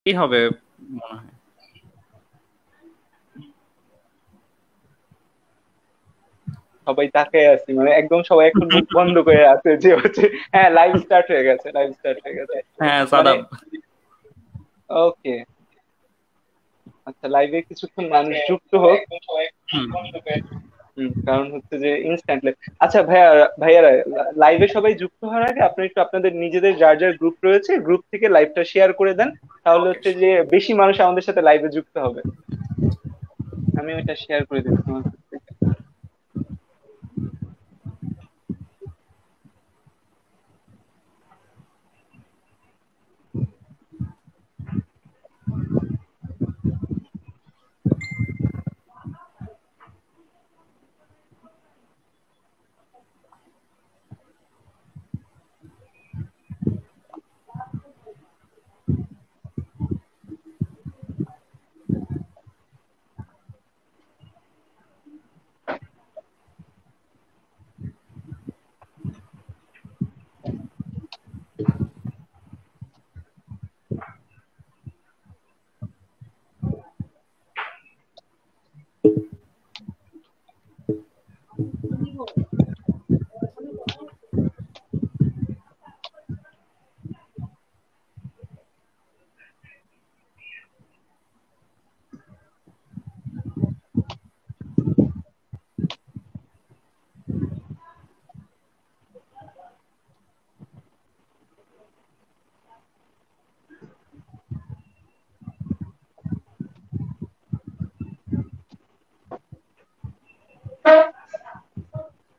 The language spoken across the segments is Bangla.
কি হবে মনে হয়। সবাই তাকায় আছি, মানে একদম সবাই এখন মুখ বন্ধ করে আছে যে হচ্ছে হ্যাঁ লাইভ স্টার্ট হয়ে গেছে, লাইভ স্টার্ট হয়ে গেছে। হ্যাঁ মানে সাদাব। ওকে, আচ্ছা লাইভে কিছুক্ষণ মানুষ যুক্ত হোক। হুম। কারণ হচ্ছে যে ইনস্ট্যান্টলি। আচ্ছা ভাইয়া, ভাইয়ারা লাইভে সবাই যুক্ত হওয়ার আগে আপনারা একটু আপনাদের নিজেদের যার যার গ্রুপ রয়েছে গ্রুপ থেকে লাইভটা শেয়ার করে দেন, তাহলে ওকে। হচ্ছে যে বেশি মানুষ আমাদের সাথে লাইভে যুক্ত হবে। আমি ওইটা শেয়ার করে দিচ্ছি আমার group থেকে।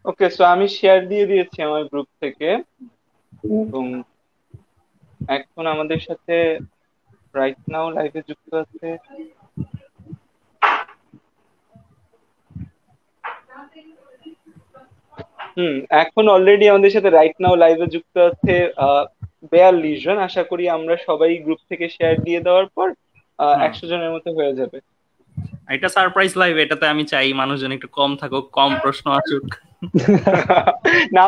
ওকে, সো আমি শেয়ার দিয়ে দিয়েছি আমার গ্রুপ থেকে, এবং এখন আমাদের সাথে রাইট নাও লাইভে যুক্ত আছে। এখন অলরেডি আমাদের সাথে রাইট নাও লাইভে যুক্ত আছে 42 জন। আশা করি আমরা সবাই গ্রুপ থেকে শেয়ার দিয়ে দেওয়ার পর হুম। 100 জনের মতো হয়ে যাবে। এটা সারপ্রাইজ লাইভ, এটাতে আমি চাই মানুষজন একটু কম থাকুক, কম প্রশ্ন আসুক। না,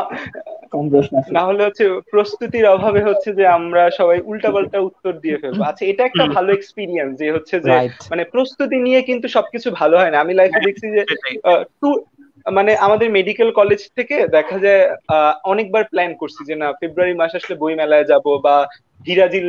কম প্রশ্ন আছে। না হলে হচ্ছে প্রস্তুতির অভাবে হচ্ছে যে আমরা সবাই উল্টাপাল্টা উত্তর দিয়ে ফেলবো। আচ্ছা এটা একটা হুম। ভালো এক্সপিরিয়েন্স যে হচ্ছে যে রাইট। মানে প্রস্তুতি নিয়ে কিন্তু সবকিছু ভালো হয় না। আমি লাইফে হ্যাঁ, দেখছি যে সেটাই। টু মানে আমাদের মেডিকেল কলেজ থেকে দেখা যায় অনেকবার প্ল্যান করছি যে না ফেব্রুয়ারি মাস আসলে বই মেলায় যাব বা হিরাজিল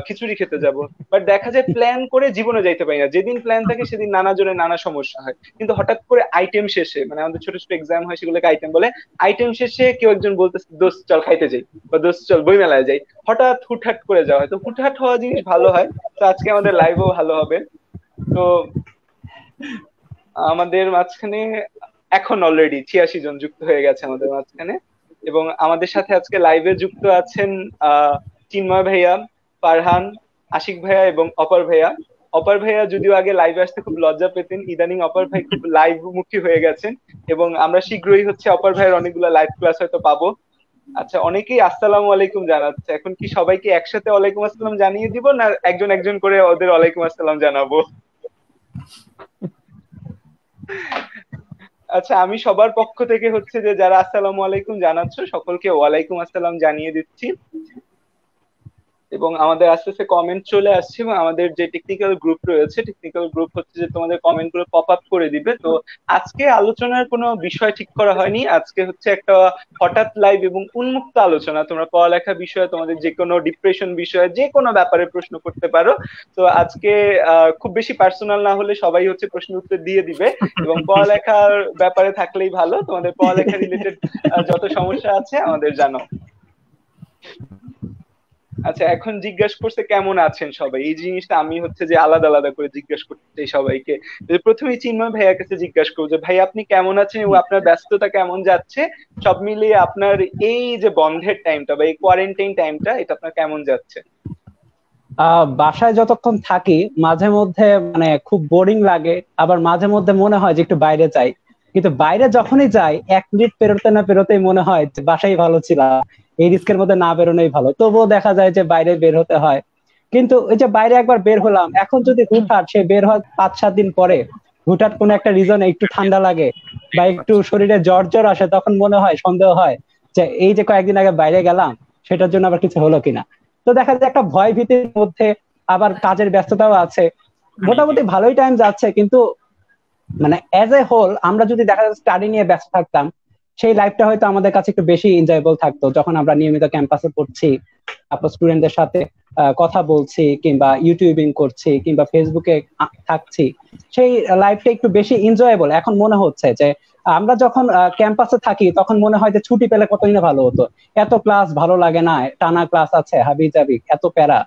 খিচুড়ি খেতে যাব, বাট দেখা যায় প্ল্যান করে জীবনে যাইতে পারি না। যেদিন প্ল্যান থাকে সেদিন নানা জনের নানা সমস্যা হয়, কিন্তু হঠাৎ করে আইটেম শেষে, মানে আমাদের ছোট ছোট এক্সাম হয় সেগুলোকে আইটেম বলে, আইটেম শেষে কেউ একজন বলতেছে দোস্ত চল খাইতে যাই বা দোস্ত চল বই মেলায় যাই, হঠাৎ হুটহাট করে যাওয়া হয়। তো হুটহাট হওয়া জিনিস ভালো হয়। তো আজকে আমাদের লাইভও ভালো হবে। তো আমাদের মাঝখানে এখন অলরেডি 86 জন যুক্ত হয়ে গেছে আমাদের মাঝখানে, এবং আমাদের সাথে আজকে লাইভে যুক্ত আছেন চিন্ময় ভাইয়া, ফারহান, আশিক ভাইয়া এবং অপর ভাইয়া। অপর ভাইয়া যদিও আগে লাইভে আসতে খুব লজ্জা পেতেন, ইদানিং অপর ভাই খুব লাইভ মুখী হয়ে গেছেন, এবং আমরা শীঘ্রই হচ্ছে অপর ভাইয়ের অনেকগুলো লাইভ ক্লাস হয়তো পাবো। আচ্ছা অনেকেই আসসালামু আলাইকুম জানাচ্ছে, এখন কি সবাইকে একসাথে ওয়ালাইকুম আসসালাম জানিয়ে দিব না একজন একজন করে ওদের ওয়ালাইকুম আসসালাম জানাবো? আচ্ছা আমি সবার পক্ষ থেকে হচ্ছে যে যারা আসসালামু আলাইকুম জানাচ্ছ সকলকে ওয়ালাইকুম আসসালাম জানিয়ে দিচ্ছি। এবং আমাদের আস্তে আস্তে কমেন্ট চলে আসছে, এবং আমাদের যে টেকনিক্যাল গ্রুপ রয়েছে টেকনিক্যাল গ্রুপ হচ্ছে যে তোমাদের কমেন্ট গুলো পপ আপ করে দিবে। তো আজকে আলোচনার কোনো বিষয় ঠিক করা হয়নি, আজকে হচ্ছে একটা হঠাৎ লাইভ এবং উন্মুক্ত আলোচনা। তোমরা পড়ালেখা বিষয়ে তোমাদের যে কোনো ডিপ্রেশন বিষয়ে যে কোনো ব্যাপারে প্রশ্ন করতে পারো। তো আজকে খুব বেশি পার্সোনাল না হলে সবাই হচ্ছে প্রশ্ন উত্তর দিয়ে দিবে, এবং পড়ালেখার ব্যাপারে থাকলেই ভালো, তোমাদের পড়ালেখা রিলেটেড যত সমস্যা আছে আমাদের জানাও। আচ্ছা এখন জিজ্ঞাসা করছে কেমন আছেন সবাই, এই জিনিসটা আমি হচ্ছে যে আলাদা আলাদা করে জিজ্ঞাসা করতে চাই সবাইকে। যে প্রথমেই চিন্ময় ভাইয়ার কাছে জিজ্ঞাসা করবো যে ভাই আপনি কেমন আছেন এবং আপনার ব্যস্ততা কেমন যাচ্ছে, সব মিলিয়ে আপনার এই যে বন্ধের টাইমটা বা এই কোয়ারেন্টাইন টাইমটা এটা আপনার কেমন যাচ্ছে? বাসায় যতক্ষণ থাকি মাঝে মধ্যে মানে খুব বোরিং লাগে, আবার মাঝে মধ্যে মনে হয় যে একটু বাইরে যাই। কিন্তু বাইরে যখনই যাই 1 মিনিট পেরোতে না পেরোতেই মনে হয় যে বাসায় ভালো ছিল, এই রিস্কের মধ্যে না বেরোনোই ভালো। তবুও দেখা যায় যে বাইরে বের হতে হয়। কিন্তু ওই যে বাইরে একবার বের হলাম, এখন যদি হুটহাট সে বের হয় 5-7 দিন পরে, হুটহাট কোনো একটা রিজনে একটু ঠান্ডা লাগে বা একটু শরীরে জ্বর জ্বর আসে, তখন মনে হয় সন্দেহ হয় যে এই যে কয়েকদিন আগে বাইরে গেলাম সেটার জন্য আবার কিছু হলো কিনা। তো দেখা যায় একটা ভয় ভীতির মধ্যে আবার কাজের ব্যস্ততাও আছে, মোটামুটি ভালোই টাইম যাচ্ছে। কিন্তু মানে অ্যাজ এ হোল আমরা যদি দেখা যাচ্ছে স্টাডি নিয়ে ব্যস্ত থাকতাম, সেই লাইফটা হয়তো আমাদের কাছে একটু বেশি এনজয়েবল থাকতো। যখন আমরা নিয়মিত ক্যাম্পাসে পড়ছি, আপনার স্টুডেন্টদের সাথে কথা বলছি, কিংবা ইউটিউবিং করছি, কিংবা ফেসবুকে থাকছি, সেই লাইফটা একটু বেশি এনজয়েবল এখন মনে হচ্ছে। যে আমরা যখন ক্যাম্পাসে থাকি তখন মনে হয় যে ছুটি পেলে কতই না ভালো হতো, এত ক্লাস ভালো লাগে না, টানা ক্লাস আছে হাবি জাবি এত প্যারা।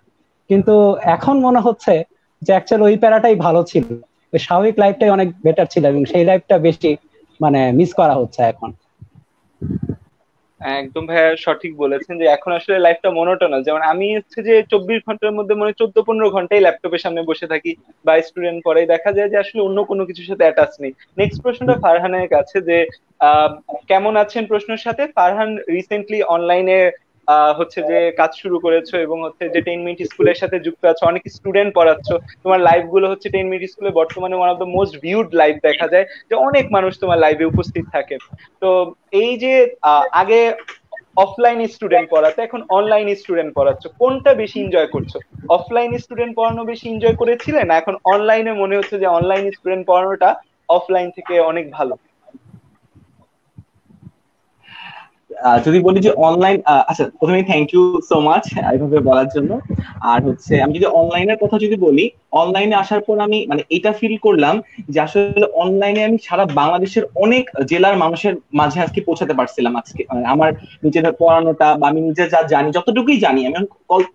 কিন্তু এখন মনে হচ্ছে যে অ্যাকচুয়ালি ওই প্যারাটাই ভালো ছিল, ওই স্বাভাবিক লাইফটাই অনেক বেটার ছিল, এবং সেই লাইফটা বেশি মানে মিস করা হচ্ছে এখন। একদম ভাইয়া সঠিক বলেছেন যে এখন আসলে লাইফটা মনোটোনাস। যেমন আমি হচ্ছে যে 24 ঘন্টার মধ্যে মানে 14-15 ঘন্টাই ল্যাপটপের সামনে বসে থাকি বা স্টুডেন্ট পড়ে, দেখা যায় যে আসলে অন্য কোনো কিছুর সাথে অ্যাটাচ নেই। নেক্সট প্রশ্নটা ফারহানের কাছে যে আহ, কেমন আছেন প্রশ্নের সাথে। ফারহান রিসেন্টলি অনলাইনে হচ্ছে যে কাজ শুরু করেছো এবং হচ্ছে যে 10 মিনিট স্কুলের সাথে যুক্ত আছো, অনেক স্টুডেন্ট পড়াচ্ছো। তোমার লাইভ গুলো হচ্ছে 10 মিনিট স্কুলে বর্তমানে one of the most viewed live, দেখা যায় যে অনেক মানুষ তোমার লাইভে উপস্থিত থাকে। তো এই যে আগে অফলাইন স্টুডেন্ট পড়াতে এখন অনলাইন স্টুডেন্ট পড়াচ্ছ, কোনটা বেশি এনজয় করছো? অফলাইন স্টুডেন্ট পড়ানো বেশি এনজয় করেছিলে, না এখন অনলাইনে মনে হচ্ছে যে অনলাইন স্টুডেন্ট পড়ানোটা অফলাইন থেকে অনেক ভালো? যদি বলি যে অনলাইন, আচ্ছা প্রথমে থ্যাংক ইউ সো মাচ এইভাবে বলার জন্য। আর হচ্ছে আমি যদি অনলাইনের কথা যদি বলি, অনলাইনে আসার পর আমি মানে এটা ফিল করলাম যে আসলে অনলাইনে আমি সারা বাংলাদেশের অনেক জেলার মানুষের মাঝে আজকে পৌঁছাতে পারছিলাম। আজকে আমার নিজের পড়ানোটা বা আমি নিজে যা জানি, যতটুকুই জানি আমি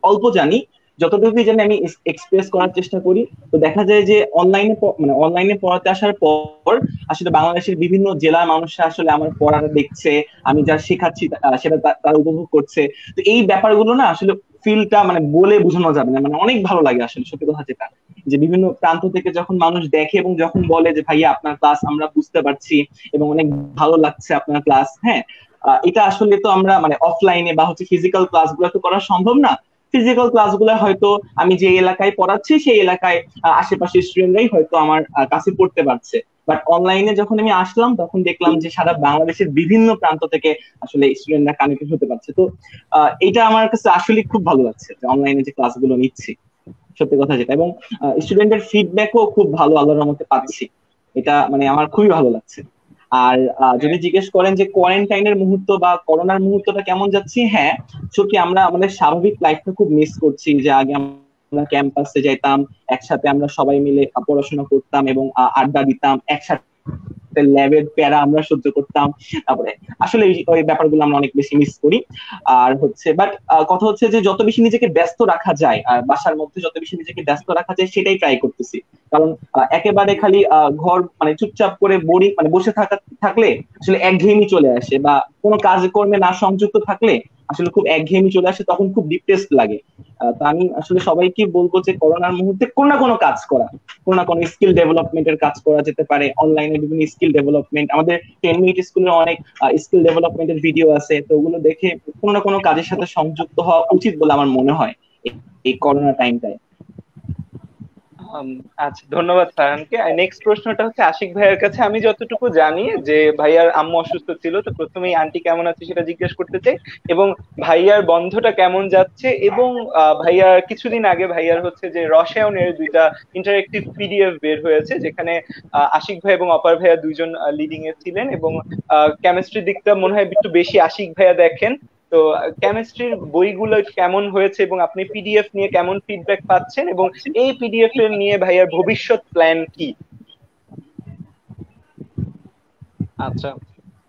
অল্প জানি, যতটুকুই জানি আমি এক্সপ্রেস করার চেষ্টা করি। তো দেখা যায় যে অনলাইনে পড়াতে আসার পর আসলে বাংলাদেশের বিভিন্ন জেলার মানুষরা আসলে আমার পড়াটা দেখছে, আমি যা শেখাচ্ছি সেটা তারা উপভোগ করছে। তো এই ব্যাপারগুলো না আসলে ফিলটা মানে বলে বোঝানো যাবে না, মানে অনেক ভালো লাগে আসলে সত্যি কথা যেটা, যে বিভিন্ন প্রান্ত থেকে যখন মানুষ দেখে এবং যখন বলে যে ভাইয়া আপনার ক্লাস আমরা বুঝতে পারছি এবং অনেক ভালো লাগছে আপনার ক্লাস। হ্যাঁ, এটা আসলে তো আমরা মানে অফলাইনে বা হচ্ছে ফিজিক্যাল ক্লাস গুলো তো করা সম্ভব না। ফিজিক্যাল ক্লাসগুলো হয়তো আমি যে এলাকায় পড়াচ্ছি সেই এলাকায় আশেপাশের স্টুডেন্টরাই হয়তো আমার কাছে পড়তে পারছে। বাট অনলাইনে যখন আমি আসলাম তখন দেখলাম যে সারা বাংলাদেশের বিভিন্ন প্রান্ত থেকে আসলে স্টুডেন্টরা কানেক্টেড হতে পারছে। তো এটা আমার কাছে আসলে খুব ভালো লাগছে যে অনলাইনে যে ক্লাসগুলো নিচ্ছি, সত্যি কথা যেটা। এবং স্টুডেন্টের ফিডব্যাকও খুব ভালো আল্লাহর রহমতে পাচ্ছি, এটা মানে আমার খুবই ভালো লাগছে। আর যদি জিজ্ঞেস করেন যে কোয়ারেন্টাইনের মুহূর্ত বা করোনার মুহূর্তটা কেমন যাচ্ছে, হ্যাঁ সত্যি আমরা আমাদের স্বাভাবিক লাইফটা খুব মিস করছি। যে আগে আমরা ক্যাম্পাসে যাইতাম, একসাথে আমরা সবাই মিলে পড়াশোনা করতাম এবং আড্ডা দিতাম একসাথে, ল্যাবের প্যারা আমরা সহ্য করতাম। তারপরে আসলে ওই ব্যাপারগুলো আমরা অনেক বেশি মিস করি। আর হচ্ছে বাট কথা হচ্ছে যে যত বেশি নিজেকে ব্যস্ত রাখা যায় আর বাসার মধ্যে যত বেশি নিজেকে ব্যস্ত রাখা যায় সেটাই ট্রাই করতেছি। কারণ একেবারে খালি ঘর মানে চুপচাপ করে বোরিং মানে বসে থাকলে আসলে একঘেয়েমি চলে আসে, বা কোনো কাজকর্মে না সংযুক্ত থাকলে আসলে খুব একঘেয়েমি চলে আসে, তখন খুব ডিপ্রেসড লাগে। তো আমি আসলে সবাইকে বলবো যে করোনার মুহূর্তে কোনো না কোনো কাজ করা, কোনো না কোনো স্কিল ডেভেলপমেন্টের কাজ করা যেতে পারে। অনলাইনে বিভিন্ন স্কিল ডেভেলপমেন্ট, আমাদের 10 মিনিট স্কুলের অনেক স্কিল ডেভেলপমেন্টের ভিডিও আছে, তো ওগুলো দেখে কোনো না কোনো কাজের সাথে সংযুক্ত হওয়া উচিত বলে আমার মনে হয় এই করোনা টাইমটায়। আচ্ছা, ধন্যবাদ ফারহানকে। নেক্সট প্রশ্নটা হচ্ছে আশিক ভাইয়ের কাছে। আমি যতটুকু জানি যে ভাইয়ার আম্মু অসুস্থ ছিল, তো প্রথমেই আন্টি কেমন আছে সেটা জিজ্ঞেস করতে চাই, এবং ভাইয়ার বন্ধটা কেমন যাচ্ছে, এবং ভাইয়ার কিছুদিন আগে ভাইয়ার হচ্ছে যে রসায়নের 2টা ইন্টারেক্টিভ পিডিএফ বের হয়েছে, যেখানে আশিক ভাই এবং অপার ভাইয়া দুইজন লিডিং এ ছিলেন, এবং কেমিস্ট্রির দিকটা মনে হয় একটু বেশি আশিক ভাইয়া দেখেন। তো কেমিস্ট্রির বইগুলো কেমন হয়েছে এবং আপনি পিডিএফ নিয়ে কেমন ফিডব্যাক পাচ্ছেন, এবং এই পিডিএফ এর নিয়ে ভাইয়ার ভবিষ্যৎ প্ল্যান কি? আচ্ছা,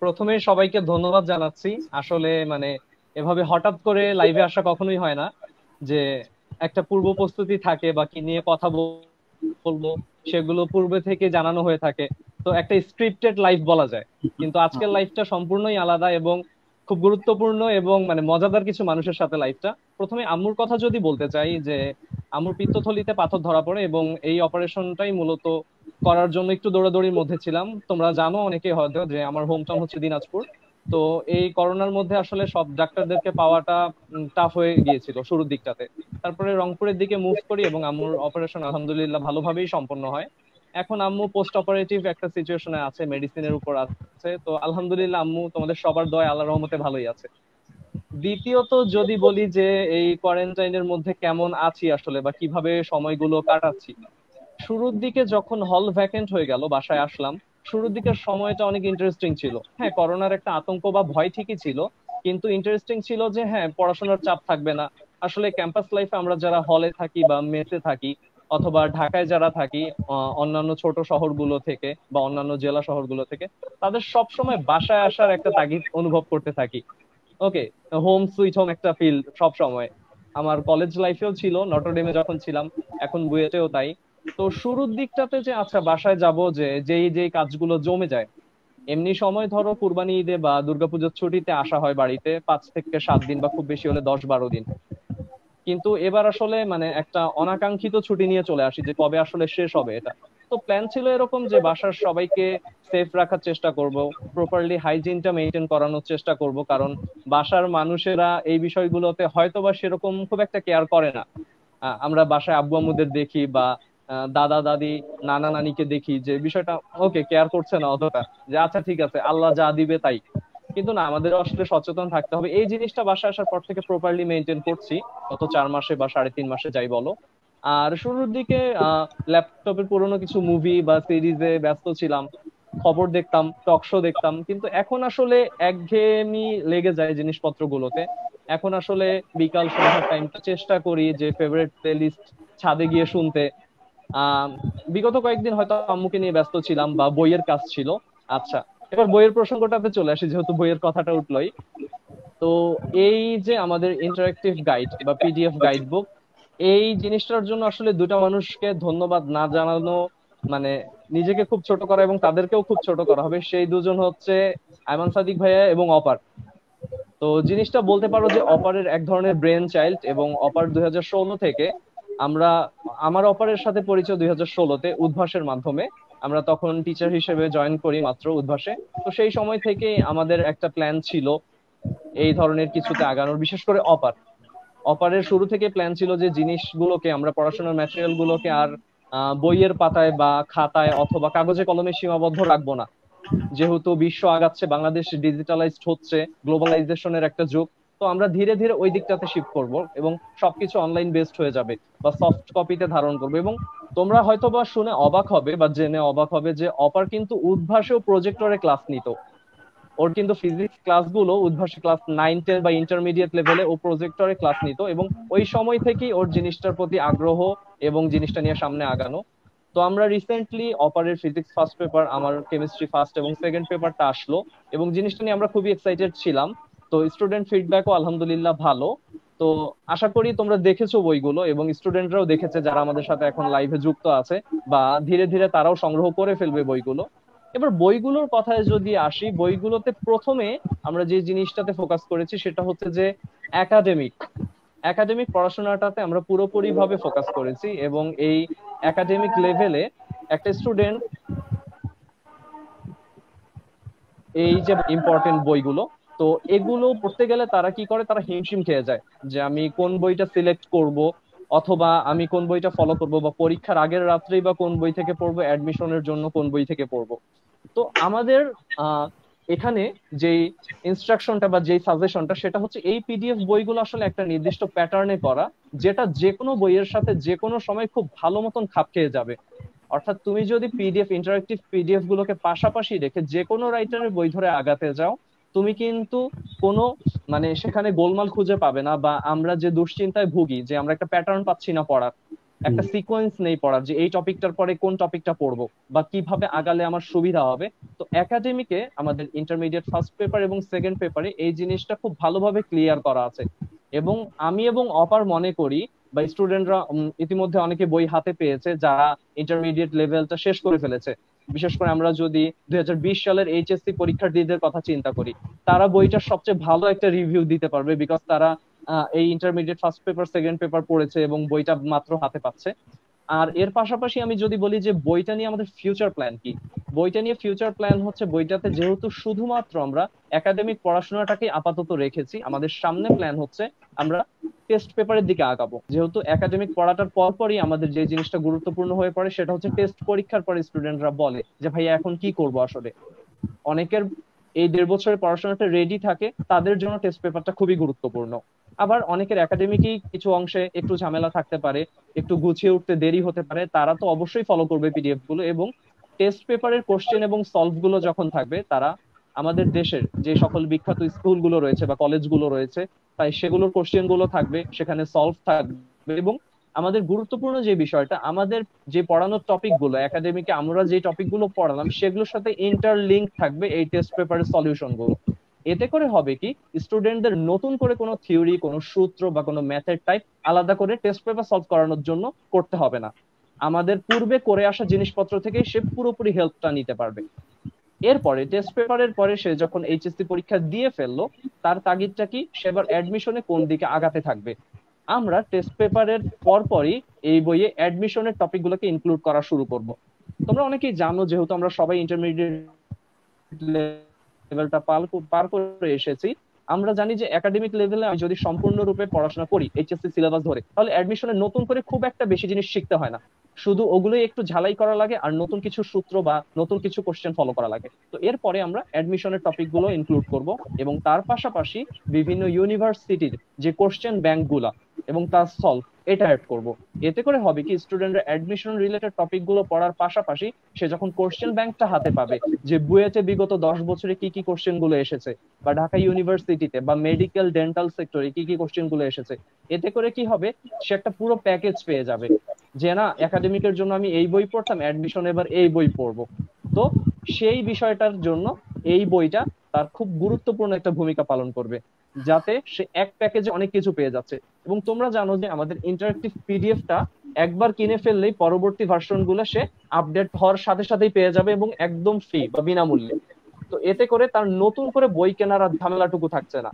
প্রথমে সবাইকে ধন্যবাদ জানাচ্ছি। আসলে মানে এভাবে হঠাৎ করে লাইভে আসা কখনোই হয় না, যে একটা পূর্ব প্রস্তুতি থাকে বা কি নিয়ে কথা বলবো সেগুলো পূর্বে থেকে জানানো হয়ে থাকে। তো একটা স্ক্রিপ্টেড লাইভ বলা যায়, কিন্তু আজকের লাইভটা সম্পূর্ণই আলাদা এবং খুব গুরুত্বপূর্ণ এবং মানে মজাদার কিছু মানুষের সাথে লাইভটা। প্রথমে আম্মুর কথা যদি বলতে চাই, যে আম্মুর পিত্তথলিতে পাথর ধরা পড়ে এবং এই অপারেশনটাই মূলত করার জন্য একটু দৌড়াদৌড়ির মধ্যে ছিলাম। তোমরা জানো অনেকে হয়তো যে আমার হোম টাউন হচ্ছে দিনাজপুর। তো এই করোনার মধ্যে আসলে সব ডাক্তারদেরকে পাওয়াটা টাফ হয়ে গিয়েছিল শুরুর দিকটাতে। তারপরে রংপুরের দিকে মুভ করি এবং আম্মুর অপারেশন আলহামদুলিল্লাহ ভালোভাবেই সম্পন্ন হয়। এখন আম্মু পোস্ট অপারেটিভ একটা সিচুয়েশনে আছে, মেডিসিনের উপর আছে। তো আলহামদুলিল্লাহ আম্মু তোমাদের সবার দয়া আল্লাহর রহমতে ভালোই আছে। দ্বিতীয়ত যদি বলি যে এই কোয়ারেন্টাইনের মধ্যে কেমন আছি আসলে বা কিভাবে সময়গুলো কাটাচ্ছি, শুরুর দিকে যখন হল ভ্যাকেন্ট হয়ে গেল বাসায় আসলাম, শুরুর দিকের সময়টা অনেক ইন্টারেস্টিং ছিল। হ্যাঁ, করোনার একটা আতঙ্ক বা ভয় ঠিকই ছিল, কিন্তু ইন্টারেস্টিং ছিল যে হ্যাঁ পড়াশোনার চাপ থাকবে না। আসলে ক্যাম্পাস লাইফে আমরা যারা হলে থাকি বা মেসে থাকি অথবা ঢাকায় যারা থাকি অন্যান্য ছোট শহরগুলো থেকে বা অন্যান্য জেলা শহরগুলো থেকে, তাদের সব সময় বাসায় আসার একটা তাগিদ অনুভব করতে থাকি। ওকে, হোম সুইট হোম একটা ফিল সব সময়। আমার কলেজ লাইফেও ছিল, নটরডেমে যখন ছিলাম, এখন বুয়েটেও তাই। তো শুরুর দিকটাতে যে আচ্ছা বাসায় যাব, যে যেই যেই কাজগুলো জমে যায়, এমনি সময় ধরো কুরবানি ঈদে বা দুর্গাপূজার ছুটিতে আসা হয় বাড়িতে 5 থেকে 7 দিন বা খুব বেশি হলে 10-12 দিন। কিন্তু এবার আসলে মানে একটা অনাকাঙ্ক্ষিত ছুটি নিয়ে চলে আসি যে কবে আসলে শেষ হবে এটা। তো প্ল্যান ছিল এরকম যে বাসার সবাইকে সেফ রাখার চেষ্টা করব, প্রপারলি হাইজিনটা মেনটেন করানোর চেষ্টা করব, কারণ বাসার মানুষেরা এই বিষয়গুলোতে হয়তোবা সেরকম খুব একটা কেয়ার করে না। আমরা বাসায় আব্বু আম্মুদের দেখি বা দাদা দাদি নানা নানিকে দেখি যে বিষয়টা ওকে কেয়ার করছে না অতটা, যে আচ্ছা ঠিক আছে আল্লাহ যা দিবে তাই। কিন্তু না, আমাদের আসলে সচেতন থাকতে হবে। এই জিনিসটা বাসায় আসার পর থেকে প্রপারলি মেনটেন করছি গত 4 মাসে বা 3.5 মাসে যাই বলো। আর শুরুর দিকে ল্যাপটপের পুরোনো কিছু মুভি বা সিরিজে ব্যস্ত ছিলাম, খবর দেখতাম, টক শো দেখতাম, কিন্তু এখন আসলে একঘেয়েমি লেগে যায় জিনিসপত্রগুলোতে। এখন আসলে বিকাল সন্ধ্যার টাইমটা চেষ্টা করি যে ফেভারিট প্লেলিস্ট ছাদে গিয়ে শুনতে। আহ বিগত কয়েকদিন হয়তো আম্মুকে নিয়ে ব্যস্ত ছিলাম বা বইয়ের কাজ ছিল। আচ্ছা, এবার বইয়ের প্রসঙ্গটাতে চলে আসি যেহেতু বইয়ের কথাটা উঠলোই। তো এই যে আমাদের ইন্টারেক্টিভ গাইড বা পিডিএফ গাইড বুক, এই জিনিসটার জন্য আসলে দুটা মানুষকে ধন্যবাদ না জানানো মানে নিজেকে খুব ছোট করা এবং তাদেরকেও খুব ছোট করা হবে। সেই দুজন হচ্ছে আয়মান সাদিক ভাইয়া এবং অপার। তো জিনিসটা বলতে পারো যে অপারের এক ধরনের ব্রেন চাইল্ড, এবং অপার 2016 থেকে আমরা, আমার অপারের সাথে পরিচয় 2016-তে উদ্ভাসের মাধ্যমে। আমরা তখন টিচার হিসেবে জয়েন করি মাত্র উদ্ভাসে। তো সেই সময় থেকেই আমাদের একটা প্ল্যান ছিল এই ধরনের কিছুতে আগানোর, বিশেষ করে অপার। অপারের শুরু থেকে প্ল্যান ছিল যে জিনিসগুলোকে আমরা পড়াশোনার ম্যাটেরিয়াল গুলোকে আর বইয়ের পাতায় বা খাতায় অথবা কাগজে কলমে সীমাবদ্ধ রাখবো না। যেহেতু বিশ্ব আগাচ্ছে, বাংলাদেশ ডিজিটালাইজড হচ্ছে, গ্লোবালাইজেশনের একটা যুগ, তো আমরা ধীরে ধীরে ওই দিকটাতে শিফট করব এবং সবকিছু অনলাইন বেসড হয়ে যাবে বা সফট কপিতে ধারণ করবো। এবং তোমরা হয়তো বা শুনে অবাক হবে বা জেনে অবাক হবে যে অপার কিন্তু উদ্ভাসেও প্রজেক্টরে ক্লাস নিত। ওর কিন্তু ফিজিক্স ক্লাসগুলো উদ্ভাসী ক্লাস 9-10 বা ইন্টারমিডিয়েট লেভেলে ও প্রজেক্টরে ক্লাস নিত, এবং ওই সময় থেকেই ওর জিনিসটার প্রতি আগ্রহ এবং জিনিসটা নিয়ে সামনে আগানো। তো আমরা রিসেন্টলি অপারের ফিজিক্স ফার্স্ট পেপার, আমার কেমিস্ট্রি ফার্স্ট এবং সেকেন্ড পেপারটা আসলো, এবং জিনিসটা নিয়ে আমরা খুবই এক্সাইটেড ছিলাম। তো স্টুডেন্ট ফিডব্যাকও আলহামদুলিল্লাহ ভালো। তো আশা করি তোমরা দেখেছো বইগুলো এবং স্টুডেন্টরাও দেখেছে যারা আমাদের সাথে এখন লাইভে যুক্ত আছে, বা ধীরে ধীরে তারাও সংগ্রহ করে ফেলবে বইগুলো। এবার বইগুলোর কথায় যদি আসি, বইগুলোতে প্রথমে আমরা যে জিনিসটাতে ফোকাস করেছি সেটা হচ্ছে যে একাডেমিক একাডেমিক পড়াশোনাটাতে আমরা পুরোপুরি ভাবে ফোকাস করেছি। এবং এই একাডেমিক লেভেলে একটা স্টুডেন্ট এই যে ইম্পর্টেন্ট বইগুলো, তো এগুলো পড়তে গেলে তারা কি করে, তারা হিমশিম খেয়ে যায় যে আমি কোন বইটা সিলেক্ট করব অথবা আমি কোন বইটা ফলো করব, বা পরীক্ষার আগের রাত্রেই বা কোন বই থেকে পড়বো, অ্যাডমিশনের জন্য কোন বই থেকে পড়বো। তো আমাদের আহ এখানে যেই ইনস্ট্রাকশনটা বা যেই সাজেশনটা, সেটা হচ্ছে এই পিডিএফ বইগুলো আসলে একটা নির্দিষ্ট প্যাটার্নে করা, যেটা যে কোনো বইয়ের সাথে যে কোনো সময় খুব ভালো মতন খাপ খেয়ে যাবে। অর্থাৎ তুমি যদি পিডিএফ, ইন্টারেক্টিভ পিডিএফ গুলোকে পাশাপাশি রেখে যে কোনো রাইটারের বই ধরে আগাতে যাও, তুমি কিন্তু কোনো মানে সেখানে গোলমাল খুঁজে পাবে না, বা আমরা যে দুশ্চিন্তায় ভুগি যে আমরা একটা প্যাটার্ন পাচ্ছি না পড়ার, একটা সিকোয়েন্স নেই পড়ার, যে এই টপিকটার পরে কোন টপিকটা পড়বো বা কিভাবে আগালে আমার সুবিধা হবে। তো একাডেমিকে আমাদের ইন্টারমিডিয়েট ফার্স্ট পেপার এবং সেকেন্ড পেপারে এই জিনিসটা খুব ভালোভাবে ক্লিয়ার করা আছে। এবং আমি এবং অপার মনে করি, বা স্টুডেন্টরা ইতিমধ্যে অনেকে বই হাতে পেয়েছে যারা ইন্টারমিডিয়েট লেভেলটা শেষ করে ফেলেছে। বিশেষ করে আমরা যদি 2020 সালের এইচএসসি পরীক্ষার্থীদের কথা চিন্তা করি, তারা বইটার সবচেয়ে ভালো একটা রিভিউ দিতে পারবে, বিকজ তারা এই intermediate first paper second paper পড়েছে এবং বইটা মাত্র হাতে পাচ্ছে। আর এর পাশাপাশি আমি যদি বলি যে বইটা নিয়ে আমাদের ফিউচার প্ল্যান কি, বইটা নিয়ে ফিউচার প্ল্যান হচ্ছে বইটাতে যেহেতু শুধুমাত্র আমরা একাডেমিক পড়াশোনাটাকে আপাতত রেখেছি, আমাদের সামনে প্ল্যান হচ্ছে আমরা টেস্ট পেপারের দিকে আগাবো। যেহেতু একাডেমিক পড়াটার পরপরই আমাদের যে জিনিসটা গুরুত্বপূর্ণ হয়ে পড়ে সেটা হচ্ছে টেস্ট পরীক্ষার পরে স্টুডেন্টরা বলে যে ভাইয়া এখন কি করব আসলে। অনেকের এই 1.5 বছরের পড়াশোনাটা রেডি থাকে তাদের জন্য টেস্ট পেপারটা খুবই গুরুত্বপূর্ণ। আবার অনেকের একাডেমিকই কিছু অংশে একটু ঝামেলা থাকতে পারে, একটু গুছিয়ে উঠতে দেরি হতে পারে, তারা তো অবশ্যই ফলো করবে পিডিএফ গুলো, এবং টেস্ট পেপারের কোশ্চেন এবং সলভ গুলো যখন থাকবে তারা আমাদের দেশের যে সকল বিখ্যাত স্কুলগুলো রয়েছে বা কলেজগুলো রয়েছে তাই সেগুলোর কোশ্চেন গুলো থাকবে, সেখানে সলভ থাকবে, এবং আমাদের গুরুত্বপূর্ণ যে বিষয়টা, আমাদের যে পড়ানোর টপিক গুলো একাডেমিকে আমরা যে টপিক গুলো পড়ালাম সেগুলোর সাথে ইন্টারলিঙ্ক থাকবে এই টেস্ট পেপারের সলিউশন গুলো। এতে করে হবে কি, স্টুডেন্টদের নতুন করে কোনো থিওরি, কোনো সূত্র বা কোনো ম্যাথের টাইপ আলাদা করে টেস্ট পেপার সলভ করানোর জন্য করতে হবে না। আমাদের পূর্বে করে আসা জিনিসপত্র থেকে সে পুরোপুরি হেল্পটা নিতে পারবে। এরপরে টেস্ট পেপারের পরে সে যখন এইচএসসি পরীক্ষা দিয়ে ফেললো, তার তাগিদটা কি, সেবার অ্যাডমিশনে কোন দিকে আগাতে থাকবে। আমরা টেস্ট পেপারের পরপরই এই বইয়ে অ্যাডমিশনের টপিক গুলোকে ইনক্লুড করা শুরু করব। তোমরা অনেকেই জানো, যেহেতু আমরা সবাই ইন্টারমিডিয়েট লেভেলটা পার করে এসেছি, আমরা জানি যে একাডেমিক লেভেলে আমি যদি সম্পূর্ণরূপে পড়াশোনা করি এইচএসসি সিলেবাস ধরে, তাহলে অ্যাডমিশনে নতুন করে খুব একটা বেশি জিনিস শিখতে হয় না, শুধু ওগুলোই একটু ঝালাই করা লাগে আর নতুন কিছু সূত্র বা নতুন কিছু কোশ্চেন ফলো করা লাগে। তো এরপরে আমরা অ্যাডমিশনের টপিক গুলো ইনক্লুড করব, এবং তার পাশাপাশি বিভিন্ন ইউনিভার্সিটির যে কোশ্চেন ব্যাংক গুলা এবং তার সলভ, এটা অ্যাড করব। এতে করে হবে কি, স্টুডেন্টরা অ্যাডমিশন রিলেটেড টপিক গুলো পড়ার পাশাপাশি সে যখন কোশ্চেন ব্যাংকটা হাতে পাবে, যে বুয়েটে বিগত 10 বছরে কি কি কোশ্চেন গুলো এসেছে, বা ঢাকা ইউনিভার্সিটিতে বা মেডিকেল ডেন্টাল সেক্টরে কি কি কোশ্চেন গুলো এসেছে, এতে করে কি হবে, সে একটা পুরো প্যাকেজ পেয়ে যাবে যে না, একাডেমিকের জন্য আমি এই বই পড়তাম, অ্যাডমিশন এবার এই বই পড়বো। তো সেই বিষয়টার জন্য এই বইটা তার খুব গুরুত্বপূর্ণ একটা ভূমিকা পালন করবে, যাতে সে এক প্যাকেজে অনেক কিছু পেয়ে যাচ্ছে। এবং তোমরা জানো যে আমাদের ইন্টারেক্টিভ পিডিএফটা একবার কিনে ফেললেই পরবর্তী ভার্সন গুলো সে আপডেট হওয়ার সাথে সাথেই পেয়ে যাবে, এবং একদম ফ্রি বা বিনামূল্যে। তো এতে করে তার নতুন করে বই কেনার আর ঝামেলাটুকু থাকছে না।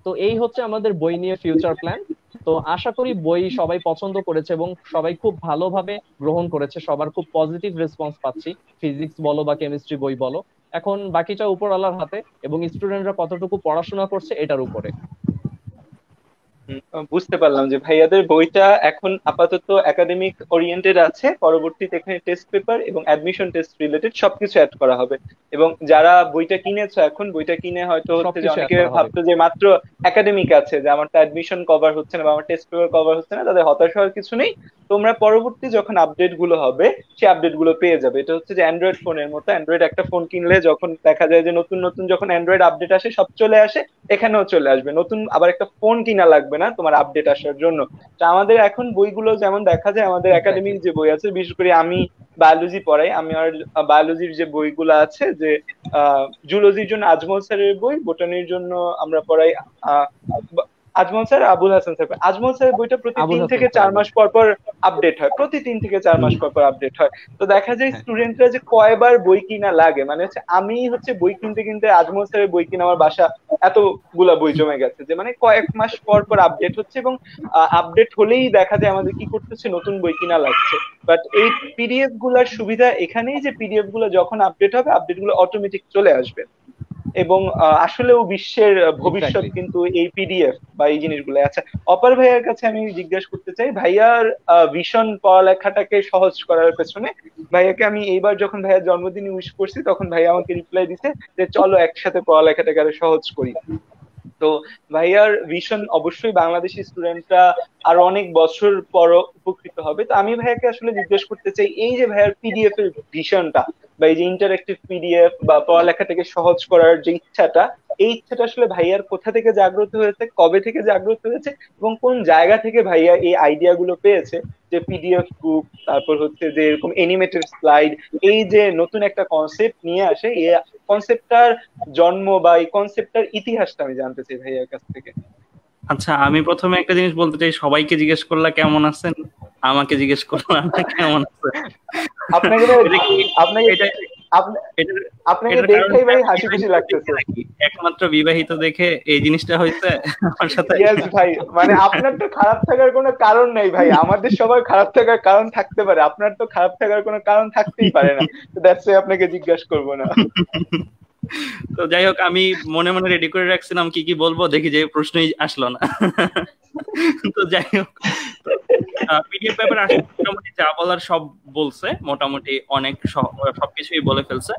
তো এই হচ্ছে আমাদের বই নিয়ে ফিউচার প্ল্যান। তো আশা করি বই সবাই পছন্দ করেছে এবং সবাই খুব ভালোভাবে গ্রহণ করেছে, সবার খুব পজিটিভ রেসপন্স পাচ্ছি, ফিজিক্স বলো বা কেমিস্ট্রি বই বলো। এখন বাকিটা উপরওয়ালার হাতে, এবং স্টুডেন্টরা কতটুকু পড়াশোনা করছে এটার উপরে। বুঝতে পারলাম যে ভাইয়াদের বইটা এখন আপাতত একাডেমিক ওরিয়েন্টেড আছে, পরবর্তীতে এখানে টেস্ট পেপার এবং অ্যাডমিশন টেস্ট রিলেটেড সবকিছু অ্যাড করা হবে। এবং যারা বইটা কিনেছো, এখন বইটা কিনে হয়তো হচ্ছে যে অনেকে ভাবতো যে মাত্র একাডেমিক আছে, যে আমার তো অ্যাডমিশন কভার হচ্ছে না বা আমার টেস্ট পেপার কভার হচ্ছে না, তাদের হতাশ হওয়ার কিছু নেই। তোমরা পরবর্তী যখন আপডেট গুলো হবে সেই আপডেট গুলো পেয়ে যাবে। এটা হচ্ছে যে অ্যান্ড্রয়েড ফোনের মতো, অ্যান্ড্রয়েড একটা ফোন কিনলে যখন দেখা যায় যে নতুন নতুন যখন অ্যান্ড্রয়েড আপডেট আসে সব চলে আসে, এখানেও চলে আসবে, নতুন আবার একটা ফোন কিনা লাগবে না তোমার আপডেট আসার জন্য। তো আমাদের এখন বইগুলো যেমন দেখা যায়, আমাদের একাডেমিক যে বই আছে, বিশেষ করে আমি বায়োলজি পড়াই, আমি আর বায়োলজির যে বইগুলো আছে, যে জুলজির জন্য আজমল স্যারের বই, বোটানির জন্য আমরা পড়াই আজমল স্যার, আবুল হাসান স্যার। আজমল স্যারের বইটা প্রতি 3 থেকে 4 মাস পর পর আপডেট হয়, প্রতি 3 থেকে 4 মাস পর পর আপডেট হয়। তো দেখা যায় স্টুডেন্টরা যে কয়বার বই কিনা লাগে, মানে হচ্ছে আমি হচ্ছে বই কিনতে কিনতে আজমল স্যারের বই কিনে আমার বাসা এতগুলা বই জমে গেছে, যে মানে কয়েক মাস পর পর আপডেট হচ্ছে, এবং আপডেট হলেই দেখা যায় আমাদের কি করতেছে, নতুন বই কিনা লাগছে। বাট এই পিডিএফ গুলার সুবিধা এখানেই যে পিডিএফ গুলো যখন আপডেট হবে, আপডেট গুলো অটোমেটিক চলে আসবে। এবং আসলেও বিশ্বের ভবিষ্যৎ কিন্তু এই পিডিএফ বা এই জিনিসগুলো। আচ্ছা, অপার ভাইয়ার কাছে আমি জিজ্ঞাসা করতে চাই, ভাইয়ার ভীষণ পড়ালেখাটাকে সহজ করার পেছনে, ভাইয়াকে আমি এইবার যখন ভাইয়ার জন্মদিনে উইশ করছি, তখন ভাইয়া আমাকে রিপ্লাই দিছে যে চলো একসাথে পড়ালেখাটাকে আরো সহজ করি। তো ভাইয়ার ভীষণ অবশ্যই বাংলাদেশি স্টুডেন্টরা আরো অনেক বছর পর উপকৃত হবে। তো আমি ভাইয়াকে আসলে জিজ্ঞেস করতে চাই, এই যে ভাইয়ার পিডিএফ এর ভিশনটা বা এই যে ইন্টারেক্টিভ পিডিএফ বা পড়ালেখাটাকে সহজ করার যে ইচ্ছাটা, এই ইচ্ছাটা আসলে ভাইয়ার কোথা থেকে জাগ্রত হয়েছে, কবে থেকে জাগ্রত হয়েছে, এবং কোন জায়গা থেকে ভাইয়া এই আইডিয়া গুলো পেয়েছে, যে পিডিএফ বুক, তারপর হচ্ছে যে এরকম অ্যানিমেটেড স্লাইড, এই যে নতুন একটা কনসেপ্ট নিয়ে আসে, এই কনসেপ্টটার জন্ম বা এই কনসেপ্টটার ইতিহাসটা আমি জানতে চাই ভাইয়ার কাছ থেকে। আচ্ছা, আমি প্রথমে একটা জিনিস বলতে চাই, সবাইকে জিজ্ঞেস করলা কেমন আছেন, আমাকে জিজ্ঞেস করলাম কেমন আছেন। আপনাকে দেখেই ভাই হাসি খুশি লাগতেছে, একমাত্র বিবাহিত দেখে এই জিনিসটা হয়েছে আমার সাথে। ভাই মানে আপনার তো খারাপ থাকার কোনো কারণ নাই ভাই, আমাদের সবার খারাপ থাকার কারণ থাকতে পারে, আপনার তো খারাপ থাকার কোনো কারণ থাকতেই পারে না, তো দ্যাটস ওয়াই আপনাকে জিজ্ঞাসা করবো না। তো যাই হোক, আমি মনে মনে রেডি করে রাখছিলাম কি কি বলবো, দেখি যে প্রশ্নই আসলো না। তো যাই হোক, পিডিএফ ব্যাপারে আসলে মোটামুটি যা বলার সব বলছে, মোটামুটি অনেক সবকিছুই বলে ফেলছে।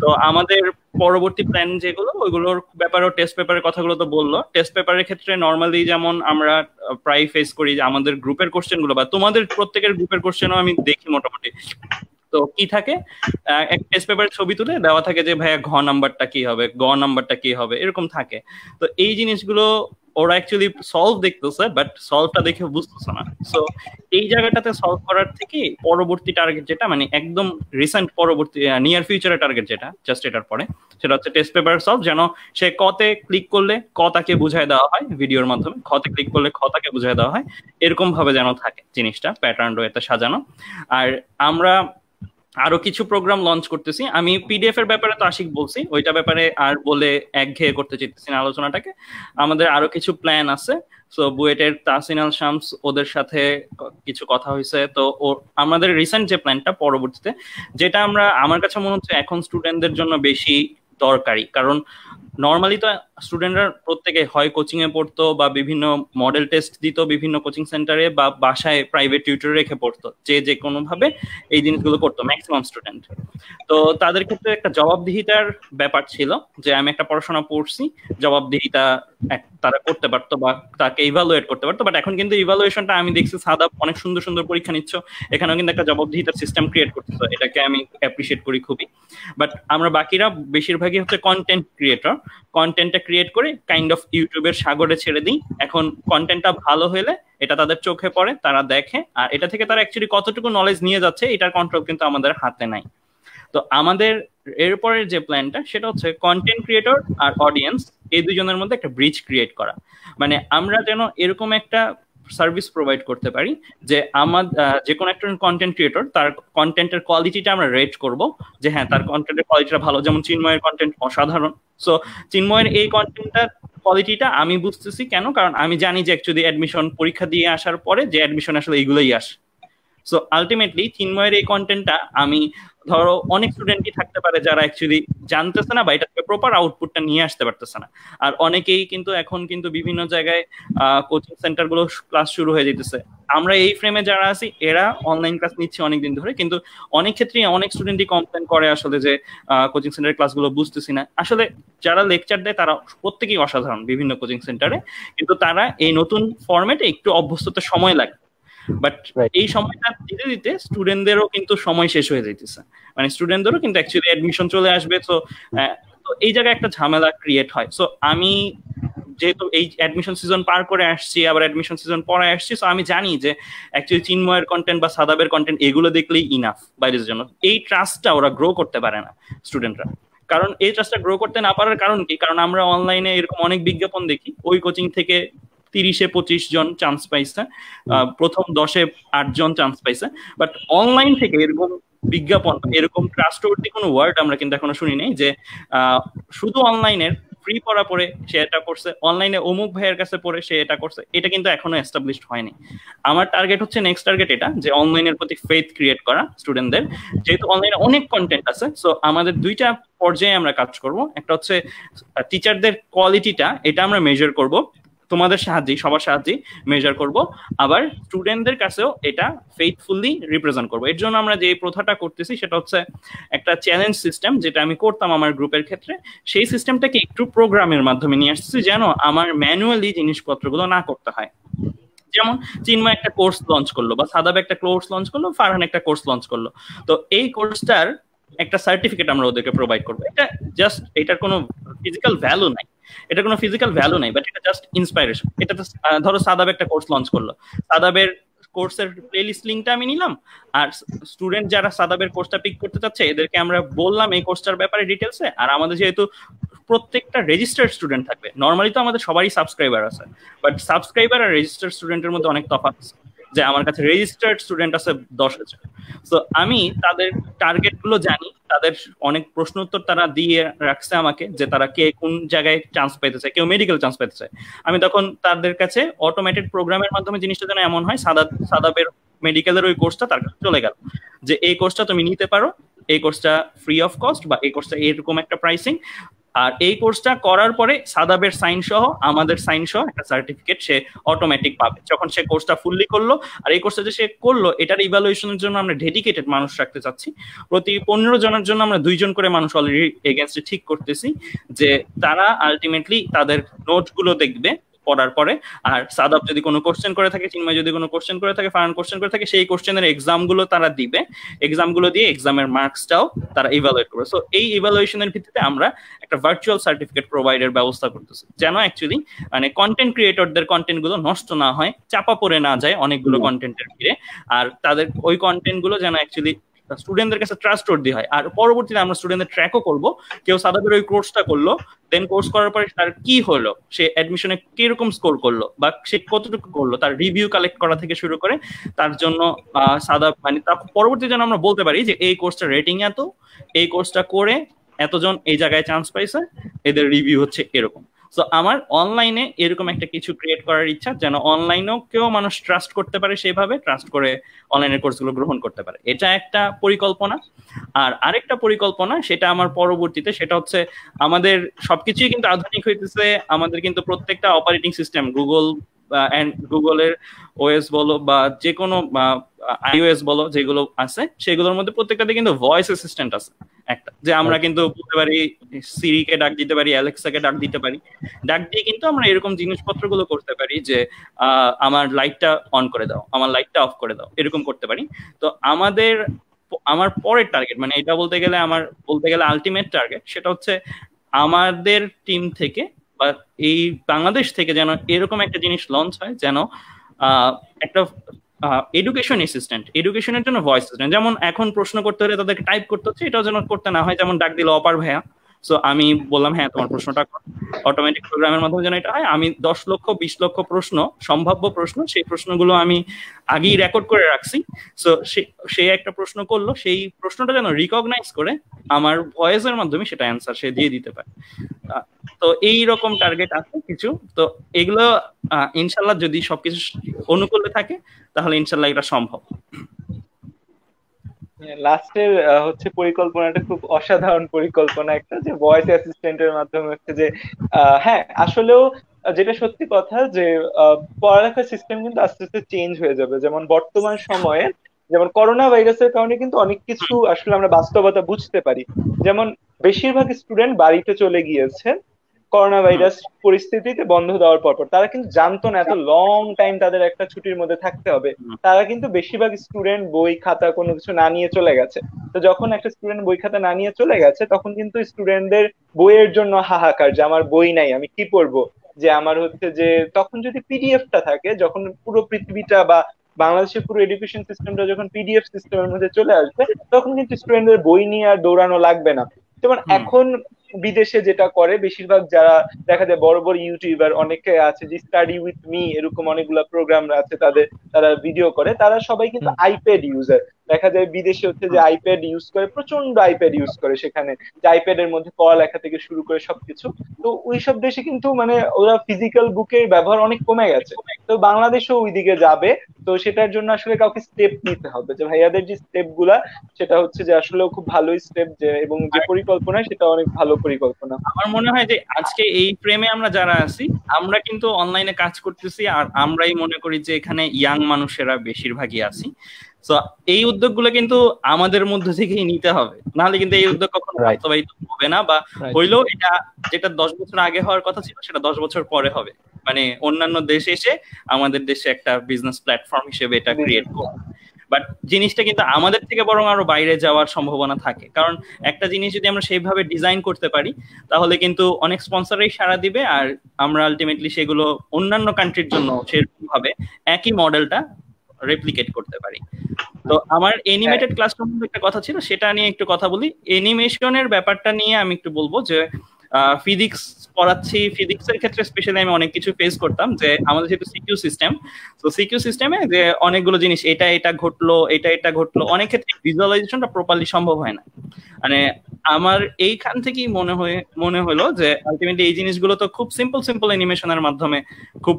তো আমাদের পরবর্তী প্ল্যান যেগুলো, ওইগুলোর ব্যাপারেও টেস্ট পেপারের কথাগুলো তো বললো। টেস্ট পেপারের ক্ষেত্রে নর্মালি যেমন আমরা প্রায় ফেস করি যে আমাদের গ্রুপের কোশ্চেন গুলো বা তোমাদের প্রত্যেকের গ্রুপের কোশ্চেনও আমি দেখি মোটামুটি। তো কি থাকে, এক টেস্ট পেপারের ছবি তুলে দেওয়া থাকে যে ভাইয়া ঘ নাম্বারটা কি হবে, গ নাম্বারটা কি হবে, এরকম থাকে। তো এই জিনিসগুলো ওরা অ্যাকচুয়ালি সলভ দেখতেছে, বাট সলভটা দেখে বুঝতেছে না। সো এই জায়গাটাতে সলভ করার থেকে পরবর্তী টার্গেট যেটা, মানে একদম রিসেন্ট পরবর্তী নিয়ার ফিউচারের টার্গেট যেটা জাস্ট এটার পরে, সেটা হচ্ছে টেস্ট পেপার সলভ। যেন সে কতে ক্লিক করলে ক তাকে বুঝাই দেওয়া হয় ভিডিওর মাধ্যমে, খতে ক্লিক করলে খ তাকে বুঝাই দেওয়া হয়, এরকম ভাবে যেন থাকে জিনিসটা প্যাটার্ন ওয়েতে সাজানো। আর আমরা আরো কিছু প্রোগ্রাম লঞ্চ করতেছি। আমি পিডিএফ এর ব্যাপারে তো আশিক বলছি, ওইটা ব্যাপারে আর বলে একঘেয়ে করতে চাইতেছি না আলোচনাটাকে। আমাদের আরো কিছু প্ল্যান আছে। সো বুয়েটের তাহসিন আল শামস, ওদের সাথে কিছু কথা হয়েছে। তো আমাদের রিসেন্ট যে প্ল্যানটা পরবর্তীতে, যেটা আমার কাছে মনে হচ্ছে এখন স্টুডেন্টদের জন্য বেশি দরকারি, কারণ নর্মালি তো স্টুডেন্টরা প্রত্যেকে হয় কোচিং এ পড়তো বা বিভিন্ন মডেল টেস্ট দিত বিভিন্ন কোচিং সেন্টারে, বা বাসায় প্রাইভেট টিউটর রেখে পড়তো, যে কোনো ভাবে এই জিনিসগুলো করতো ম্যাক্সিমাম স্টুডেন্ট। তো তাদের ক্ষেত্রে একটা জবাবদিহিতার ব্যাপার ছিল যে আমি একটা পড়াশোনা পড়ছি, জবাবদিহিতা তারা করতে পারতো বা তাকে ইভালুয়েট করতে পারতো। বাট এখন কিন্তু ইভালুয়েশনটা আমি দেখছি সাদা অনেক সুন্দর সুন্দর পরীক্ষা নিচ্ছ, এখানেও কিন্তু একটা জবাবদিহিতার সিস্টেম ক্রিয়েট করতেছে, এটাকে আমি অ্যাপ্রিসিয়েট করি খুবই। বাট আমরা বাকিরা বেশিরভাগই হচ্ছে কন্টেন্ট ক্রিয়েটর, কন্টেন্টটা ক্রিয়েট করে কাইন্ড অফ ইউটিউবের সাগরে ছেড়ে দিই। এখন কন্টেন্টটা ভালো হলে এটা তাদের চোখে পড়ে, তারা দেখে, আর এটা থেকে তারা অ্যাকচুয়ালি কতটুকু নলেজ নিয়ে যাচ্ছে এটার কন্ট্রোল কিন্তু আমাদের হাতে নাই। তো আমাদের এরপরের যে প্ল্যানটা সেটা হচ্ছে কন্টেন্ট ক্রিয়েটর আর অডিয়েন্স, এই দুজনের মধ্যে একটা ব্রিজ ক্রিয়েট করা। মানে আমরা যেন এরকম একটা সার্ভিস প্রোভাইড করতে পারি যে যে কোনো একটা কন্টেন্ট ক্রিয়েটর তার কন্টেন্টের কোয়ালিটিটা আমরা রেট করব, যে হ্যাঁ তার কন্টেন্টের কোয়ালিটিটা ভালো। যেমন চিন্ময়ের কন্টেন্ট অসাধারণ, সো চিন্ময়ের এই কন্টেন্টটার কোয়ালিটিটা আমি বুঝতেছি কেন, কারণ আমি জানি যে অ্যাকচুয়ালি অ্যাডমিশন পরীক্ষা দিয়ে আসার পরে যে অ্যাডমিশন আসলে এইগুলোই আসে। সো আলটিমেটলি চিন্ময়ের এই কন্টেন্টটা আমি, ধরো অনেক স্টুডেন্টই থাকতে পারে যারা অ্যাকচুয়ালি জানতেছে না বা এটাকে প্রপার আউটপুটটা নিয়ে আসতে পারতেছে না। আর অনেকেই কিন্তু এখন কিন্তু বিভিন্ন জায়গায় কোচিং সেন্টার গুলো ক্লাস শুরু হয়ে যেতেছে। আমরা এই ফ্রেমে যারা আছি এরা অনলাইন ক্লাস নিচ্ছি অনেকদিন ধরে, কিন্তু অনেক ক্ষেত্রেই অনেক স্টুডেন্টই কমপ্লেন করে আসলে যে কোচিং সেন্টারের ক্লাসগুলো বুঝতেছি না। আসলে যারা লেকচার দেয় তারা প্রত্যেকেই অসাধারণ বিভিন্ন কোচিং সেন্টারে, কিন্তু তারা এই নতুন ফরম্যাটে একটু অভ্যস্ততার সময় লাগে। বাট এই সময়টা দিতে দিতে স্টুডেন্টদেরও কিন্তু সময় শেষ হয়ে যাইতেছে, মানে স্টুডেন্টদেরও কিন্তু অ্যাকচুয়ালি অ্যাডমিশন চলে আসবে। তো এই জায়গায় একটা ঝামেলা ক্রিয়েট হয়। সো আমি যেহেতু এই অ্যাডমিশন সিজন পার করে আসছি, আবার অ্যাডমিশন সিজন পরে আসছি, সো আমি জানি যে অ্যাকচুয়ালি চিন্ময়ের কন্টেন্ট বা সাদাবের কন্টেন্ট এগুলো দেখলেই ইনাফ বাইরের জন্য। এই ট্রাস্টটা ওরা গ্রো করতে পারে না স্টুডেন্টরা, কারণ এই ট্রাস্টটা গ্রো করতে না পারার কারণ কি? কারণ আমরা অনলাইনে এরকম অনেক বিজ্ঞাপন দেখি, ওই কোচিং থেকে 30-25 জন চান্স পাইছে, প্রথম 10-এ 8 জন চান্স পাইছে। বাট অনলাইন থেকে এরকম বিজ্ঞাপন, এরকম ট্রাস্টওয়ার্দি কোনো ওয়ার্ড আমরা কিন্তু এখনো শুনি নাই যে শুধু অনলাইনের ফ্রি পড়া পড়ে সে এটা করছে, অনলাইনে অমুক ভাইয়ের কাছে পড়ে সে এটা করছে, এটা কিন্তু এখনো এস্টাবলিশড হয়নি। আমার টার্গেট হচ্ছে, নেক্সট টার্গেট এটা, যে অনলাইনের প্রতি ফেথ ক্রিয়েট করা স্টুডেন্টদের। যেহেতু অনলাইনে অনেক কন্টেন্ট আছে, সো আমাদের দুইটা পর্যায়ে আমরা কাজ করব। একটা হচ্ছে টিচারদের কোয়ালিটিটা, এটা আমরা মেজার করব, তোমাদের সাহায্যে সবার সাহায্যে মেজার করব, আবার স্টুডেন্টদের কাছেও এটা ফেইথফুলি রিপ্রেজেন্ট করব। এর জন্য আমরা যে প্রথাটা করতেছি সেটা হচ্ছে একটা চ্যালেঞ্জ সিস্টেম, যেটা আমি করতাম আমার গ্রুপের ক্ষেত্রে, সেই সিস্টেমটাকে একটু প্রোগ্রামের মাধ্যমে নিয়ে আসছি যেন আমার ম্যানুয়ালি জিনিসপত্রগুলো না করতে হয়। যেমন চিন্ময় একটা কোর্স লঞ্চ করলো, বা সাদাব একটা কোর্স লঞ্চ করলো, ফারহান একটা কোর্স লঞ্চ করলো, তো এই কোর্সটার একটা সার্টিফিকেট আমরা ওদেরকে প্রোভাইড করবো। এটা জাস্ট, এটার কোনো ফিজিক্যাল ভ্যালু নাই, এটা কোনো ফিজিক্যাল ভ্যালু নাই, বাট এটা জাস্ট ইন্সপাইরেশন। এটা ধরো সাদাব একটা কোর্স লঞ্চ করলো, সাদাবের কোর্সের প্লেলিস্ট লিঙ্কটা আমি নিলাম, আর স্টুডেন্ট যারা সাদাবের কোর্সটা পিক করতে চাচ্ছে এদেরকে আমরা বললাম এই কোর্সটার ব্যাপারে ডিটেলসে। আর আমাদের যেহেতু প্রত্যেকটা রেজিস্টার্ড স্টুডেন্ট থাকবে, নর্মালি তো আমাদের সবারই সাবস্ক্রাইবার আছে, বাট সাবস্ক্রাইবার আর রেজিস্টার্ড স্টুডেন্টের মধ্যে অনেক তফাৎ আছে, যে আমার কাছে রেজিস্টার্ড স্টুডেন্ট আছে 10,000। তো আমি তাদের টার্গেট গুলো জানি, তাদের অনেক প্রশ্ন উত্তর তারা দিয়ে রাখছে আমাকে, যে তারা কে কোন জায়গায় চান্স পেতে চায়, কেউ মেডিকেল চান্স পেতে চায়। আমি তখন তাদের কাছে অটোমেটেড প্রোগ্রামের মাধ্যমে জিনিসটা যেন এমন হয়, সাদাবের মেডিকেলের ওই কোর্সটা তার কাছে চলে গেল, যে এই কোর্সটা তুমি নিতে পারো, এই কোর্সটা ফ্রি অফ কস্ট, বা এই কোর্সটা এরকম একটা প্রাইসিং, আর এই কোর্সটা করার পরে সাদাবের সাইন সহ আমাদের সাইন সহ একটা সার্টিফিকেট সে অটোমেটিক পাবে যখন সে কোর্সটা ফুললি করলো। আর এই কোর্সটা যে সে করলো এটার ইভ্যালুয়েশনের জন্য আমরা ডেডিকেটেড মানুষ রাখতে চাচ্ছি। প্রতি 15 জনের জন্য আমরা 2 জন করে মানুষ অলরেডি এগেইনস্টে ঠিক করতেছি, যে তারা আলটিমেটলি তাদের নোটগুলো দেখবে পড়ার পরে। আর সাদাব যদি কোনো কোশ্চেন করে থাকে, চিন্ময় যদি কোনো কোশ্চেন করে থাকে, ফারহান কোশ্চেন করে থাকে, সেই কোশ্চেনের এক্সামগুলো তারা দিবে। এক্সামগুলো দিয়ে এক্সামের মার্কসটাও তারা ইভ্যালুয়েট করবে। সো এই ইভ্যালুয়েশনের ভিত্তিতে আমরা একটা ভার্চুয়াল সার্টিফিকেট প্রোভাইডের ব্যবস্থা করতেছি, যেন অ্যাকচুয়ালি মানে কন্টেন্ট ক্রিয়েটরদের কন্টেন্টগুলো নষ্ট না হয়, চাপা পড়ে না যায় অনেকগুলো কন্টেন্টের ভিড়ে। আর তাদের ওই কন্টেন্টগুলো যেন অ্যাকচুয়ালি স্টুডেন্টদের কাছে ট্রাস্টওয়ার্দি হয়। আর পরবর্তীতে আমরা স্টুডেন্টদের ট্র্যাকও করবো, কেউ সাদাবের ওই কোর্সটা করলো, দেন কোর্স করার পরে তার কি হলো, সে অ্যাডমিশনে কিরকম স্কোর করলো বা সে কতটুকু করলো, তার রিভিউ কালেক্ট করা থেকে শুরু করে তার জন্য সাদাব মানে তার পরবর্তীতে যেন আমরা বলতে পারি যে এই কোর্সটা রেটিং এত, এই কোর্সটা করে এতজন এই জায়গায় চান্স পাইছে, এদের রিভিউ হচ্ছে এরকম। সো আমার অনলাইনে এরকম একটা কিছু ক্রিয়েট করার ইচ্ছা, যেন অনলাইনেও কেউ মানুষ ট্রাস্ট করতে পারে, সেইভাবে ট্রাস্ট করে অনলাইনের কোর্সগুলো গ্রহণ করতে পারে। এটা একটা পরিকল্পনা। আর আরেকটা পরিকল্পনা, সেটা আমার পরবর্তীতে, সেটা হচ্ছে আমাদের সবকিছুই কিন্তু আধুনিক হইতেছে। আমাদের কিন্তু প্রত্যেকটা অপারেটিং সিস্টেম গুগলের ওএস বলো বা যে কোনো আইওএস বলো যেগুলো আছে, সেগুলোর মধ্যে প্রত্যেকটাতে কিন্তু ভয়েস অ্যাসিস্ট্যান্ট আছে একটা, যে আমরা কিন্তু বলতে পারি সিরিকে ডাক দিতে পারি, অ্যালেক্সাকে ডাক দিতে পারি। ডাক দিয়ে কিন্তু আমরা এরকম জিনিসপত্রগুলো করতে পারি যে আমার লাইটটা অন করে দাও, আমার লাইটটা অফ করে দাও, এরকম করতে পারি। তো আমার পরের টার্গেট, মানে এটা বলতে গেলে আলটিমেট টার্গেট, সেটা হচ্ছে আমাদের টিম থেকে বা এই বাংলাদেশ থেকে যেন এরকম একটা জিনিস লঞ্চ হয়, যেন একটা এডুকেশন অ্যাসিস্ট্যান্ট, এডুকেশনের জন্য ভয়েস অ্যাসিস্ট্যান্ট, যেমন এখন প্রশ্ন করতে হলে তাদেরকে টাইপ করতে হচ্ছে, এটাও যেন করতে না হয়, যেমন ডাক দিল অপার ভাইয়া, সো আমি বললাম হ্যাঁ তোমার প্রশ্নটা অটোমেটিক প্রোগ্রামের মাধ্যমে যেন এটা হয়। আমি 10 লক্ষ 20 লক্ষ প্রশ্ন, সম্ভাব্য প্রশ্ন, সেই প্রশ্নগুলো আমি আগেই রেকর্ড করে রাখছি। সো সে একটা প্রশ্ন করলো, সেই প্রশ্নটা যেন রিকগনাইজ করে আমার ভয়েসের মাধ্যমে সেটা অ্যান্সার সে দিয়ে দিতে পারে। তো এই রকম টার্গেট আছে কিছু। তো এগুলো ইনশাল্লাহ যদি সবকিছু অনুকূলে থাকে তাহলে ইনশাল্লাহ এটা সম্ভব। লাস্টের হচ্ছে পরিকল্পনাটা খুব অসাধারণ পরিকল্পনা একটা, যে ভয়েস অ্যাসিস্ট্যান্টের মাধ্যমে হচ্ছে যে হ্যাঁ আসলেও যেটা সত্যি কথা যে পড়ালেখার সিস্টেম কিন্তু আস্তে আস্তে চেঞ্জ হয়ে যাবে। যেমন বর্তমান সময়ে যেমন করোনা ভাইরাসের কারণে কিন্তু অনেক কিছু আসলে আমরা বাস্তবতা বুঝতে পারি। যেমন বেশিরভাগ স্টুডেন্ট বাড়িতে চলে গিয়েছে করোনা ভাইরাস পরিস্থিতিতে বন্ধ দেওয়ার পর। তারা কিন্তু জানতো না এত লং টাইম তাদের একটা ছুটির মধ্যে থাকতে হবে। তারা কিন্তু বেশিরভাগ স্টুডেন্ট বই খাতা কোনো কিছু না নিয়ে চলে গেছে। তো যখন একটা স্টুডেন্ট বই খাতা না নিয়ে চলে গেছে, তখন কিন্তু স্টুডেন্টদের বইয়ের জন্য হাহাকার, যে আমার বই নাই, আমি কি পড়বো, যে আমার হচ্ছে যে তখন যদি পিডিএফটা থাকে, যখন পুরো পৃথিবীটা বা বাংলাদেশের পুরো এডুকেশন সিস্টেমটা যখন পিডিএফ সিস্টেমের মধ্যে চলে আসবে, তখন কিন্তু স্টুডেন্টদের বই নিয়ে আর দৌড়ানো লাগবে না। যেমন এখন বিদেশে যেটা করে বেশিরভাগ যারা দেখা যায় বড় বড় ইউটিউবার অনেকে আছে, যে স্টাডি উইথ মি এরকম অনেকগুলো প্রোগ্রাম আছে, তারা ভিডিও করে, তারা সবাই কিন্তু আইপ্যাড ইউজার। দেখা যায় বিদেশে হচ্ছে যে আইপ্যাড ইউজ করে, প্রচন্ড আইপ্যাড ইউজ করে সেখানে, যে আইপ্যাডের মধ্যে পড়ালেখা থেকে শুরু করে সবকিছু। তো ওইসব দেশে কিন্তু মানে ওরা ফিজিক্যাল বুকের ব্যবহার অনেক কমে গেছে। তো বাংলাদেশও ওইদিকে যাবে। তো সেটার জন্য আসলে কাউকে স্টেপ নিতে হবে, যে ভাইয়াদের যে স্টেপ গুলা, সেটা হচ্ছে যে আসলে খুব ভালোই স্টেপ, যে এবং যে পরিকল্পনা সেটা অনেক ভালো পরিকল্পনা। আমার মনে হয় যে আজকে এই ফ্রেমে আমরা যারা আছি, আমরা কিন্তু অনলাইনে কাজ করতেছি, আর আমরাই মনে করি যে এখানে ইয়াং মানুষেরা বেশিরভাগই আছি। তো এই উদ্যোগগুলো কিন্তু আমাদের মধ্যে থেকেই নিতে হবে, নাহলে কিন্তু এই উদ্যোগ কখনো বাস্তবায়িত হবে না, বা হইলেও এটা যেটা 10 বছর আগে হওয়ার কথা ছিল সেটা 10 বছর পরে হবে। মানে অন্যান্য দেশে এসে আমাদের দেশে একটা বিজনেস প্ল্যাটফর্ম হিসেবে এটা ক্রিয়েট করবে। বাট জিনিসটা কিন্তু আমাদের থেকে বরং আরো বাইরে যাওয়ার সম্ভাবনা থাকে, কারণ একটা জিনিস যদি আমরা সেইভাবে ডিজাইন করতে পারি তাহলে কিন্তু অনেক স্পন্সরই সাড়া দিবে, আর আমরা আলটিমেটলি সেগুলো অন্যান্য কান্ট্রির জন্য সেরকম ভাবে একই মডেলটা রেপ্লিকেট করতে পারি। তো আমার অ্যানিমেটেড ক্লাসরুম একটা কথা ছিল, সেটা নিয়ে একটু কথা বলি। অ্যানিমেশনের ব্যাপারটা নিয়ে আমি একটু বলবো যে ফিজিক্স পড়াচ্ছি, ফিজিক্সের ক্ষেত্রে স্পেশালি আমি অনেক কিছু ফেস করতাম, যে আমাদের যেহেতু সিকিউ সিস্টেম, তো সিকিউ সিস্টেমে যে অনেকগুলো জিনিস এটা ঘটলো, এটা ঘটলো, অনেক ক্ষেত্রে ভিজুয়ালাইজেশনটা প্রপারলি সম্ভব হয় না। মানে আমার এইখান থেকেই মনে হলো যে আলটিমেটলি এই জিনিসগুলো তো খুব সিম্পল অ্যানিমেশনের মাধ্যমে খুব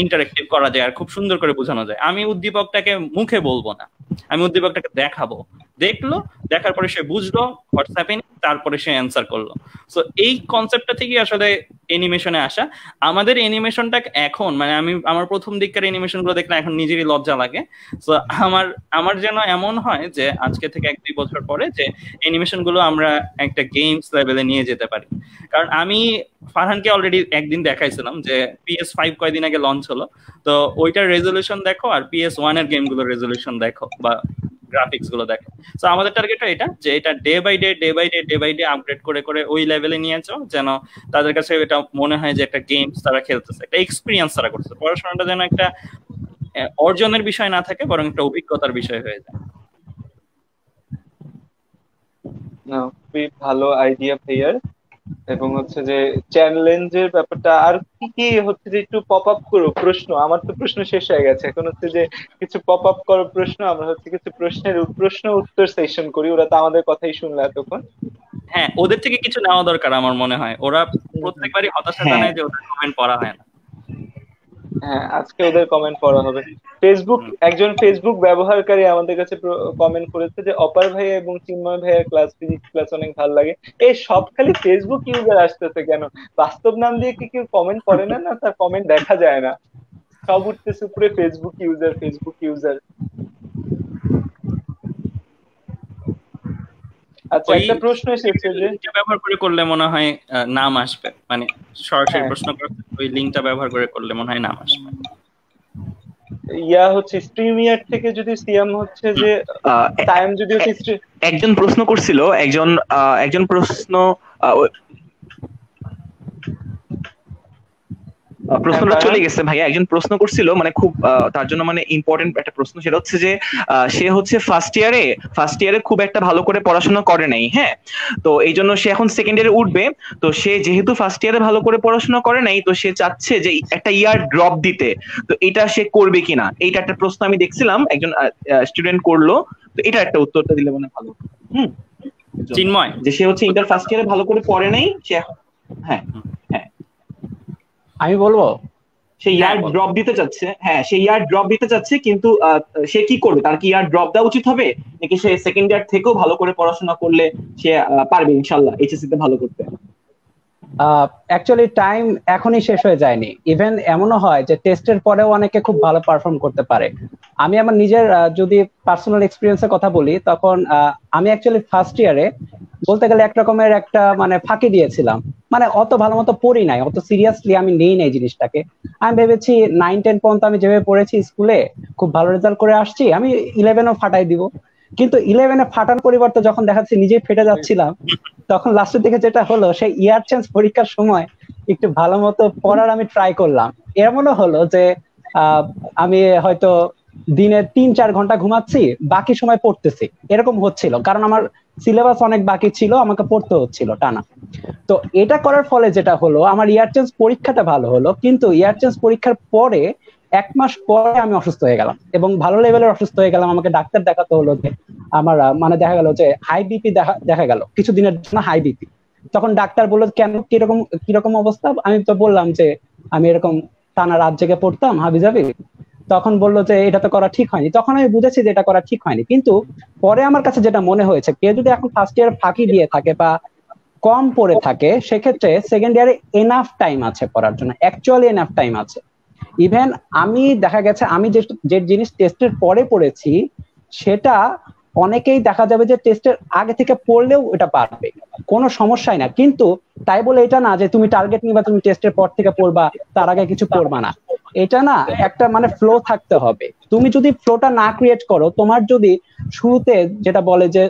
ইন্টারেক্টিভ করা যায় আর খুব সুন্দর করে বোঝানো যায়। আমি উদ্দীপকটাকে মুখে বলবো না, আমি উদ্দীপকটাকে দেখাবো, দেখলো, দেখার পরে সে বুঝলো হোয়াটস হ্যাপেনিং, তারপরে সে অ্যান্সার করলো। সো এই কনসেপ্টটা থেকে আসলে অ্যানিমেশনে আসা। আমাদের অ্যানিমেশনটা এখন মানে আমার প্রথম দিককার অ্যানিমেশন গুলো দেখলে এখন নিজেরই লজ্জা লাগে। সো আমার যেন এমন হয় যে আজকে থেকে 1-2 বছর পরে যে অ্যানিমেশন গুলো আমরা একটা গেমস লেভেলে নিয়ে যেতে পারি। কারণ আমি ফারহানকে অলরেডি একদিন দেখাইছিলাম যে PS5 কয়েকদিন আগে লঞ্চ হলো, তো ওইটার রেজলিউশন দেখো আর PS1 এর গেমগুলোর রেজলিউশন দেখো বা গ্রাফিক্স গুলো দেখো। তো আমাদের টার্গেট এটা যে এটা ডে বাই ডে আপগ্রেড করে করে ওই লেভেলে নিয়ে যাও যেন তাদের কাছে এটা মনে হয় যে একটা গেমস তারা খেলতেছে, একটা এক্সপিরিয়েন্স তারা করতেছে। পড়াশোনাটা যেন একটা অর্জনের বিষয় না থাকে, বরং একটা অভিজ্ঞতার বিষয় হয়ে যায়। খুবই ভালো আইডিয়া প্লেয়ার। এবং হচ্ছে যে চ্যালেঞ্জের ব্যাপারটা আর কি কি হচ্ছে যে একটু পপ আপ করো প্রশ্ন। আমার তো প্রশ্ন শেষ হয়ে গেছে, এখন হচ্ছে যে কিছু পপ আপ করো প্রশ্ন। আমরা হচ্ছে কিছু প্রশ্ন উত্তর সেশন করি, ওরা তো আমাদের কথাই শুনলো এতক্ষণ। হ্যাঁ, ওদের থেকে কিছু নেওয়া দরকার আমার মনে হয়। ওরা প্রত্যেকবারই হতাশা জানায় যে ওদের কমেন্ট পড়া হয় না। হ্যাঁ, আজকে ওদের কমেন্ট পড়া হবে। একজন ফেসবুক ব্যবহারকারী আমাদের কাছে কমেন্ট করেছে যে অপার ভাইয়া এবং চিন্ময় ভাইয়ের ফিজিক্স ক্লাস অনেক ভালো লাগে। এই সব খালি ফেসবুক ইউজার আসতেছে কেন? বাস্তব নাম দিয়ে কি কেউ কমেন্ট করে না? না, তার কমেন্ট দেখা যায় না, সব উঠতেছে উপরে ফেসবুক ইউজার। আচ্ছা, একটা প্রশ্ন এসেছে যে লিংকটা ব্যবহার করে করলে মনে হয় নাম আসবে, মানে সরাসরি প্রশ্ন করতে ওই লিংকটা ব্যবহার করে করলে মনে হয় নাম আসবে। হচ্ছে স্ট্রিমিয়ার থেকে যদি সিয়াম হচ্ছে যে টাইম যদি একজন প্রশ্ন করছিল, একজন প্রশ্ন প্রশ্নটা চলে গেছে ভাইয়া। একজন প্রশ্ন করছিল মানে খুব তার জন্য মানে ইম্পর্টেন্ট একটা প্রশ্ন, সেটা হচ্ছে যে সে হচ্ছে ফার্স্ট ইয়ারে খুব একটা ভালো করে পড়াশোনা করে নাই। হ্যাঁ, তো এই জন্য সে এখন সেকেন্ড ইয়ারে উঠবে। তো সে যেহেতু ফার্স্ট ইয়ারে ভালো করে পড়াশোনা করে নাই, তো সে চাচ্ছে যে একটা ইয়ার ড্রপ দিতে। তো এটা সে করবে কিনা, এইটা একটা প্রশ্ন আমি দেখছিলাম একজন স্টুডেন্ট করলো। তো এটা একটা উত্তরটা দিলে মানে ভালো। চিন্ময়, যে সে হচ্ছে ইন্টার ফার্স্ট ইয়ারে ভালো করে পড়ে নাই, সে হ্যাঁ আমি বলবো সে ইয়ার ড্রপ দিতে চাচ্ছে। হ্যাঁ, সে ইয়ার ড্রপ দিতে চাচ্ছে, কিন্তু সে কি করবে? তার কি ইয়ার ড্রপ দেওয়া উচিত হবে, নাকি সে সেকেন্ড ইয়ার থেকেও ভালো করে পড়াশোনা করলে সে পারবে ইনশাল্লাহ এইচএসসি তে ভালো করতে? অ্যাকচুয়ালি টাইম এখনই শেষ হয়ে যায়নি। ইভেন এমনও হয় যে টেস্টের পরেও অনেকে খুব ভালো পারফর্ম করতে পারে। আমি আমার নিজের যদি পার্সোনাল এক্সপিরিয়েন্সের কথা বলি, তখন আমি অ্যাকচুয়ালি ফার্স্ট ইয়ারে বলতে গেলে এক রকমের একটা মানে ফাঁকি দিয়েছিলাম। মানে অত ভালো মতো পড়ি নাই, অত সিরিয়াসলি আমি নেই নাই জিনিসটাকে। আমি ভেবেছি 9-10 পর্যন্ত আমি যেভাবে পড়েছি স্কুলে খুব ভালো রেজাল্ট করে আসছি, আমি 11ও ফাটাই দিব। কিন্তু 11-এ ফাটার পরিবর্তে যখন দেখাচ্ছি নিজেই ফেটে যাচ্ছিলাম, তখন লাস্টের দিকে যেটা হলো, সেই ইয়ার চেঞ্জ পরীক্ষার সময় একটু ভালো মতো পড়ার আমি ট্রাই করলাম। এমনও হলো যে আমি হয়তো দিনে 3-4 ঘন্টা ঘুমাচ্ছি, বাকি সময় পড়তেছি, এরকম হচ্ছিল। কারণ আমার সিলেবাস অনেক বাকি ছিল, আমাকে পড়তে হচ্ছিল টানা। তো এটা করার ফলে যেটা হলো, আমার ইয়ার চেঞ্জ পরীক্ষাটা ভালো হলো, কিন্তু ইয়ার চেঞ্জ পরীক্ষার পরে 1 মাস পরে আমি অসুস্থ হয়ে গেলাম, এবং ভালো লেভেলের অসুস্থ হয়ে গেলাম। আমাকে ডাক্তার দেখাতে হলো যে আমার মানে দেখা গেল যে হাই বিপি দেখা গেল কিছুদিনের জন্য, হাই বিপি। তখন ডাক্তার বললো কেন, কিরকম অবস্থা? আমি তো বললাম যে আমি এরকম টানা রাত জেগে পড়তাম হাবিজাবি। তখন বললো যে এটা তো করা ঠিক হয়নি। তখন আমি বুঝেছি যে এটা করা ঠিক হয়নি। কিন্তু পরে আমার কাছে যেটা মনে হয়েছে, কেউ যদি এখন ফার্স্ট ইয়ার ফাঁকি দিয়ে থাকে বা কম পড়ে থাকে, সেক্ষেত্রে সেকেন্ড ইয়ারে এনাফ টাইম আছে পড়ার জন্য, অ্যাকচুয়ালি এনাফ টাইম আছে। ইভেন আমি দেখা গেছে আমি যে জিনিস টেস্টের পরে পড়েছি, সেটা অনেকেই দেখা যাবে যে টেস্টের আগে থেকে পড়লেও এটা পারবে, কোনো সমস্যাই না। কিন্তু তাই বলে এটা না যে তুমি টার্গেট নিবা তুমি টেস্টের পর থেকে পড়বা, তার আগে কিছু পড়বা না, এটা না। একটা মানে ফ্লো থাকতে হবে। তুমি যদি ফ্লোটা না ক্রিয়েট করো, তোমার যদি শুরুতে যেটা বলে যে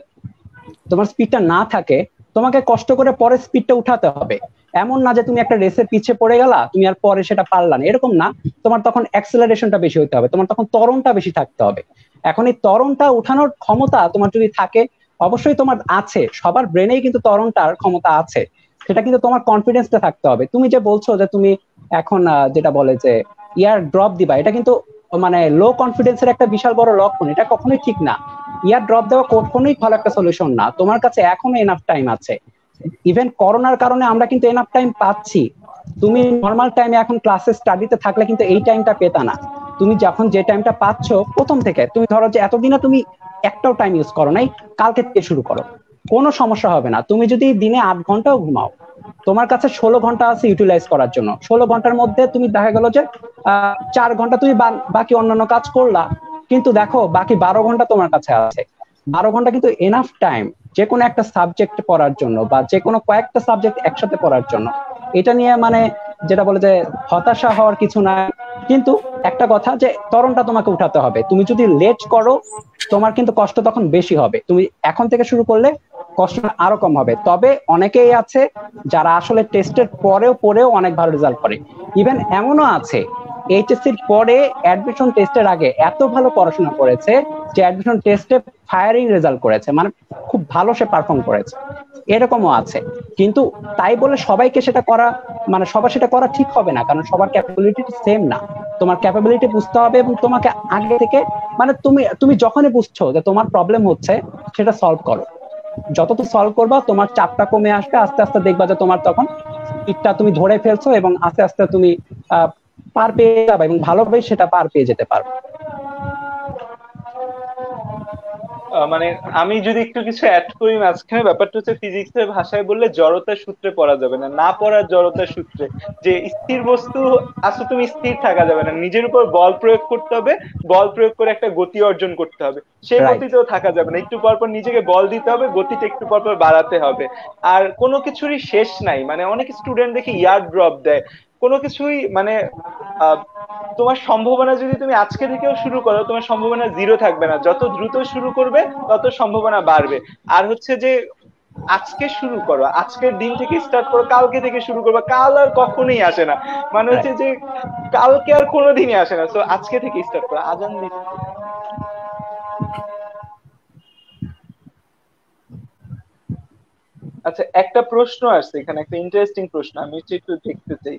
তোমার স্পিডটা না থাকে, তোমাকে কষ্ট করে পরে স্পিডটা উঠাতে হবে। এমন না যে তুমি একটা রেসে পিছিয়ে পড়ে গেলা, তুমি আর পরে সেটা পারলা না, এরকম না। তোমার তখন অ্যাক্সেলারেশনটা বেশি হতে হবে, তোমার তখন ত্বরণটা বেশি থাকতে হবে। এখন এই ত্বরণটা উঠানোর ক্ষমতা তোমার যদি থাকে, অবশ্যই তোমার আছে, সবার ব্রেনেই কিন্তু ত্বরণটার ক্ষমতা আছে, সেটা কিন্তু তোমার কনফিডেন্সটা থাকতে হবে। তুমি যে বলছো যে তুমি এখন যেটা বলে যে ইয়ার ড্রপ দিবা, এটা কিন্তু মানে লো কনফিডেন্সের একটা বিশাল বড় লক্ষণ, এটা কখনোই ঠিক না। ইয়ার ড্রপ দেওয়া কখনোই ভালো একটা সলিউশন না। তোমার কাছে এখনো এনাফ টাইম আছে। ইভেন করোনার কারণে আমরা কিন্তু এনাফ টাইম পাচ্ছি। তুমি নর্মাল টাইমে এখন ক্লাসে স্টাডিতে থাকলে কিন্তু এই টাইমটা পেতা না। তুমি যখন যে টাইমটা পাচ্ছ প্রথম থেকে, তুমি ধরো যে এতদিনে তুমি একটাও টাইম ইউজ করো নাই, কালকে থেকে শুরু করো, কোনো সমস্যা হবে না। তুমি যদি দিনে 8 ঘন্টাও ঘুমাও, তোমার কাছে 16 ঘন্টা আছে ইউটিলাইজ করার জন্য। 16 ঘন্টার মধ্যে তুমি দেখা গেল যে 4 ঘন্টা তুমি বাকি অন্যান্য কাজ করলা, কিন্তু দেখো বাকি 12 ঘন্টা তোমার কাছে আছে। 12 ঘন্টা কিন্তু এনাফ টাইম যে কোনো একটা সাবজেক্ট পড়ার জন্য বা যে কোনো কয়েকটা সাবজেক্ট একসাথে পড়ার জন্য। এটা নিয়ে মানে যেটা বলে যে হতাশা হওয়ার কিছু নাই, কিন্তু একটা কথা যে ত্বরণটা তোমাকে উঠাতে হবে। তুমি যদি লেট করো তোমার কিন্তু কষ্ট তখন বেশি হবে, তুমি এখন থেকে শুরু করলে কষ্ট আরো কম হবে। তবে অনেকেই আছে যারা আসলে টেস্টের পরেও অনেক ভালো রেজাল্ট করে। ইভেন এমনও আছে এইচএসসির পরে অ্যাডমিশন টেস্টের আগে এত ভালো পড়াশোনা করেছে যে অ্যাডমিশন টেস্টে ফায়ারিং রেজাল্ট করেছে, মানে খুব ভালো সে পারফর্ম করেছে, এরকমও আছে। কিন্তু তাই বলে সবাইকে সেটা করা, মানে সবার সেটা করা ঠিক হবে না, কারণ সবার ক্যাপাবিলিটি সেম না। তোমার ক্যাপাবিলিটি বুঝতে হবে এবং তোমাকে আগে থেকে মানে তুমি যখনই বুঝছো যে তোমার প্রবলেম হচ্ছে সেটা সলভ করো। যত তুমি সলভ করবা তোমার চাপটা কমে আসবে, আস্তে আস্তে দেখবা যে তোমার তখন স্পিডটা তুমি ধরে ফেলছো এবং আস্তে আস্তে তুমি পার পেয়ে যাবে এবং ভালোভাবে সেটা পার পেয়ে যেতে পারবে। মানে আমি যদি একটু কিছু অ্যাড করি মাঝখানে, ব্যাপারটা হচ্ছে ফিজিক্সের ভাষায় বললে জড়তার সূত্রে পড়া যাবে না, না পড়ার জড়তার সূত্রে। যে স্থির বস্তু আসলে তুমি স্থির থাকা যাবে না, নিজের উপর বল প্রয়োগ করতে হবে, বল প্রয়োগ করে একটা গতি অর্জন করতে হবে, সেই গতিতেও থাকা যাবে না, একটু পর পর নিজেকে বল দিতে হবে, গতিটা একটু পর পর বাড়াতে হবে। আর কোনো কিছুরই শেষ নাই, মানে অনেক স্টুডেন্ট দেখি ইয়ার ড্রপ দেয়, কোনো কিছুই মানে তোমার সম্ভাবনা যদি তুমি আজকে থেকেও শুরু করো তোমার সম্ভাবনা জিরো থাকবে না, যত দ্রুত শুরু করবে তত সম্ভাবনা বাড়বে। আর হচ্ছে যে আজকে শুরু করো, আজকের দিন থেকে স্টার্ট করো, কালকে থেকে শুরু করবে, কাল আর কখনোই আসে না, মানে হচ্ছে যে কালকে আর কোনোদিনই আসে না, তো আজকে থেকে স্টার্ট করো। আজান দিচ্ছে। আচ্ছা একটা প্রশ্ন আসছে এখানে, একটা ইন্টারেস্টিং প্রশ্ন, আমি একটু দেখতে চাই।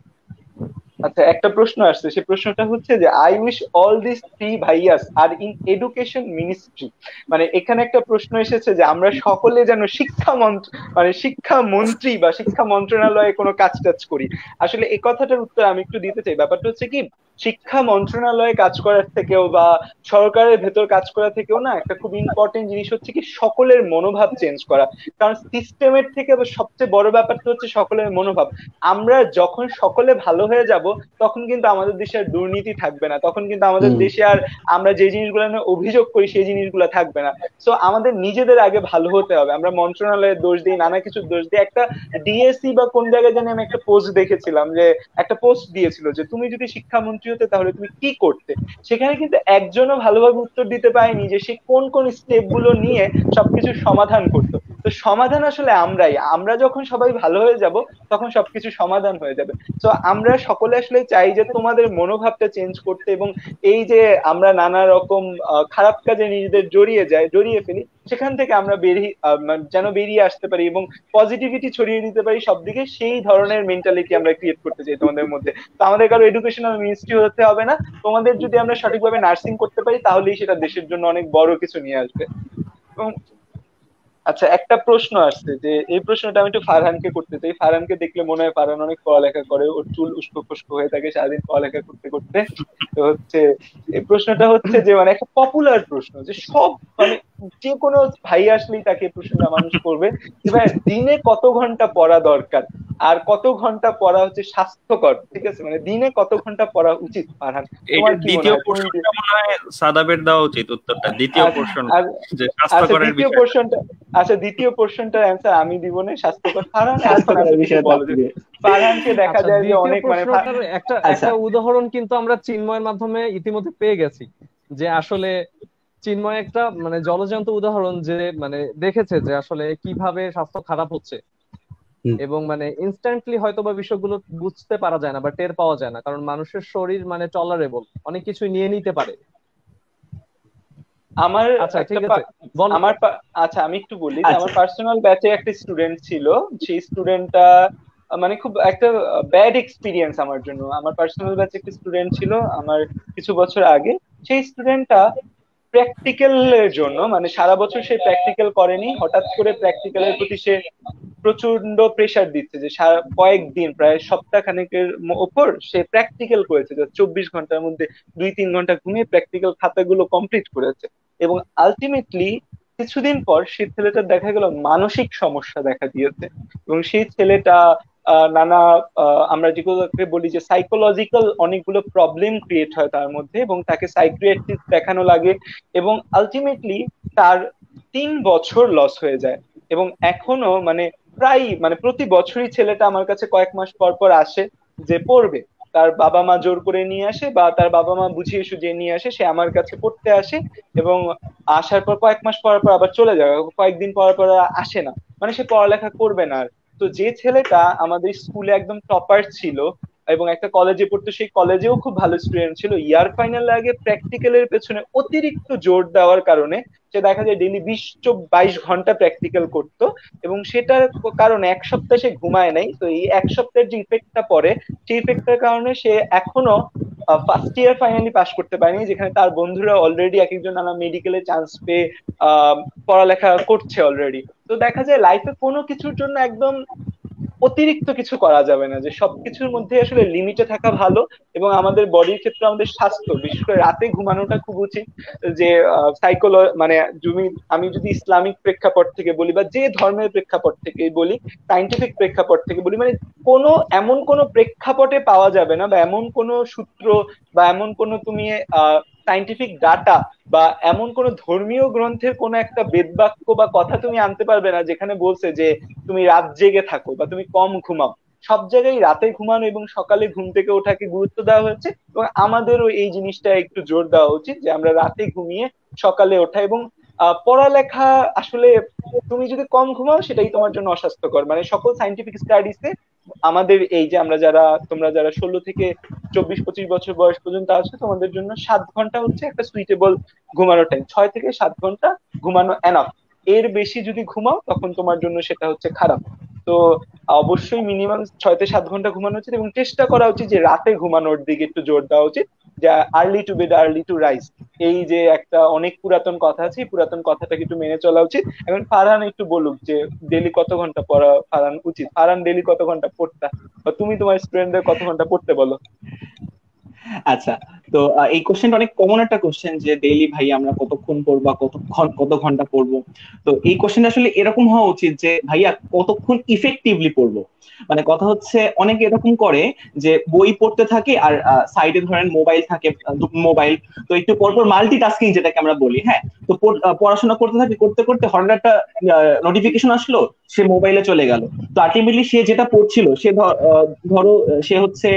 আচ্ছা একটা প্রশ্ন আসছে, সেই প্রশ্নটা হচ্ছে যে I wish all this three ভাইয়াস আর ইন এডুকেশন মিনিস্ট্রি। মানে এখানে একটা প্রশ্ন এসেছে যে আমরা সকলে যেন শিক্ষা মন্ত্র মানে শিক্ষা মন্ত্রী বা শিক্ষা মন্ত্রণালয়ে কোনো কাজ টাজ করি। আসলে এই কথাটার উত্তর আমি একটু দিতে চাই। ব্যাপারটা হচ্ছে কি, শিক্ষা মন্ত্রণালয়ে কাজ করার থেকেও বা সরকারের ভেতর কাজ করা থেকেও না একটা খুব ইম্পর্টেন্ট জিনিস হচ্ছে কি সকলের মনোভাব চেঞ্জ করা। কারণ সিস্টেমের থেকে সবচেয়ে বড় ব্যাপারটা হচ্ছে সকলের মনোভাব। আমরা যখন সকলে ভালো হয়ে যাব তখন কিন্তু আমাদের দেশে আর দুর্নীতি থাকবে না, তখন কিন্তু আমাদের দেশে আর আমরা যে জিনিসগুলো নিয়ে অভিযোগ করি সেই জিনিসগুলো থাকবে না। সো আমাদের নিজেদের আগে ভালো হতে হবে। আমরা মন্ত্রণালয়ের দোষ দিই, নানা কিছুর দোষ দিই। একটা ডিএসসি বা কোন জায়গায় জানি আমি একটা পোস্ট দেখেছিলাম, যে একটা পোস্ট দিয়েছিল যে তুমি যদি শিক্ষামন্ত্রী হতে তাহলে তুমি কি করতে। সেখানে কিন্তু একজনও ভালোভাবে উত্তর দিতে পারেনি যে সে কোন কোন স্টেপ গুলো নিয়ে সবকিছুর সমাধান করতো। তো সমাধান আসলে আমরাই, আমরা যখন সবাই ভালো হয়ে যাব তখন সবকিছু সমাধান হয়ে যাবে। তো আমরা সকলে আসলে চাই যে তোমাদের মনোভাবটা চেঞ্জ করতে, এবং এই যে আমরা নানা রকম খারাপ কাজে নিজেদের জড়িয়ে ফেলি, সেখান থেকে আমরা যেন বেরিয়ে আসতে পারি এবং পজিটিভিটি ছড়িয়ে দিতে পারি সব দিকে, সেই ধরনের মেন্টালিটি আমরা ক্রিয়েট করতে চাই তোমাদের মধ্যে। তো আমাদের কারো এডুকেশনাল মিনিস্ট্রি হতে হবে না, তোমাদের যদি আমরা সঠিকভাবে নার্সিং করতে পারি তাহলেই সেটা দেশের জন্য অনেক বড় কিছু নিয়ে আসবে। এবং আচ্ছা একটা প্রশ্ন আসছে, যে এই প্রশ্নটা আমি একটু ফারহানকে করতে চাই। ফারহানকে দেখলে মনে হয় ফারহান অনেক পড়ালেখা করে, ওর চুল উস্কো খুস্কো হয়ে থাকে সারাদিন পড়ালেখা করতে করতে। তো হচ্ছে এই প্রশ্নটা হচ্ছে যে মানে একটা পপুলার প্রশ্ন, যে সব মানে যে কোনো ভাই আসলেই তাকে প্রশ্নটা মানুষ করবে যে ভাই দিনে কত ঘন্টা পড়া দরকার আর কত ঘন্টা পড়া হচ্ছে স্বাস্থ্যকর, ঠিক আছে, মানে দিনে কত ঘন্টা পড়া উচিত। ফারহান তোমার কি মনে হয়? প্রশ্নটা মনে হয় সাদাবের দেওয়া উচিত উত্তরটা, দ্বিতীয় প্রশ্ন যে স্বাস্থ্যকরের বিষয়। আচ্ছা দ্বিতীয় প্রশ্নটার অ্যান্সার আমি দিব না, স্বাস্থ্যকর। ফারহান এখন আপনি কিছু বলো। ফারহানকে দেখা যায় যে অনেক মানে একটা উদাহরণ কিন্তু আমরা চিন্ময়ের মাধ্যমে ইতিমধ্যে পেয়ে গেছি, যে আসলে চিন্ময় একটা মানে জলজ্যান্ত উদাহরণ, যে মানে দেখেছে যে আসলে কিভাবে স্বাস্থ্য খারাপ হচ্ছে, এবং মানে ইনস্ট্যান্টলি হয়তো বা বিষয়গুলো বুঝতে পারা যায় না বা টের পাওয়া যায় না, কারণ মানুষের শরীর মানে টলারেবল, অনেক কিছু নিয়ে নিতে পারে। আমার আচ্ছা ঠিক আছে আচ্ছা আমি একটু বলি যে আমার পার্সোনাল ব্যাচে একটা স্টুডেন্ট ছিল, সেই স্টুডেন্টটা মানে খুব একটা ব্যাড এক্সপিরিয়েন্স আমার জন্য। আমার পার্সোনাল ব্যাচে একটা স্টুডেন্ট ছিল আমার কিছু বছর আগে। সেই স্টুডেন্টটা প্র্যাকটিক্যালের জন্য মানে সারা বছর সে প্র্যাকটিক্যাল করেনি, হঠাৎ করে প্র্যাকটিক্যালের প্রতি সে প্রচন্ড প্রেসার দিচ্ছে যে কয়েকদিন প্রায় সপ্তাহ খানেকের ওপর সে প্র্যাকটিক্যাল করেছে, যে 24 ঘন্টার মধ্যে 2-3 ঘন্টা ঘুমিয়ে প্র্যাকটিক্যাল খাতাগুলো কমপ্লিট করেছে। এবং আলটিমেটলি কিছুদিন পর সেই ছেলেটার দেখা গেল মানসিক সমস্যা দেখা দিয়েছে, এবং সেই ছেলেটা নানা আমরা যেগুলোকে বলি যে সাইকোলজিক্যাল অনেকগুলো প্রবলেম ক্রিয়েট হয় তার মধ্যে, এবং তাকে সাইকিয়াট্রিস্ট দেখানো লাগে, এবং আলটিমেটলি তার 3 বছর লস হয়ে যায়। এবং এখনো মানে প্রায় মানে প্রতি বছরই ছেলেটা আমার কাছে কয়েক মাস পর পর আসে যে পড়বে, তার বাবা মা জোর করে নিয়ে আসে বা তার বাবা মা বুঝিয়ে সুঝিয়ে নিয়ে আসে, সে আমার কাছে পড়তে আসে, এবং আসার পর কয়েক মাস পর পর আবার চলে যায়, কয়েকদিন পর পর আর আসে না, মানে সে পড়ালেখা করবে না আর। তো যে ছেলেটা আমাদের স্কুলে একদম টপার ছিল এবং একটা কলেজে পড়তো, সেই কলেজেও খুব ভালো স্টুডেন্ট ছিল, ইয়ার ফাইনালে আগে প্র্যাকটিক্যালের পেছনে অতিরিক্ত জোর দেওয়ার কারণে সে দেখা যায় ডেইলি 20-22 ঘন্টা প্র্যাকটিক্যাল করতো, এবং সেটার কারণে এক সপ্তাহ সে ঘুমায় নাই। তো এই এক সপ্তাহের যে ইফেক্টটা পড়ে, সেই ইফেক্টের কারণে সে এখনো ফার্স্ট ইয়ার ফাইনালি পাস করতে পারেনি, যেখানে তার বন্ধুরা অলরেডি এক একজন নানা মেডিকেলে চান্স পেয়ে পড়ালেখা করছে অলরেডি। তো দেখা যায় লাইফে কোনো কিছুর জন্য একদম অতিরিক্ত কিছু করা যাবে না, যে সবকিছুর মধ্যে আসলে লিমিটে থাকা ভালো। এবং আমাদের বডির ক্ষেত্রে আমাদের স্বাস্থ্য, বিশেষ করে রাতে ঘুমানোটা খুব উচিত। যে মানে আমি যদি ইসলামিক প্রেক্ষাপট থেকে বলি বা যে ধর্মের প্রেক্ষাপট থেকে বলি, সাইন্টিফিক প্রেক্ষাপট থেকে বলি, মানে এমন কোনো প্রেক্ষাপটে পাওয়া যাবে না বা এমন কোনো সূত্র বা এমন কোনো তুমি সাইন্টিফিক ডাটা বা এমন কোন ধর্মীয় গ্রন্থের কোন একটা বেদবাক্য বা কথা তুমি আনতে পারবে না যেখানে বলছে যে তুমি রাত জেগে থাকো বা তুমি কম ঘুমাও। সব জায়গায় রাতে ঘুমানো এবং সকালে ঘুম থেকে ওঠাকে গুরুত্ব দেওয়া হয়েছে, এবং আমাদেরও এই জিনিসটা একটু জোর দেওয়া উচিত যে আমরা রাতে ঘুমিয়ে সকালে ওঠা। এবং পড়ালেখা আসলে তুমি যদি কম ঘুমাও সেটাই তোমার জন্য অস্বাস্থ্যকর। মানে সকল সাইন্টিফিক স্টাডিজে আমাদের এই যে তোমরা যারা 16 থেকে 24-25 বছর বয়স পর্যন্ত আছো, তোমাদের জন্য 7 ঘন্টা হচ্ছে একটা সুইটেবল ঘুমানোর টাইম। 6 থেকে 7 ঘন্টা ঘুমানো এনাফ। এর বেশি যদি ঘুমাও তখন তোমার জন্য সেটা হচ্ছে খারাপ। তো অবশ্যই মিনিমাম 6 থেকে 7 ঘন্টা ঘুমানো উচিত, এবং চেষ্টা করা উচিত যে রাতে ঘুমানোর দিকে একটু জোর দেওয়া উচিত, যে early to bed early to rise, এই যে একটা অনেক পুরাতন কথা আছে, এই পুরাতন কথাটাকে একটু মেনে চলা উচিত। এখন ফারহান একটু বলুক যে ডেলি কত ঘন্টা পড়া ফারহান উচিত। ফারহান ডেলি কত ঘন্টা পড়তা, বা তুমি তোমার স্টুডেন্টদের কত ঘন্টা পড়তে বলো? আচ্ছা, তো এই কোশ্চেনটা অনেক কমন একটা কোশ্চেন যে ডেইলি ভাই আমরা কতক্ষণ পড়বো, কত ঘন্টা পড়বো। তো এই কোশ্চেন আসলে এরকম হওয়া উচিত যে ভাইয়া কতক্ষণ ইফেক্টিভলি পড়বো। মানে কথা হচ্ছে অনেকে এরকম করে যে বই পড়তে থাকে আর সাইডে ধরেন মোবাইল থাকে, মোবাইল তো একটু পরপর মাল্টিটাস্কিং যেটাকে আমরা বলি, হ্যাঁ। তো পড়াশোনা করতে থাকে, করতে করতে হঠাৎ একটা নোটিফিকেশন আসলো, সে মোবাইলে চলে গেল। তো আলটিমেটলি সে যেটা পড়ছিল সে ধরো সে হচ্ছে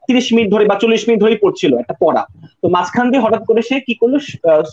30 মিনিট ধরে বা 40 মিনিট ধরেই পড়ছিল একটা পড়া। তো মাঝখান দিয়ে হঠাৎ করে সে কি করলো,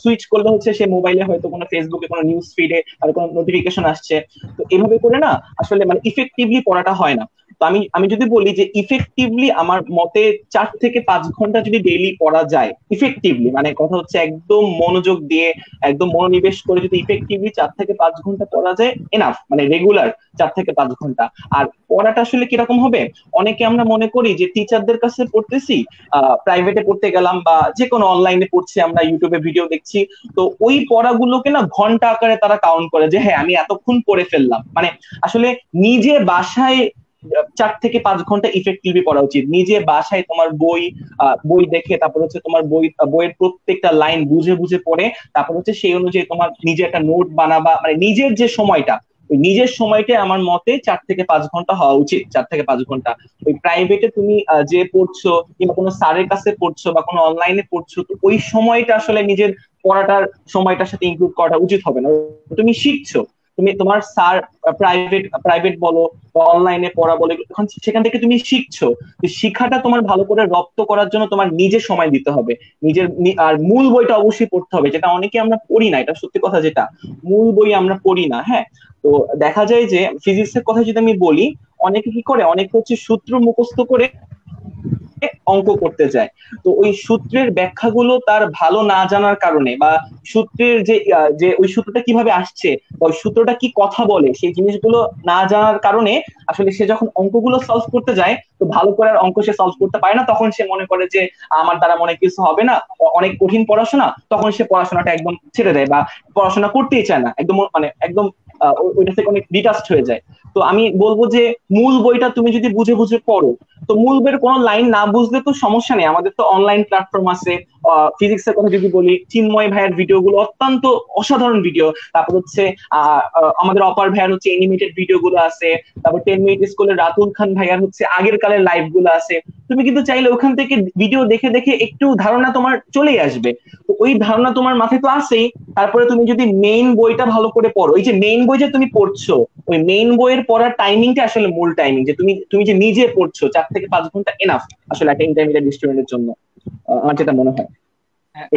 সুইচ করলো হচ্ছে সে মোবাইলে হয়তো কোনো ফেসবুকে কোনো নিউজ ফিডে আর কোনো নোটিফিকেশন আসছে। তো এভাবে করে না আসলে মানে ইফেক্টিভলি পড়াটা হয় না। তো আমি যদি বলি যে ইফেক্টিভলি আমার মতে 4 থেকে 5 ঘন্টা যদি ডেইলি পড়া যায় ইফেক্টিভলি, মানে কথা হচ্ছে একদম মনোযোগ দিয়ে একদম মনোনিবেশ করে যদি ইফেক্টিভলি 4 থেকে 5 ঘন্টা পড়া যায় এনাফ, মানে রেগুলার 4 থেকে 5 ঘন্টা। আর পড়াটা আসলে কিরকম হবে, অনেকে আমরা মনে করি যে টিচারদের কাছে পড়তেছি, প্রাইভেটে পড়তে গেলাম বা যে কোনো অনলাইনে পড়ছি, আমরা ইউটিউবে ভিডিও দেখছি, তো ওই পড়াগুলোকে না ঘন্টা আকারে তারা কাউন্ট করে যে হ্যাঁ আমি এতক্ষণ পড়ে ফেললাম। মানে আসলে নিজে বাসায় 4 থেকে 5 ঘন্টা ইফেক্টিভলি পড়া উচিত। নিজে বাসায় তোমার বই দেখে, তারপর হচ্ছে তোমার বইয়ের প্রত্যেকটা লাইন বুঝে বুঝে পড়ে, তারপর হচ্ছে সেই অনুযায়ী তোমার নিজে একটা নোট বানাবা। মানে নিজের যে সময়টা, ওই নিজের সময়টা আমার মতে 4 থেকে 5 ঘন্টা হওয়া উচিত। 4 থেকে 5 ঘন্টা। ওই প্রাইভেটে তুমি যে পড়ছো কিংবা কোনো স্যারের কাছে পড়ছো বা কোনো অনলাইনে পড়ছো, তো ওই সময়টা আসলে নিজের পড়াটার সময়টার সাথে ইনক্লুড করাটা উচিত হবে না। তুমি শিখছো, তুমি তোমার স্যার প্রাইভেট বলো বা অনলাইনে পড়া বলো, সেখান থেকে তুমি শিখছো। শিক্ষাটা তোমার ভালো করে রপ্ত করার জন্য তোমার নিজের সময় দিতে হবে। আর মূল বইটা অবশ্যই পড়তে হবে, যেটা অনেকে আমরা পড়ি না, এটা সত্যি কথা, যেটা মূল বই আমরা পড়ি না, হ্যাঁ। তো দেখা যায় যে ফিজিক্সের কথা যদি আমি বলি, অনেকে কি করে, অনেকে হচ্ছে সূত্র মুখস্থ করে অঙ্ক করতে যায়। তো ওই সূত্রের ব্যাখ্যাগুলো তার ভালো না জানার কারণে বা সূত্রের যে ওই সূত্রটা কিভাবে আসছে বা ওই সূত্রটা কি কথা বলে সেই জিনিসগুলো না জানার কারণে আসলে সে যখন অঙ্কগুলো সলভ করতে যায়, তো ভালো করে আর অঙ্ক সে সলভ করতে পারে না। তখন সে মনে করে যে আমার দ্বারা মনে কিছু হবে না, অনেক কঠিন পড়াশোনা, তখন সে পড়াশোনাটা একদম ছেড়ে দেয় বা পড়াশোনা করতেই চায় না, একদম মানে একদম ওইটা থেকে অনেক ডিটাচড হয়ে যায়। তো আমি বলবো যে মূল বইটা তুমি যদি বুঝে বুঝে পড়ো, তো মূল বইয়ের কোনো লাইন না বুঝলে তো সমস্যা নেই, আমাদের তো অনলাইন প্ল্যাটফর্ম আছে। ফিজিক্স এর কথা যদি বলি, চিন্ময় ভাইয়ের ভিডিও গুলো অত্যন্ত অসাধারণ ভিডিও। তারপর হচ্ছে আমাদের অপার ভাইয়ার হচ্ছে এনিমেটেড ভিডিও গুলো আছে। তারপর 10 মিনিট স্কুলের রাতুল খান ভাইয়ার হচ্ছে আগের কালের লাইভ গুলো আছে। তুমি কিন্তু চাইলে ওখান থেকে ভিডিও দেখে দেখে একটু ধারণা তোমার চলেই আসবে। তো ওই ধারণা তোমার মাথায় তো আসেই। তারপরে তুমি যদি মেইন বইটা ভালো করে পড়ো, এই যে মেইন বই যে তুমি পড়ছো, ওই মেইন বইয়ের পড়ার টাইমিংটা আসলে মূল টাইমিং, যে তুমি যে নিজে পড়ছো 4 থেকে 5 ঘন্টা এনাফ আসলে একটা ইন্টারমিডিয়েট স্টুডেন্টের জন্য, আমার যেটা মনে হয়।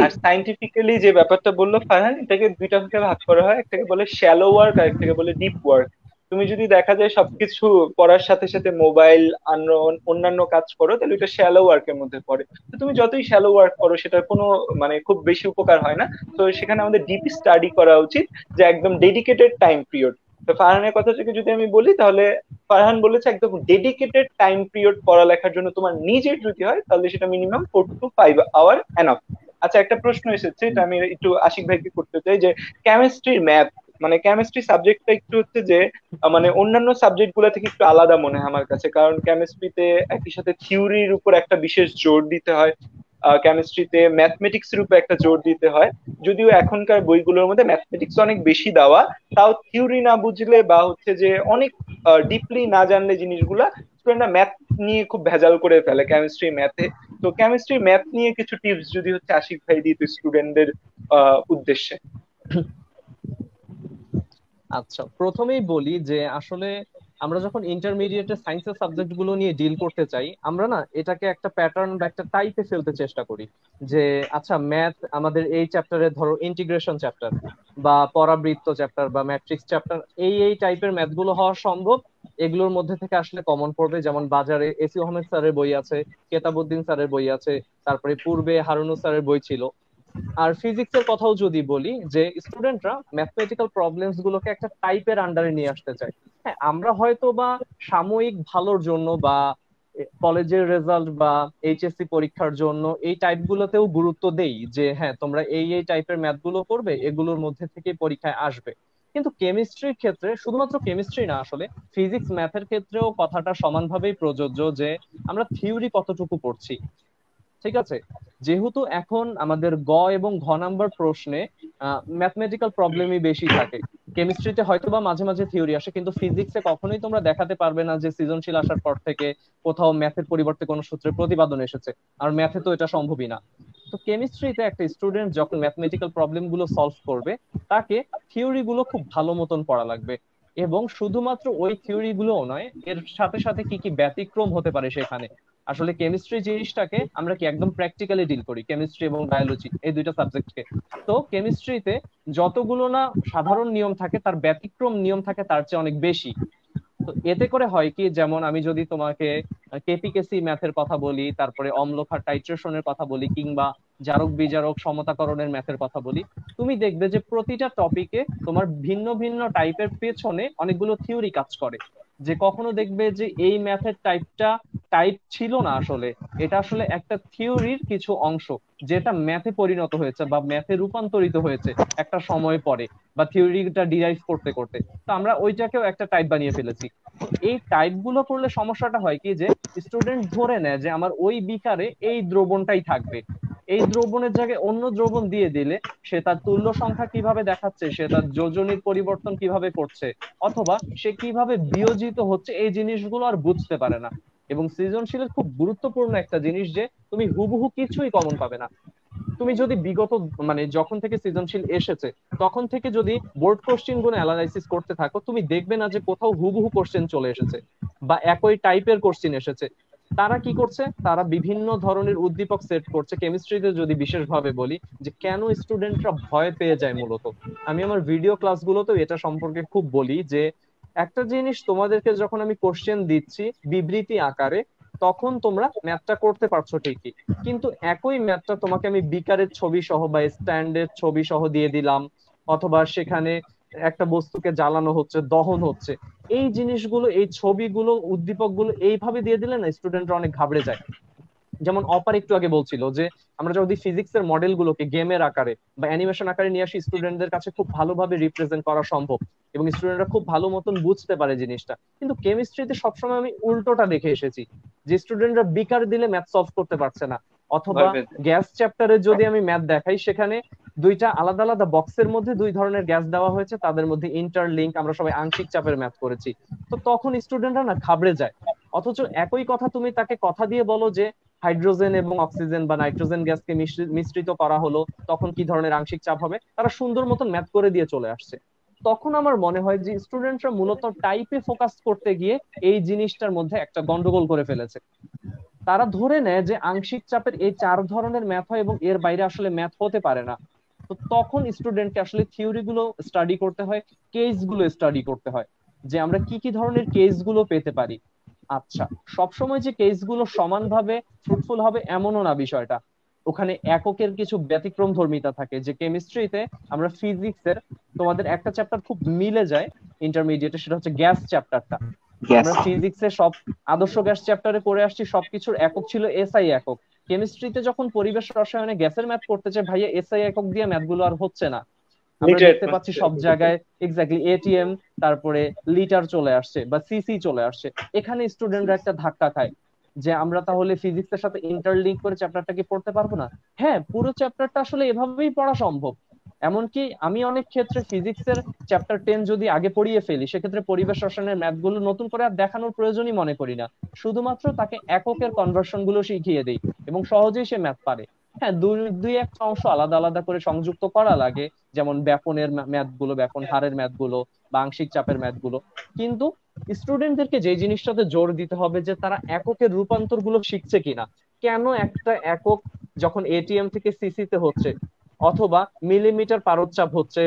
আর সাইন্টিফিক্যালি যে ব্যাপারটা বললো ফারহান, এটাকে দুইটা ভাগে ভাগ করা হয়, একটাকে বলে শ্যালো ওয়ার্ক আর একটাকে বলে ডিপ ওয়ার্ক। তুমি যদি দেখা যায় সবকিছু পড়ার সাথে সাথে মোবাইল অন্যান্য কাজ করো, তাহলে এটা শ্যালো ওয়ার্কের মধ্যে পড়ে। তো তুমি যতই শ্যালো ওয়ার্ক করো সেটার কোনো মানে খুব বেশি উপকার হয় না। তো সেখানে আমাদের ডিপ স্টাডি করা উচিত, যে একদম ডেডিকেটেড টাইম পিরিয়ড। তো ফারহানের কথা থেকে যদি আমি বলি, তাহলে ফারহান বলেছে একদম ডেডিকেটেড টাইম পিরিয়ড পড়ালেখার জন্য তোমার নিজের যদি হয়, তাহলে সেটা মিনিমাম 4 to 5 আওয়ার এনাফ। আচ্ছা, একটা প্রশ্ন এসেছে, এটা আমি একটু আশিক ভাইকে করতে চাই, যে কেমিস্ট্রির ম্যাথ, মানে কেমিস্ট্রি সাবজেক্টটা একটু হচ্ছে যে মানে অন্যান্য সাবজেক্ট গুলো থেকে একটু আলাদা মনে হয় আমার কাছে। কারণ কেমিস্ট্রিতে একই সাথে থিওরির উপর একটা বিশেষ জোর দিতে হয়, কেমিস্ট্রিতে ম্যাথমেটিক্স এর উপর একটা জোর দিতে হয়। যদিও এখনকার বইগুলোর মধ্যে ম্যাথমেটিক্স অনেক বেশি দেওয়া, তাও থিওরি না বুঝলে বা হচ্ছে যে অনেক ডিপলি না জানলে জিনিসগুলা স্টুডেন্টরা ম্যাথ নিয়ে খুব ভেজাল করে ফেলে কেমিস্ট্রি ম্যাথে। তো কেমিস্ট্রি ম্যাথ নিয়ে কিছু টিপস যদি হচ্ছে আশিক ভাই দিত স্টুডেন্টদের উদ্দেশ্যে। আচ্ছা, প্রথমেই বলি যে আসলে আমরা যখন ইন্টারমিডিয়েটে সায়েন্সের সাবজেক্ট গুলো নিয়ে ডিল করতে চাই, আমরা না এটাকে একটা প্যাটার্ন বা একটা টাইপে ফেলতে চেষ্টা করি। যে আচ্ছা, ম্যাথ আমাদের এই চ্যাপ্টারে ধরো ইন্টিগ্রেশন চ্যাপ্টার বা পরাবৃত্ত চ্যাপ্টার বা ম্যাট্রিক্স চ্যাপ্টার, এই টাইপের ম্যাথ গুলো হওয়া সম্ভব। এগুলোর মধ্যে থেকে আসলে কমন পড়বে, যেমন বাজারে এসি আহমেদ স্যারের বই আছে, কেতাবউদ্দিন স্যারের বই আছে, তারপরে পূর্বে হারুনুর স্যারের বই ছিল। আর ফিজিক্স এর কথাও যদি বলি, যে স্টুডেন্টরা ম্যাথমেটিক্যাল প্রবলেমস গুলোকে একটা টাইপের আন্ডারে নিয়ে আসতে চায়। হ্যাঁ, আমরা হয়তো বা সাময়িক ভালোর জন্য বা কলেজের রেজাল্ট বা এইচএসসি পরীক্ষার জন্য এই টাইপ গুলোতেও গুরুত্ব দেই, যে হ্যাঁ তোমরা এই টাইপের ম্যাথ গুলো করবে, এগুলোর মধ্যে থেকে পরীক্ষায় আসবে। কিন্তু কেমিস্ট্রির ক্ষেত্রে, শুধুমাত্র কেমিস্ট্রি না, আসলে ফিজিক্স ম্যাথের ক্ষেত্রেও কথাটা সমানভাবেই প্রযোজ্য, যে আমরা থিওরি কতটুকু পড়ছি। ঠিক আছে, যেহেতু এখন আমাদের গ এবং ঘ নাম্বার প্রশ্নে ম্যাথমেটিক্যাল প্রবলেমই বেশি থাকে। কেমিস্ট্রিতে হয়তো বা মাঝে মাঝে থিওরি আসে, কিন্তু ফিজিক্সে কখনোই তোমরা দেখাতে পারবে না যে সৃজনশীল আসার পর থেকে কোথাও ম্যাথের পরিবর্তে কোনো সূত্রের প্রতিপাদন এসেছে। আর ম্যাথে তো এটা সম্ভবই না। তো কেমিস্ট্রিতে একটা স্টুডেন্ট যখন ম্যাথমেটিক্যাল প্রবলেম গুলো সলভ করবে, তাকে থিওরি গুলো খুব ভালো মতন পড়া লাগবে। এবং শুধুমাত্র ওই থিওরি গুলোও নয়, এর সাথে সাথে কি কি ব্যতিক্রম হতে পারে সেখানে। আসলে কেমিস্ট্রি জিনিসটাকে আমরা কি একদম প্র্যাকটিক্যালি ডিল করি, কেমিস্ট্রি এবং বায়োলজি এই দুইটা সাবজেক্টকে। তো কেমিস্ট্রিতে যতগুলো না সাধারণ নিয়ম থাকে, তার ব্যতিক্রম নিয়ম থাকে তার চেয়ে অনেক বেশি। তো এতে করে হয় কি, যেমন আমি যদি তোমাকে কেপিকেসি ম্যাথের কথা বলি, তারপরে অম্লক্ষার টাইট্রেশনের কথা বলি, কিংবা জারক বিজারক সমতাকরণের ম্যাথের কথা বলি, তুমি দেখবে যে প্রতিটা টপিকে তোমার ভিন্ন ভিন্ন টাইপের পেছনে অনেকগুলো থিওরি কাজ করে। যে কখনো দেখবে যে এই ম্যাথের টাইপটা টাইপ ছিল না, আসলে এটা আসলে একটা থিওরির কিছু অংশ, যেটা ম্যাথে পরিণত হয়েছে বা ম্যাথে রূপান্তরিত হয়েছে একটা সময় পরে, বা থিওরিটা ডিরাইভ করতে করতে। তো আমরা ওইটাকেও একটা টাইপ বানিয়ে ফেলেছি। তো এই টাইপ গুলো করলে সমস্যাটা হয় কি, যে স্টুডেন্ট ধরে নেয় যে আমার ওই বিকারে এই দ্রবণটাই থাকবে, এই দ্রবণের জায়গায় অন্য দ্রবণ দিয়ে দিলে সে তার তুল্য সংখ্যা কিভাবে দেখাচ্ছে, সে তার যোজনীর পরিবর্তন কিভাবে করছে, অথবা সে কিভাবে বিয়োজিত হচ্ছে, এই জিনিসগুলো আর বুঝতে পারে না। এবং সৃজনশীলের খুব গুরুত্বপূর্ণ একটা জিনিস, যে তুমি হুবহু কিছুই কমন পাবে না। তুমি যদি বিগত মানে যখন থেকে সৃজনশীল এসেছে তখন থেকে যদি বোর্ড কোশ্চেন গুলো অ্যানালাইসিস করতে থাকো, তুমি দেখবে না যে কোথাও হুবহু কোশ্চেন চলে এসেছে বা একই টাইপের কোশ্চেন এসেছে। তারা কি করছে, তারা বিভিন্ন ধরনের উদ্দীপক সেট করছে। কেমিস্ট্রিতে যদি বিশেষভাবে বলি, যে কেন স্টুডেন্টরা ভয় পেয়ে যায় মূলত, আমি আমার ভিডিও ক্লাসগুলোতেও এটা সম্পর্কে খুব বলি, যে একটা জিনিস তোমাদেরকে যখন আমি কোশ্চেন দিচ্ছি বিবৃতি আকারে, তখন তোমরা ম্যাথটা করতে পারছো ঠিকই, কিন্তু একই ম্যাথটা তোমাকে আমি বিকারের ছবি সহ বা স্ট্যান্ডের ছবি সহ দিয়ে দিলাম, অথবা সেখানে একটা বস্তুকে জ্বালানো হচ্ছে, দহন হচ্ছে, এই জিনিসগুলো, এই ছবিগুলো, উদ্দীপকগুলো এইভাবে দিয়ে দিলে না স্টুডেন্টরা অনেক ঘাবড়ে যায়। যেমন অপার একটু আগে বলছিল যে আমরা যদি ফিজিক্সের মডেল গুলোকে গেমের আকারে বা অ্যানিমেশন আকারে নিয়ে আসি, স্টুডেন্টদের কাছে খুব ভালোভাবে রিপ্রেজেন্ট করা সম্ভব। এবং স্টুডেন্টরা খুব ভালো মতন বুঝতে পারে জিনিসটা। কিন্তু কেমিস্ট্রিতে সবসময় আমি উল্টোটা দেখে এসেছি, যে স্টুডেন্টরা বিকার দিলে ম্যাথ সলভ করতে পারছে না, অথবা গ্যাস চ্যাপ্টারে যদি আমি ম্যাথ দেখাই সেখানে দুইটা আলাদা আলাদা বক্সের মধ্যে দুই ধরনের গ্যাস দেওয়া হয়েছে, তাদের মধ্যে ইন্টারলিঙ্ক, আমরা সবাই আংশিক চাপের ম্যাথ করেছি। তো তখন স্টুডেন্টরা না ঘাবড়ে যায়। অথচ একই কথা তুমি তাকে কথা দিয়ে বলো যে হাইড্রোজেন এবং অক্সিজেন বা নাইট্রোজেন গ্যাসকে মিশ্রিত করা হলো, তখন কি ধরনের আংশিক চাপ হবে, তারা সুন্দর মতন ম্যাথ করে দিয়ে চলে আসছে। তখন আমার মনে হয় যে স্টুডেন্টরা মূলত টাইপে ফোকাস করতে গিয়ে এই জিনিসটার মধ্যে একটা গন্ডগোল করে ফেলেছে। তারা ধরে নেয় যে আংশিক চাপের এই 4 ধরনের ম্যাথ হয় এবং এর বাইরে আসলে ম্যাথ হতে পারে না। তো তখন স্টুডেন্টকে আসলে থিওরি গুলো স্টাডি করতে হয়, কেস গুলো স্টাডি করতে হয়, যে আমরা কি কি ধরনের কেস গুলো পেতে পারি। আচ্ছা, সবসময় যে কেস গুলো সমানভাবে ফ্রুটফুল হবে এমনও না বিষয়টা। ওখানে এককের কিছু ব্যতিক্রম ধর্মিতা থাকে, যে কেমিস্ট্রিতে আমরা ফিজিক্সের তোমাদের একটা চ্যাপ্টার খুব মিলে যায় ইন্টারমিডিয়েটে, সেটা হচ্ছে গ্যাস চ্যাপ্টারটা। আমরা ফিজিক্সে সব আদর্শ গ্যাস চ্যাপ্টারে করে আসছি, সবকিছুর একক ছিল এসআই একক। কেমিস্ট্রিতে যখন পরিবেশ রসায়নে গ্যাসের ম্যাথ করতে চাই, ভাইয়া এসআই একক দিয়ে ম্যাথ গুলো আর হচ্ছে না। আমরা দেখতে পাচ্ছি সব জায়গায় এক্স্যাক্টলি এটিএম, তারপরে লিটার চলে আসছে বা সিসি চলে আসছে। এখানে স্টুডেন্টরা একটা ধাক্কা খায় যে আমরা তাহলে ফিজিক্সের সাথে ইন্টারলিঙ্ক করে চ্যাপ্টারটা কি পড়তে পারবো না? হ্যাঁ, পুরো চ্যাপ্টারটা আসলে এভাবেই পড়া সম্ভব। এমনকি আমি অনেক ক্ষেত্রে ফিজিক্সের চ্যাপ্টার 10 যদি আগে পড়িয়ে ফেলি, সেক্ষেত্রে পরিবেশ রসায়নের ম্যাথ গুলো নতুন করে আর দেখানোর প্রয়োজনই মনে করি না। শুধুমাত্র তাকে এককের কনভার্সন গুলো শিখিয়ে দেই এবং সহজেই সে ম্যাথ পারে। হ্যাঁ, দুই একটা অংশ আলাদা আলাদা করে সংযুক্ত করা লাগে, যেমন ব্যাপনের ম্যাথ গুলো, ব্যাপন হারের ম্যাথ গুলো বা আংশিক চাপের ম্যাথ গুলো। কিন্তু স্টুডেন্টদেরকে যে জিনিসটাতে জোর দিতে হবে যে তারা এককের রূপান্তর গুলো শিখছে কিনা। কেন একটা একক যখন এটিএম থেকে সিসিতে হচ্ছে অথবা মিলিমিটার পারদচাপ হচ্ছে,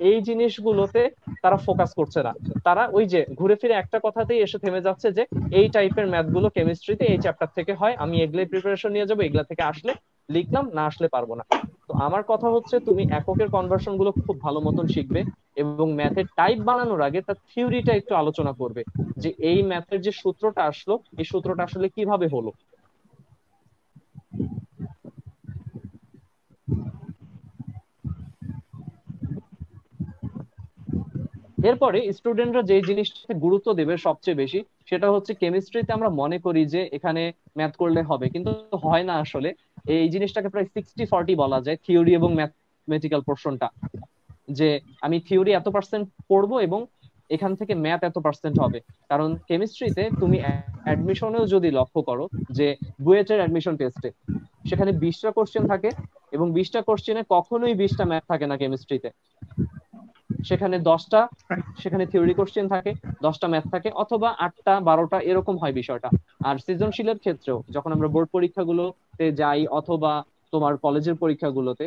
এই জিনিসগুলোতে তারা ফোকাস করছে না। তারা ওই যে ঘুরে ফিরে একটা কথাতেই এসে থেমে যাচ্ছে যে এই টাইপের ম্যাথ গুলো কেমিস্ট্রিতে এই চ্যাপ্টার থেকে হয়, আমি এগুলাই প্রিপারেশন নিয়ে যাবো, এগুলা থেকে আসলে লিখলাম, না আসলে পারবো না। তো আমার কথা হচ্ছে তুমি এককের কনভার্সন গুলো খুব ভালো মতন শিখবে এবং ম্যাথের টাইপ বানানোর আগে তার থিওরিটা একটু আলোচনা করবে, যে এই ম্যাথের যে সূত্রটা আসলো, এই সূত্রটা আসলে কিভাবে হলো। এরপরে স্টুডেন্টরা যে জিনিসটাতে গুরুত্ব দেবে সবচেয়ে বেশি, সেটা হচ্ছে কেমিস্ট্রিতে আমরা মনে করি যে এখানে ম্যাথ করলে হবে, কিন্তু হয় না আসলে। এই জিনিসটাকে প্রায় 60-40 বলা যায়, থিওরি এবং ম্যাথমেটিক্যাল পোর্শনটা। যে আমি থিওরি এত পার্সেন্ট পড়বো এবং এখান থেকে ম্যাথ এত পার্সেন্ট হবে। কারণ কেমিস্ট্রিতে তুমি অ্যাডমিশনেও যদি লক্ষ্য করো, যে বুয়েটের অ্যাডমিশন টেস্টে সেখানে 20টা কোশ্চেন থাকে এবং 20টা কোশ্চেনে কখনোই 20টা ম্যাথ থাকে না কেমিস্ট্রিতে। সেখানে 10টা সেখানে থিওরি কোশ্চেন থাকে, 10টা ম্যাথ থাকে, অথবা 8টা 12টা এরকম হয় বিষয়টা। আর সৃজনশীলের ক্ষেত্রেও যখন আমরা বোর্ড পরীক্ষাগুলোতে যাই অথবা তোমার কলেজের পরীক্ষাগুলোতে,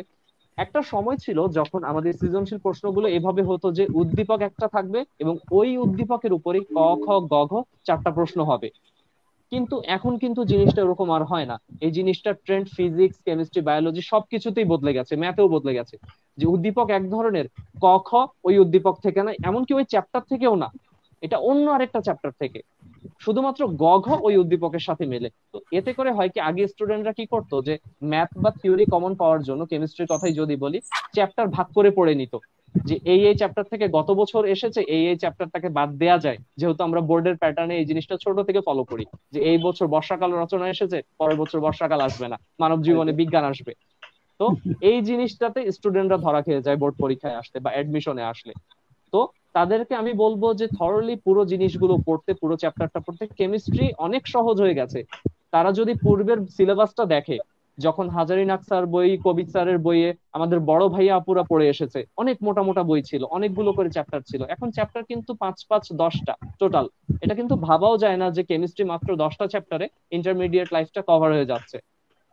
একটা সময় ছিল যখন আমাদের সৃজনশীল প্রশ্নগুলো এভাবে হতো যে উদ্দীপক একটা থাকবে এবং ওই উদ্দীপকের উপরে ক খ গ ঘ 4টা প্রশ্ন হবে। কিন্তু এখন কিন্তু জিনিসটা ওরকম আর হয় না। এই জিনিসটা ট্রেন্ড ফিজিক্স, কেমিস্ট্রি, বায়োলজি সবকিছুতেই বদলে গেছে, ম্যাথেও বদলে গেছে। যে উদ্দীপক এক ধরনের, ক খ ওই উদ্দীপক থেকে না, এমনকি ওই চ্যাপ্টার থেকেও না, এটা অন্য আরেকটা চ্যাপ্টার থেকে, শুধুমাত্র গ ঘ ওই উদ্দীপকের সাথে মেলে। তো এতে করে হয় কি, আগে স্টুডেন্টরা কি করতো, যে ম্যাথ বা থিওরি কমন পাওয়ার জন্য, কেমিস্ট্রির কথাই যদি বলি, চ্যাপ্টার ভাগ করে পড়ে নিত, যে এই চ্যাপ্টার থেকে গত বছর এসেছে, এই চ্যাপ্টারটাকে বাদ দেয়া যায়, যেহেতু আমরা বোর্ডের প্যাটার্নে এই জিনিসটা ছোট থেকে ফলো করি, যে এই বছর বর্ষাকাল রচনা এসেছে, পরের বছর বর্ষাকাল আসবে না, মানব জীবনে বিজ্ঞান আসবে। তো এই জিনিসটাতে স্টুডেন্টরা ধরা খেয়ে যায় বোর্ড পরীক্ষায় আসলে বা অ্যাডমিশনে আসলে। তো তাদেরকে আমি বলবো যে থরলি পুরো জিনিসগুলো পড়তে, পুরো চ্যাপ্টারটা পড়তে। কেমিস্ট্রি অনেক সহজ হয়ে গেছে। তারা যদি পূর্বের সিলেবাসটা দেখে, যখন হাজারিন স্যার বই, কবির স্যারের বইয়ে আমাদের বড় ভাইয়া আপুরা পড়ে এসেছে, অনেক মোটা মোটা বই ছিল, অনেকগুলো করে চ্যাপ্টার ছিল। এখন চ্যাপ্টার কিন্তু 5-5-10টা টোটাল। এটা কিন্তু ভাবাও যায় না যে কেমিস্ট্রি মাত্র 10টা চ্যাপ্টারে ইন্টারমিডিয়েট লাইফটা কভার হয়ে যাচ্ছে।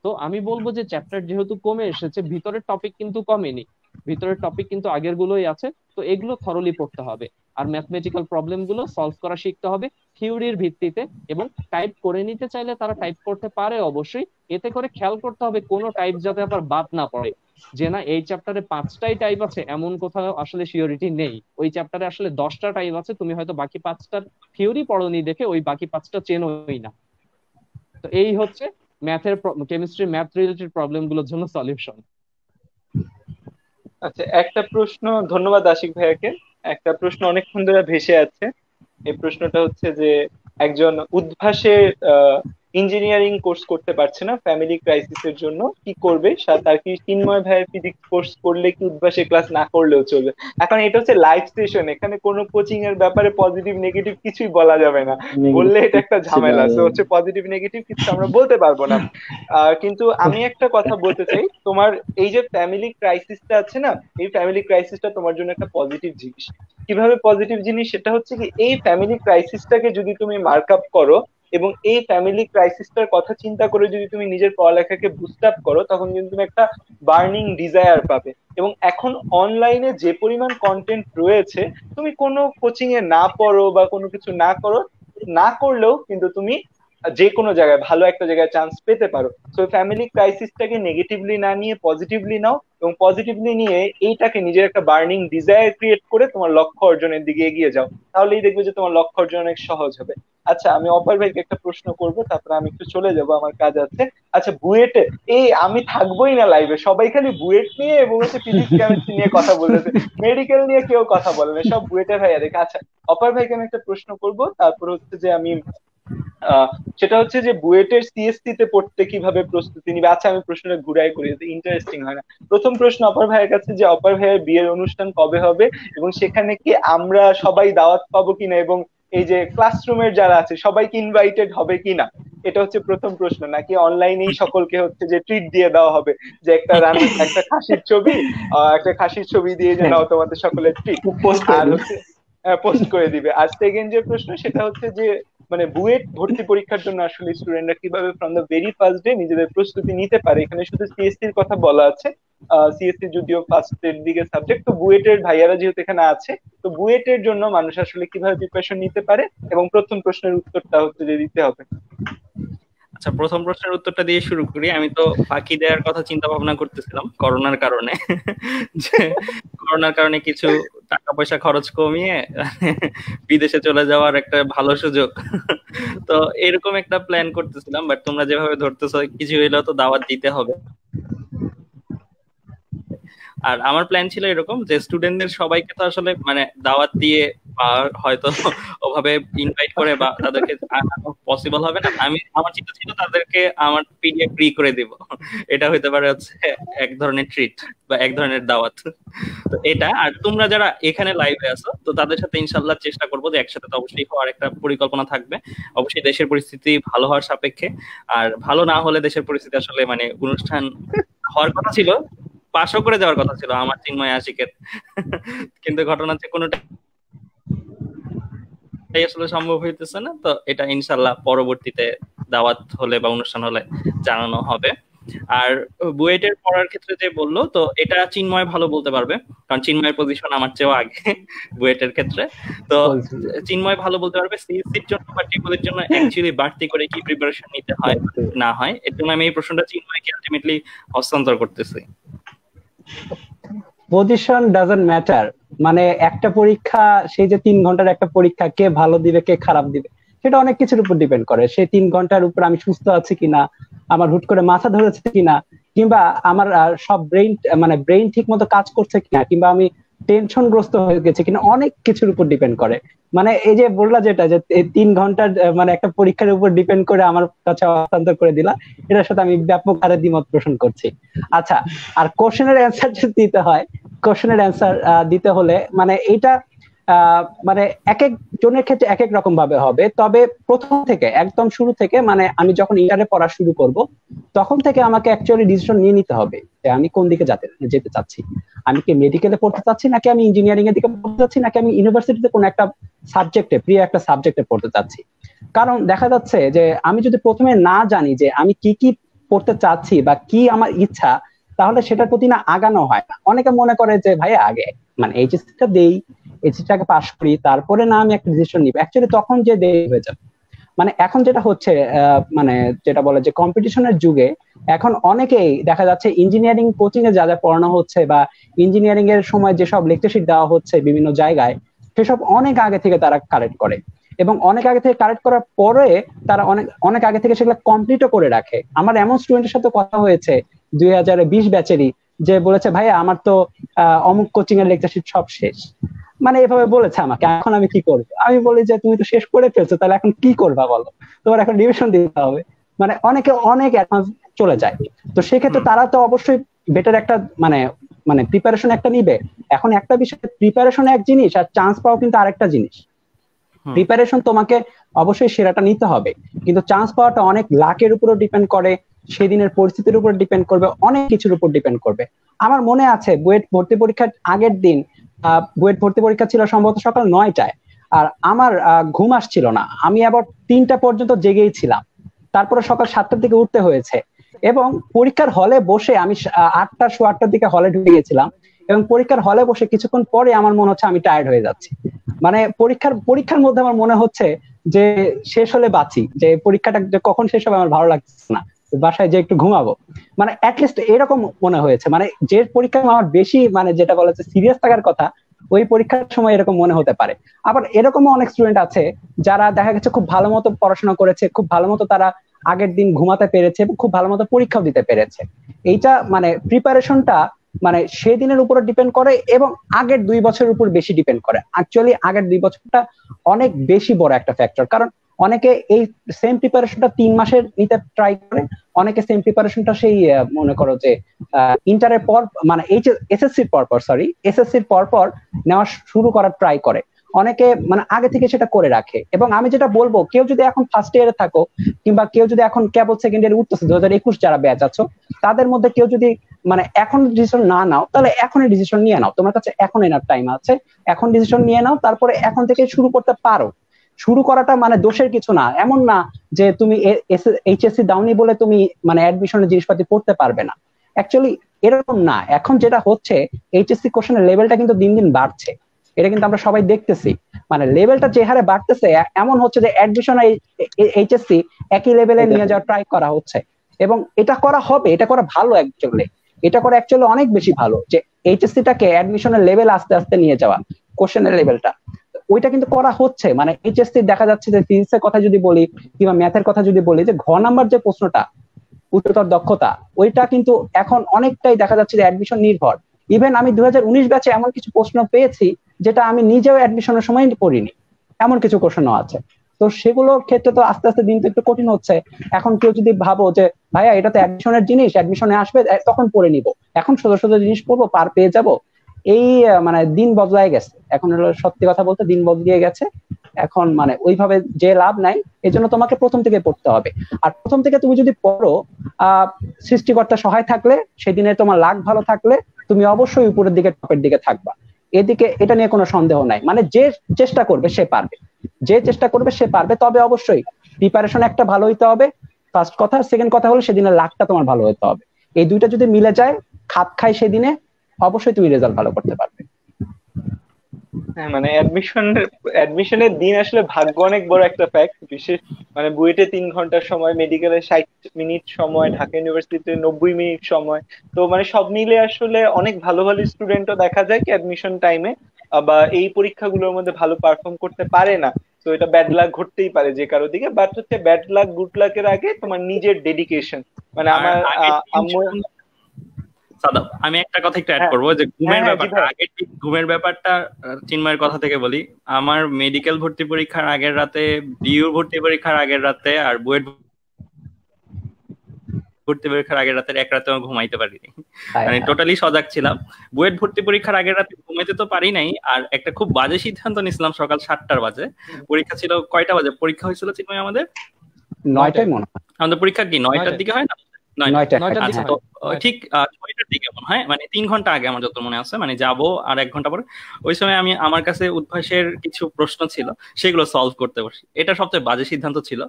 তো আমি বলবো যে চ্যাপ্টার যেহেতু কমে এসেছে, ভিতরের টপিক কিন্তু কমেনি, ভিতরের টপিক কিন্তু আগের গুলোই আছে। তো এগুলো থরলি পড়তে হবে। আর ম্যাথমেটিক্যাল প্রবলেম গুলো সলভ করা শিখতে হবে থিওরির ভিত্তিতে, এবং টাইপ করে নিতে চাইলে তারা টাইপ করতে পারে অবশ্যই। এতে করে খেয়াল করতে হবে কোনো টাইপ যাতে আবার বাদ না পড়ে, যে না এই চ্যাপ্টারে 5টাই টাইপ আছে এমন কোথাও আসলে সিওরিটি নেই। ওই চ্যাপ্টারে আসলে 10টা টাইপ আছে, তুমি হয়তো বাকি 5টার থিওরি পড়োনি দেখে ওই বাকি 5টা চেনোই না। তো এই হচ্ছে কেমিস্ট্রি ম্যাথ রিলেটেড প্রবলেম গুলোর জন্য সলিউশন। আচ্ছা, একটা প্রশ্ন, ধন্যবাদ আশিক ভাইয়াকে। একটা প্রশ্ন অনেকক্ষণ ধরে ভেসে আছে। এই প্রশ্নটা হচ্ছে যে একজন উদ্ভাসে ইঞ্জিনিয়ারিং কোর্স করতে পারছে না ফ্যামিলি ক্রাইসিসের জন্য, কি করবে? তার কি চিন্ময় ভাইয়ের ফিজিক্স কোর্স করলে কি উদ্ভাসে ক্লাস না করলেও চলবে? এখন এটা হচ্ছে লাইভ সেশন, এখানে কোনো কোচিং এর ব্যাপারে পজিটিভ নেগেটিভ কিছুই বলা যাবে না, বললে এটা একটা ঝামেলা। তো হচ্ছে পজিটিভ নেগেটিভ কিছু আমরা বলতে পারবো না। কিন্তু আমি একটা কথা বলতে চাই, তোমার এই যে ফ্যামিলি ক্রাইসিসটা আছে না, এই ফ্যামিলি ক্রাইসিসটা তোমার জন্য একটা পজিটিভ জিনিস। কিভাবে পজিটিভ জিনিস? সেটা হচ্ছে কি, এই ফ্যামিলি ক্রাইসিসটাকে যদি তুমি মার্ক আপ করো এবং এই ফ্যামিলি ক্রাইসিসটার কথা চিন্তা করে যদি তুমি নিজের পড়ালেখাকে বুস্ট আপ করো, তখন কিন্তু তুমি একটা বার্নিং ডিজায়ার পাবে। এবং এখন অনলাইনে যে পরিমাণ কন্টেন্ট রয়েছে, তুমি কোনো কোচিং এ না পড়ো বা কোনো কিছু না করো, না করলেও কিন্তু তুমি যে কোনো জায়গায় ভালো একটা জায়গায় চান্স পেতে পারো। তো ফ্যামিলি ক্রাইসিসটাকে নেগেটিভলি না নিয়ে পজিটিভলি নাও, এবং পজিটিভলি নিয়ে এইটাকে নিজের একটা বার্নিং ডিজায়ার ক্রিয়েট করে তোমার লক্ষ্য অর্জনের দিকে এগিয়ে যাও, তাহলেই দেখবে যে তোমার লক্ষ্য অর্জন অনেক সহজ হবে। আচ্ছা, আমি অপর ভাইকে একটা প্রশ্ন করব, তারপরে আমি একটু চলে যাব, আমার কাজ আছে। আচ্ছা, বুয়েটে এই আমি থাকবোই না লাইভে, সবাই খালি বুয়েট নিয়ে এবং হচ্ছে ফিজিক্স কেমিস্ট্রি নিয়ে কথা বলতেছে, মেডিকেল নিয়ে কেউ কথা বলে না, সব বুয়েটের ভাইয়া দেখে। আচ্ছা, অপর ভাইকে আমি একটা প্রশ্ন করব, তারপর হচ্ছে যে আমি সেটা হচ্ছে যে বুয়েটের সিএসসি তে পড়তে কিভাবে প্রস্তুতি নিবে। আচ্ছা, আমি প্রশ্নটা ঘুরাই করি, ইন্টারেস্টিং হয় না? প্রথম প্রশ্ন অপর ভাইয়ের কাছে, যে অপর ভাইয়ের বিয়ের অনুষ্ঠান কবে হবে এবং সেখানে কি আমরা সবাই দাওয়াত পাবো কিনা, এবং এই যে ক্লাসরুমের যারা আছে সবাই কি ইনভাইটেড হবে কিনা? এটা হচ্ছে প্রথম প্রশ্ন। নাকি অনলাইনেই সকলকে হচ্ছে যে ট্রিট দিয়ে দেওয়া হবে, যে একটা খাসির ছবি দিয়ে যে নাও তোমাদের সকলের ট্রিট, আর হচ্ছে পোস্ট করে দিবে। আর সেকেন্ড যে প্রশ্ন, সেটা হচ্ছে যে মানে বুয়েট ভর্তি পরীক্ষার জন্য আসলে স্টুডেন্টরা কিভাবে from the very first day নিজেদের প্রস্তুতি নিতে পারে। এখানে শুধু সিএসসির কথা বলা আছে, সিএসসি যদিও ফার্স্টের দিকে সাবজেক্ট, তো বুয়েটের ভাইয়ারা যেহেতু এখানে আছে, তো বুয়েটের জন্য মানুষ আসলে কিভাবে প্রিপারেশন নিতে পারে, এবং প্রথম প্রশ্নের উত্তরটা হচ্ছে যে দিতে হবে। আচ্ছা, প্রথম প্রশ্নের উত্তরটা দিয়ে শুরু করি। আমি তো ফাঁকি দেওয়ার কথা চিন্তা ভাবনা করতেছিলাম করোনার কারণে, যে করোনার কারণে কিছু টাকা পয়সা খরচ কমিয়ে বিদেশে চলে যাওয়ার একটা ভালো সুযোগ, তো এরকম একটা প্ল্যান করতেছিলাম। বাট তোমরা যেভাবে ধরতেছো, কিছু হইলেও তো দাওয়াত দিতে হবে। আর আমার প্ল্যান ছিল এরকম যে স্টুডেন্টদের সবাইকে তো আসলে মানে দাওয়াত দিয়ে হয়তো ওভাবে ইনভাইট করে বা তাদেরকে আনানো পসিবল হবে না। আমার চিন্তা ছিল তাদেরকে আমার পিডিএফ ফ্রি করে দিব, এটা হইতে পারে হচ্ছে এক ধরনের ট্রিট বা এক ধরনের দাওয়াত। তো এটা, আর তোমরা যারা এখানে লাইভে আছো, তো তাদের সাথে ইনশাল্লাহ চেষ্টা করবো যে একসাথে তো অবশ্যই হওয়ার একটা পরিকল্পনা থাকবে, অবশ্যই দেশের পরিস্থিতি ভালো হওয়ার সাপেক্ষে। আর ভালো না হলে দেশের পরিস্থিতি আসলে মানে অনুষ্ঠান হওয়ার কথা ছিল, পাশও করে যাওয়ার কথা ছিল আমার চিন্ময় আশিকের, কিন্তু ঘটনা হচ্ছে কোনোটাই আসলে সম্ভব হইতেছে না। তো এটা ইনশাল্লাহ পরবর্তীতে দাওয়াত হলে বা অনুষ্ঠান হলে জানানো হবে। আর বুয়েটের পড়ার ক্ষেত্রে যে বললো, তো এটা চিন্ময় ভালো বলতে পারবে, কারণ চিন্ময়ের পজিশন আমার চেয়েও আগে বুয়েটের ক্ষেত্রে। তো চিন্ময় ভালো বলতে পারবে সিএসসির জন্য বা ট্রিপলের জন্য অ্যাকচুয়ালি বাড়তি করে কি প্রিপারেশন নিতে হয় না হয়। এর জন্য আমি এই প্রশ্নটা চিন্ময়কে আলটিমেটলি হস্তান্তর করতেছি। পজিশন ডাজন্ট ম্যাটার, মানে একটা পরীক্ষা, সেই যে 3 ঘন্টার একটা পরীক্ষা, কে ভালো দিবে কে খারাপ দিবে সেটা অনেক কিছুর উপর ডিপেন্ড করে। সেই 3 ঘন্টার উপর আমি সুস্থ আছি কিনা, আমার হুট করে মাথা ধরেছে কিনা, কিংবা আমার সব ব্রেইন ঠিক মতো কাজ করছে কিনা, কিংবা আমি টেনশনগ্রস্ত হয়ে গেছে কিনা, অনেক কিছুর উপর ডিপেন্ড করে। মানে এই যে বললা যেটা, যে 3 ঘন্টার মানে একটা পরীক্ষার উপর ডিপেন্ড করে আমার কাছে হস্তান্তর করে দিলা, এটার সাথে আমি ব্যাপক হারে দ্বিমত পোষণ করছি। আচ্ছা, আর কোশ্চেনের অ্যান্সার দিতে হয়, কোশ্চেনের অ্যান্সার দিতে হলে মানে এইটা মানে এক এক জনের ক্ষেত্রে এক এক রকম ভাবে হবে। তবে প্রথম থেকে একদম শুরু থেকে, মানে আমি যখন ইন্টারে পড়া শুরু করব, তখন থেকে আমাকে অ্যাকচুয়ালি ডিসিশন নিয়ে নিতে হবে যে আমি কোন দিকে যেতে চাচ্ছি। আমি কি মেডিকেলে পড়তে চাচ্ছি, নাকি আমি ইঞ্জিনিয়ারিং এর দিকে পড়তে চাচ্ছি, নাকি আমি ইউনিভার্সিটিতে কোনো একটা সাবজেক্টে, প্রিয় একটা সাবজেক্টে পড়তে চাচ্ছি। কারণ দেখা যাচ্ছে যে আমি যদি প্রথমে না জানি যে আমি কি কি পড়তে চাচ্ছি বা কি আমার ইচ্ছা, তাহলে সেটার প্রতি না আগানো হয় না। অনেকে মনে করে যে ভাই আগে মানে এইচএসসিটা দেই, এইচএসসিটাকে পাস করি, তারপরে না আমি একটা ডিসিশন নিব, অ্যাকচুয়ালি তখন যে দেরি হয়ে যাবে। মানে এখন যেটা হচ্ছে, মানে যেটা বলে যে কম্পিটিশনের যুগে এখন অনেকেই দেখা যাচ্ছে ইঞ্জিনিয়ারিং কোচিং এ যা যা পড়ানো হচ্ছে বা ইঞ্জিনিয়ারিং এর সময় যেসব লেকচারশিট দেওয়া হচ্ছে বিভিন্ন জায়গায়, সেসব অনেক আগে থেকে তারা কালেক্ট করে, এবং অনেক আগে থেকে কালেক্ট করার পরে তারা অনেক আগে থেকে সেগুলো কমপ্লিটও করে রাখে। আমার এমন স্টুডেন্টের সাথে কথা হয়েছে 2020 ব্যাচেরই, যে বলেছে ভাইয়া আমার তো অমুক কোচিং এর লেকচারশিট সব শেষ, মানে এভাবে বলেছে আমাকে, এখন আমি কি করবো? আমি বলি যে তুমি তো শেষ করে ফেলছো, তাহলে এখন কি করবা বলো, তোমার এখন রিভিশন দিতে হবে। মানে অনেকে অনেক অ্যাডভান্স চলে যায়, তো সেক্ষেত্রে তারা তো অবশ্যই বেটার একটা মানে মানে প্রিপারেশন একটা নিবে। এখন একটা বিষয়, প্রিপারেশন এক জিনিস আর চান্স পাওয়া কিন্তু আরেকটা জিনিস। প্রিপারেশন তোমাকে অবশ্যই সেরাটা নিতে হবে, কিন্তু চান্স পাওয়াটা অনেক লাকের উপরও ডিপেন্ড করে, সেদিনের পরিস্থিতির উপর ডিপেন্ড করবে, অনেক কিছুর উপর ডিপেন্ড করবে। আমার মনে আছে বুয়েট ভর্তি পরীক্ষার আগের দিন, বুয়েট ভর্তি পরীক্ষা ছিল সম্ভবত সকাল 9টায়, আর আমার ঘুম আসছিল না, আমি আবার 3টা পর্যন্ত জেগেই ছিলাম, তারপরে সকাল 7টার দিকে উঠতে হয়েছে। এবং পরীক্ষার হলে বসে আমি 8টা সোয়া 8টার দিকে হলে ঢুকে গেছিলাম, এবং পরীক্ষার হলে বসে কিছুক্ষণ পরে আমার মনে হচ্ছে আমি টায়ার্ড হয়ে যাচ্ছি। মানে পরীক্ষার মধ্যে আমার মনে হচ্ছে যে শেষ হলে বাঁচি, যে পরীক্ষাটা যে কখন শেষ হবে আমার ভালো লাগছে না, বাসায় যে একটু ঘুমাবো, মানে অ্যাটলিস্ট এরকম মনে হয়েছে। মানে যে পরীক্ষা আমার বেশি মানে যেটা বলা হচ্ছে সিরিয়াস থাকার কথা, ওই পরীক্ষার সময় এরকম মনে হতে পারে। আবার এরকমও অনেক স্টুডেন্ট আছে যারা দেখা গেছে খুব ভালো মতো পড়াশোনা করেছে, খুব ভালো মতো তারা আগের দিন ঘুমাতে পেরেছে এবং খুব ভালো মতো পরীক্ষাও দিতে পেরেছে। এইটা মানে প্রিপারেশনটা মানে সেদিনের উপর ডিপেন্ড করে এবং আগের 2 বছরের উপর বেশি ডিপেন্ড করে। অ্যাকচুয়ালি আগের 2 বছরটা অনেক বেশি বড় একটা ফ্যাক্টর, কারণ অনেকে এই সেম প্রিপারেশনটা 3 মাসের নিতে ট্রাই করে, অনেকে সেম প্রিপারেশনটা সেই মনে করো যে ইন্টারের পর মানে এসএসসির পর নেওয়া শুরু করার ট্রাই করে, অনেকে মানে আগে থেকে সেটা করে রাখে। এবং আমি যেটা বলবো, কেউ যদি এখন ফার্স্ট ইয়ারে থাকো কিংবা কেউ যদি এখন কেবল সেকেন্ড ইয়ারে উঠতেছে, 2021 যারা ব্যাচ আছো, তাদের মধ্যে কেউ যদি মানে এখন ডিসিশন না নাও, তাহলে এখনই ডিসিশন নিয়ে নাও, তোমার কাছে এখন এনার টাইম আছে, এখন ডিসিশন নিয়ে নাও, তারপরে এখন থেকে শুরু করতে পারো। শুরু করাটা মানে দোষের কিছু না, এমন না যে তুমি এইচএসসি দাওনি বলে তুমি মানে অ্যাডমিশনের জিনিসপাতি পড়তে পারবে না, অ্যাকচুয়ালি এরকম না। এখন যেটা হচ্ছে, এইচএসসি কোশ্চেনের লেভেলটা কিন্তু দিন দিন বাড়ছে, এটা কিন্তু আমরা সবাই দেখতেছি। মানে লেভেলটা যে হারে বাড়তেছে, এমন হচ্ছে যে অ্যাডমিশন এইচএসসি একই লেভেলে নিয়ে যাওয়ার ট্রাই করা হচ্ছে, এবং এটা করা হবে, এটা করা ভালো অ্যাকচুয়ালি, এটা করা অ্যাকচুয়ালি অনেক বেশি ভালো, যে এইচএসসিটাকে অ্যাডমিশনের লেভেল আস্তে আস্তে নিয়ে যাওয়া, কোশ্চেনের লেভেলটা ওইটা কিন্তু করা হচ্ছে। মানে এইচএসসি দেখা যাচ্ছে যে ফিজিক্সের কথা যদি বলি কিংবা ম্যাথের কথা যদি বলি, যে ঘ নাম্বার যে প্রশ্নটা উচ্চতর দক্ষতা, ওইটা কিন্তু এখন অনেকটাই দেখা যাচ্ছে যে অ্যাডমিশন নির্ভর। ইভেন আমি 2019 ব্যাচে এমন কিছু প্রশ্ন পেয়েছি যেটা আমি নিজেও অ্যাডমিশনের সময় পড়িনি, এমন কিছু কোশ্চেন আছে। তো সেগুলোর ক্ষেত্রে তো আস্তে আস্তে দিন তো একটু কঠিন হচ্ছে। এখন কেউ যদি ভাবো যে ভাইয়া এটা তো অ্যাডমিশনের জিনিস, অ্যাডমিশনে আসবে তখন পড়ে নিব, এখন সোজা সোজা জিনিস পড়বো, পার পেয়ে যাব, এই মানে দিন বদলায় গেছে, এখন হলো সত্যি কথা বলতে দিন বদলিয়ে গেছে। এখন মানে ওইভাবে যে লাভ নাই, এই জন্য তোমাকে প্রথম থেকে পড়তে হবে। আর প্রথম থেকে তুমি যদি পড়ো, সৃষ্টিকর্তা সহায় থাকলে, সেদিনে তোমার লাক ভালো থাকলে তুমি অবশ্যই উপরের দিকে টপের দিকে থাকবা, এদিকে এটা নিয়ে কোনো সন্দেহ নাই। মানে যে চেষ্টা করবে সে পারবে, যে চেষ্টা করবে সে পারবে, তবে অবশ্যই প্রিপারেশন একটা ভালো হইতে হবে ফার্স্ট কথা। সেকেন্ড কথা হলো সেদিনের লাকটা তোমার ভালো হতে হবে। এই দুইটা যদি মিলে যায়, খাপ খায় সেদিনে, অবশ্যই তুমি রেজাল্ট ভালো করতে পারবে। হ্যাঁ, মানে অ্যাডমিশনের দিন আসলে ভাগ্য অনেক বড় একটা ফ্যাক্ট। বিশেষ মানে বুয়েটে 3 ঘন্টার সময়, মেডিকেলে 60 মিনিট সময়, ঢাকা ইউনিভার্সিটিতে 90 মিনিট সময়। তো মানে সব মিলে আসলে অনেক ভালো ভালো স্টুডেন্টও দেখা যায় কি অ্যাডমিশন টাইমে বা এই পরীক্ষাগুলোর মধ্যে ভালো পারফর্ম করতে পারে না। তো এটা ব্যাড লাক ঘটতেই পারে যে কারো দিকে, বাট হচ্ছে ব্যাড লাক গুড লাকের আগে তোমার নিজের ডেডিকেশন। মানে আমার আম্মু, সাদাব, আমি একটা কথা একটু অ্যাড করবো যে ঘুমের ব্যাপারটা চিন্ময়ের কথা থেকে বলি। আমার মেডিকেল ভর্তি পরীক্ষার আগের রাতে, ডিইউ ভর্তি পরীক্ষার আগের রাতে আর বুয়েট ভর্তি পরীক্ষার আগের রাতের এক রাতে আমি ঘুমাইতে পারিনি, মানে টোটালি সজাগ ছিলাম। বুয়েট ভর্তি পরীক্ষার আগের রাতে ঘুমাইতে তো পারি নাই, আর একটা খুব বাজে সিদ্ধান্ত নিয়েছিলাম সকাল 7টার বাজে। পরীক্ষা ছিল কয়টা বাজে পরীক্ষা হয়েছিল চিন্ময়? আমাদের 9টায় মনে হয়। আমাদের পরীক্ষা কি 9টার দিকে হয় না? 9টার দিকে, ঠিক 6টার দিকে মনে হয়, মানে 3 ঘন্টা আগে আমার যত মনে আছে, মানে যাবো আর 1 ঘন্টা পরে। ওই সময় আমি আমার কাছে উদ্ভাসের কিছু প্রশ্ন ছিল, সেগুলো সলভ করতে বসি। এটা সবচেয়ে বাজে সিদ্ধান্ত ছিল,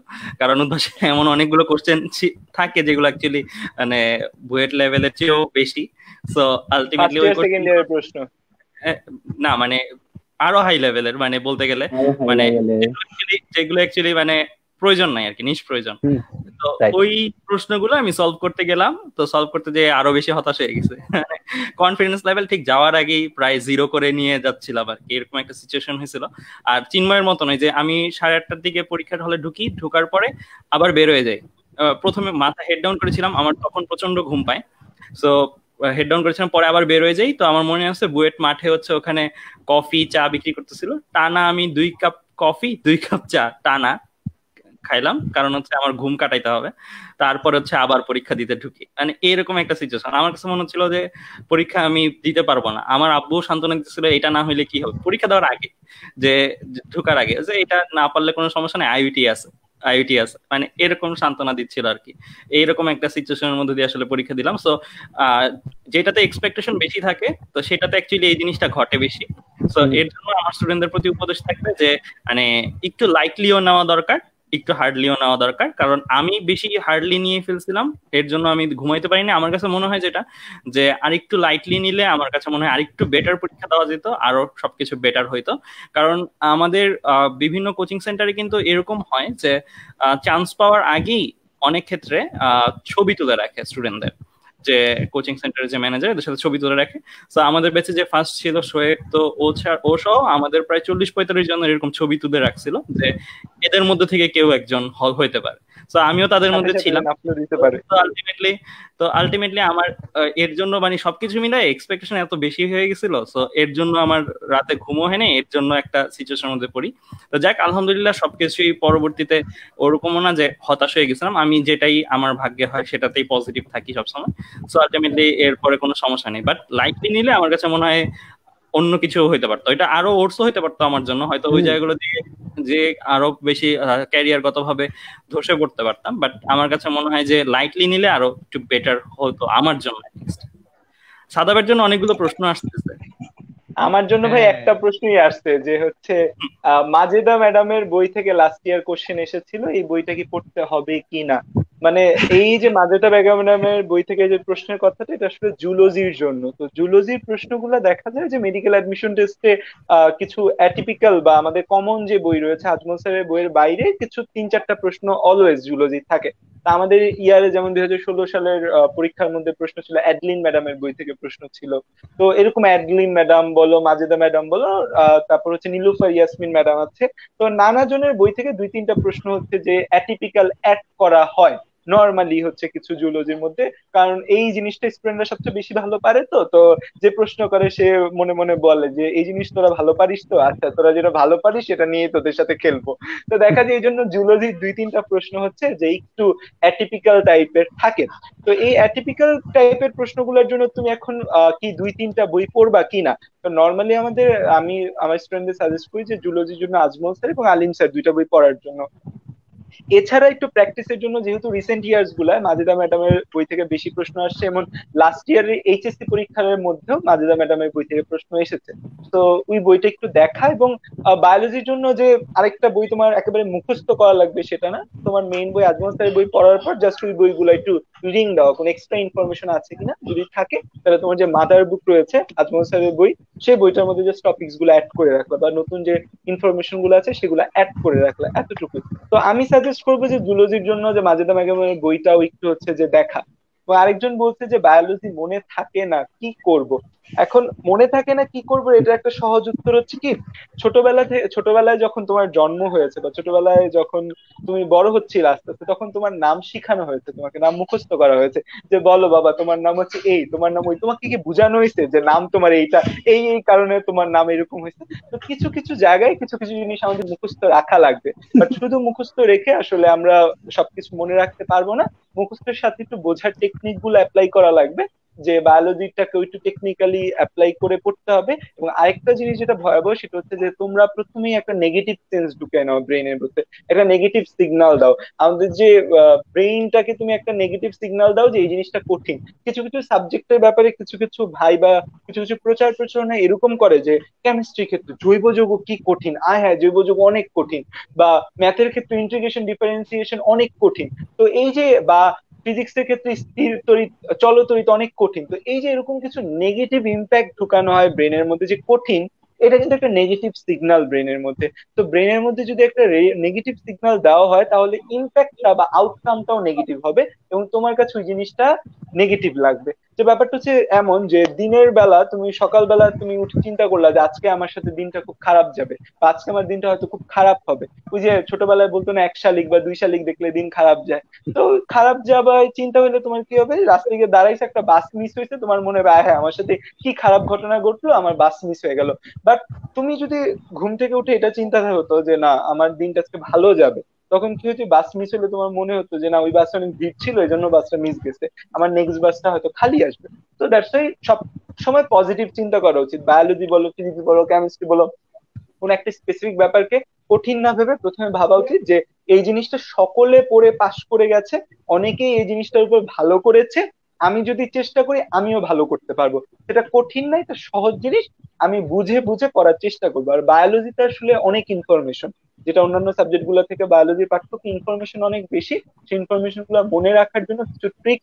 কারণ উদ্ভাসে এমন অনেকগুলো কোশ্চেন থাকে যেগুলো অ্যাকচুয়ালি মানে বুয়েট লেভেলের চেয়েও বেশি। সো আলটিমেটলি ওই প্রশ্ন না, মানে আরো হাই লেভেলের, মানে বলতে গেলে মানে যেগুলো অ্যাকচুয়ালি মানে প্রয়োজন নাই আর কি, নিষ্প্রয়োজন। তো ওই প্রশ্নগুলো আমি সলভ করতে গেলাম, তো সলভ করতে যে আরো বেশি হতাশ হয়ে গেছে, কনফিডেন্স লেভেল ঠিক যাওয়ার আগেই প্রায় 0 করে নিয়ে যাচ্ছিলাম আর কি, এরকম একটা সিচুয়েশন হয়েছিল। আর চিন্ময়ের মতো নয় যে আমি 8:30টার দিকে পরীক্ষার হলে ঢুকার পরে আবার বের হয়ে যাই। প্রথমে মাথা হেড ডাউন করেছিলাম, আমার তখন প্রচন্ড ঘুম পায়। সো হেড ডাউন করেছিলাম, পরে আবার বের হয়ে যাই। তো আমার মনে আছে বুয়েট মাঠে হচ্ছে ওখানে কফি চা বিক্রি করতেছিল, টানা আমি 2 কাপ কফি 2 কাপ চা টানা খাইলাম, কারণ হচ্ছে আমার ঘুম কাটাইতে হবে। তারপর হচ্ছে আবার পরীক্ষা দিতে ঢুকি, মানে এরকম একটা সিচুয়েশন। আমার কাছে মনে হচ্ছিল যে পরীক্ষা আমি দিতে পারবো না। আমার আব্বু সান্ত্বনা দিচ্ছিল এটা না হইলে কি হবে, পরীক্ষা দেওয়ার আগে, যে ঢুকার আগে, যে এটা না পারলে কোনো সমস্যা নেই, আইইটি আছে, মানে এরকম সান্ত্বনা দিচ্ছিল আর কি। এইরকম একটা সিচুয়েশনের মধ্যে দিয়ে আসলে পরীক্ষা দিলাম। সো যেটাতে এক্সপেকটেশন বেশি থাকে, তো সেটাতে অ্যাকচুয়ালি এই জিনিসটা ঘটে বেশি। সো এর জন্য আমার স্টুডেন্টদের প্রতি উপদেশ থাকবে যে মানে একটু লাইটলিও নেওয়া দরকার, একটু হার্ডলিও নেওয়া দরকার। কারণ আমি বেশি হার্ডলি নিয়ে ফেলছিলাম, এর জন্য আমি ঘুমাইতে পারিনি। আমার কাছে মনে হয় যেটা, যে আরেকটু লাইটলি নিলে আমার কাছে মনে হয় আরেকটু বেটার পরীক্ষা দেওয়া যেত, আরো সবকিছু বেটার হইতো। কারণ আমাদের বিভিন্ন কোচিং সেন্টারে কিন্তু এরকম হয় যে চান্স পাওয়ার আগেই অনেক ক্ষেত্রে ছবি তুলে রাখে স্টুডেন্টদের, যে কোচিং সেন্টারের যে ম্যানেজার, এদের সাথে ছবি তুলে রাখে। তো আমাদের ব্যাচে যে ফার্স্ট ছিল শোয়েব, তো ও সহ আমাদের প্রায় 40-45 জনের এরকম ছবি তুলে রাখছিল, যে এদের মধ্যে থেকে কেউ একজন হইতে পারে। তো আমিও তাদের মধ্যে ছিলাম। তো আলটিমেটলি আমার এর জন্য মানে সবকিছু মিলে এক্সপেকটেশন এত বেশি হয়ে গেছিল, তো এর জন্য আমার রাতে ঘুমও হয়নি, এর জন্য একটা সিচুয়েশনের মধ্যে পড়ি। তো যাক, আলহামদুলিল্লাহ সবকিছুই পরবর্তীতে ওরকমও না যে হতাশ হয়ে গেছিলাম, আমি যেটাই আমার ভাগ্যে হয় সেটাতেই পজিটিভ থাকি সবসময়। সো আলটিমেটলি এরপরে কোনো সমস্যা নেই। বাট লাইটলি নিলে আমার কাছে মনে হয় অন্য কিছু হইতে পারতো, এটা আরো ওর্সও হইতে পারতো আমার জন্য, হয়তো ওই জায়গাগুলো দিয়ে যে আরো বেশি ক্যারিয়ারগত ভাবে ধসে পড়তে পারতাম। বাট আমার কাছে মনে হয় যে লাইটলি নিলে আরো একটু বেটার হতো আমার জন্য। সাদাবের জন্য অনেকগুলো প্রশ্ন আসতেছে। আমার জন্য ভাই একটা প্রশ্নই আসছে, যে হচ্ছে মাজেদা ম্যাডামের বই থেকে লাস্ট ইয়ার কোশ্চেন এসেছিল, এই বইটা কি পড়তে হবে কি না। মানে এই যে মাজেদা বেগম ম্যাডামের বই থেকে যে প্রশ্নের কথাটা, এটা আসলে জুলজির জন্য। তো জুলজির প্রশ্নগুলো দেখা যায় যে মেডিকেল অ্যাডমিশন টেস্টে কিছু অ্যাটিপিক্যাল বা আমাদের কমন যে বই রয়েছে আজমল স্যারের বইয়ের বাইরে কিছু 3-4টা প্রশ্ন অলওয়েজ জুলজি থাকে। তা আমাদের ইয়ারে যেমন 2016 সালের পরীক্ষার মধ্যে প্রশ্ন ছিল, অ্যাডলিন ম্যাডামের বই থেকে প্রশ্ন ছিল। তো এরকম অ্যাডলিন ম্যাডাম বলো, মাজেদা ম্যাডাম বলো, তারপর হচ্ছে নীলুফার ইয়াসমিন ম্যাডাম আছে। তো নানা জনের বই থেকে 2-3টা প্রশ্ন হচ্ছে যে অ্যাটিপিক্যাল অ্যাড করা হয় নর্মালি হচ্ছে কিছু জুলজির মধ্যে। কারণ এই জিনিসটা স্টুডেন্টরা সবচেয়ে বেশি ভালো পারে। তো তো যে প্রশ্ন করে সে মনে মনে বলে যে এই জিনিস তোরা ভালো পারিস, তো আচ্ছা তোরা যেটা ভালো পারিস সেটা নিয়ে তোদের সাথে খেলবো। তো দেখা যায় এই জন্য জুলজির 2-3টা প্রশ্ন হচ্ছে যে একটু অ্যাটিপিক্যাল টাইপের থাকে। তো এই অ্যাটিপিক্যাল টাইপের প্রশ্নগুলোর জন্য তুমি এখন কি 2-3টা বই পড়বা কিনা। তো নর্মালি আমি আমার স্টুডেন্টদের সাজেস্ট করি যে জুলজির জন্য আজমল স্যার এবং আলিম স্যার 2টা বই পড়ার জন্য। এছাড়া একটু প্র্যাকটিসের জন্য, যেহেতু রিসেন্ট ইয়ার্স গুলায় মাজেদা ম্যাডামের বই থেকে বেশি প্রশ্ন আসছে, এমন লাস্ট ইয়ারের এইচএসসি পরীক্ষার মধ্যেও মাজেদা ম্যাডামের বই থেকে প্রশ্ন এসেছে। তো ওই বইটা একটু দেখা, এবং বায়োলজির জন্য যে আরেকটা বই তোমার একেবারে মুখস্থ করা লাগবে সেটা না, তোমার মেইন বই আজমল স্যারের বই পড়ার পর জাস্ট ওই বইগুলো একটু রিডিং দাও, কোনো এক্সট্রা ইনফরমেশন আছে কিনা, যদি থাকে তাহলে তোমার যে মাদার বুক রয়েছে আজমল স্যারের বই, সেই বইটার মধ্যে জাস্ট টপিকস গুলো অ্যাড করে রাখলা, বা নতুন যে ইনফরমেশন গুলো আছে সেগুলো অ্যাড করে রাখলা, এতটুকু। তো আমি সাজেস্ট করবো যে জুলজির জন্য যে মাজেদা ম্যাডামের বইটাও একটু হচ্ছে যে দেখা। তো আরেকজন বলছে যে বায়োলজি মনে থাকে না, কি করব। এখন মনে থাকে না কি করবো, এটা একটা সহজ উত্তর হচ্ছে কি, ছোটবেলায় যখন তোমার জন্ম হয়েছে বা ছোটবেলায় যখন তুমি বড় হচ্ছিলে আস্তে আস্তে, তখন তোমার নাম শিখানো হয়েছে, তোমাকে নাম মুখস্থ করা হয়েছে, যে বলো বাবা তোমার নাম হচ্ছে এই, তোমার নাম ওই, তোমাকে কি বোঝানো হয়েছে যে নাম তোমার এইটা, এই এই কারণে তোমার নাম এরকম হয়েছে। তো কিছু কিছু জায়গায় কিছু কিছু জিনিস আমাদের মুখস্থ রাখা লাগবে। বাট শুধু মুখস্থ রেখে আসলে আমরা সবকিছু মনে রাখতে পারবো না। মুখস্থের সাথে একটু বোঝার টেকনিক গুলো অ্যাপ্লাই করা লাগবে, যে বায়োলজিটাকে একটু টেকনিক্যালি অ্যাপ্লাই করে পড়তে হবে। এবং আরেকটা জিনিস যেটা ভয়াবহ সেটা হচ্ছে যে তোমরা প্রথমেই একটা নেগেটিভ সেন্স ঢুকে নাও ব্রেনের মধ্যে, একটা নেগেটিভ সিগন্যাল দাও আমাদের যে ব্রেইনটাকে, তুমি একটা নেগেটিভ সিগন্যাল দাও যে এই জিনিসটা কঠিন। কিছু কিছু সাবজেক্টের ব্যাপারে কিছু কিছু ভাই বা কিছু কিছু প্রচার প্রচারণা এরকম করে যে কেমিস্ট্রি ক্ষেত্রে জৈব যৌগ কি কঠিন, আয় হ্যাঁ জৈব যৌগ অনেক কঠিন, বা ম্যাথের ক্ষেত্রে ইন্টিগ্রেশন ডিফারেন্সিয়েশন অনেক কঠিন। তো এই যে, বা ফিজিক্সের ক্ষেত্রে স্থির তড়িৎ চলতড়িৎ অনেক কঠিন। তো এই যে এরকম কিছু নেগেটিভ ইম্প্যাক্ট ঢুকানো হয় ব্রেনের মধ্যে যে কঠিন, এটা কিন্তু একটা নেগেটিভ সিগন্যাল ব্রেনের মধ্যে। তো ব্রেনের মধ্যে যদি একটা নেগেটিভ সিগন্যাল দেওয়া হয় তাহলে ইম্প্যাক্টটা বা আউটকামটাও নেগেটিভ হবে এবং তোমার কাছে ওই জিনিসটা নেগেটিভ লাগবে। যে ব্যাপারটা হচ্ছে এমন যে দিনের বেলা তুমি সকালবেলা তুমি উঠে চিন্তা করলা যে আজকে আমার সাথে দিনটা খুব খারাপ যাবে বা আজকে আমার দিনটা হয়তো খুব খারাপ হবে। ওই যে ছোটবেলায় বলতো না 1 শালিক বা 2 শালিক দেখলে দিন খারাপ যায়। তো খারাপ যাবার চিন্তা হলে তোমার কি হবে, রাস্তায় গিয়ে দাঁড়াইছে একটা বাস মিস হয়েছে, তোমার মনে হবে হ্যাঁ আমার সাথে কি খারাপ ঘটনা ঘটলো, আমার বাস মিস হয়ে গেল। বাট তুমি যদি ঘুম থেকে উঠে এটা চিন্তা হতো যে না আমার দিনটা আজকে ভালো যাবে, তখন কি হচ্ছে বাস মিস হলে তোমার মনে হতো যে না ওই বাসটা অনেক ভিড় ছিল এই জন্য বাসটা মিস গেছে, আমার নেক্সট বাসটা হয়তো খালি আসবে। তো দ্যাটস ওয়াই সব সময় পজিটিভ চিন্তা করা উচিত। বায়োলজি বলো, ফিজিক্স বলো, কেমিস্ট্রি বলো, কোন একটা স্পেসিফিক ব্যাপারকে কঠিন না ভেবে প্রথমে ভাবা উচিত যে এই জিনিসটা সকলে পড়ে পাশ করে গেছে, অনেকেই এই জিনিসটার উপর ভালো করেছে, আমি যদি চেষ্টা করি আমিও ভালো করতে পারবো। এটা কঠিন না, এটা সহজ জিনিস, আমি বুঝে বুঝে করার চেষ্টা করবো। আর বায়োলজিতে আসলে অনেক ইনফরমেশন, যেটা অন্যান্য সাবজেক্ট গুলো থেকে বায়োলজির পার্থক্য, ইনফরমেশন অনেক বেশি। সেই ইনফরমেশন গুলো মনে রাখার জন্য কিছু ট্রিক,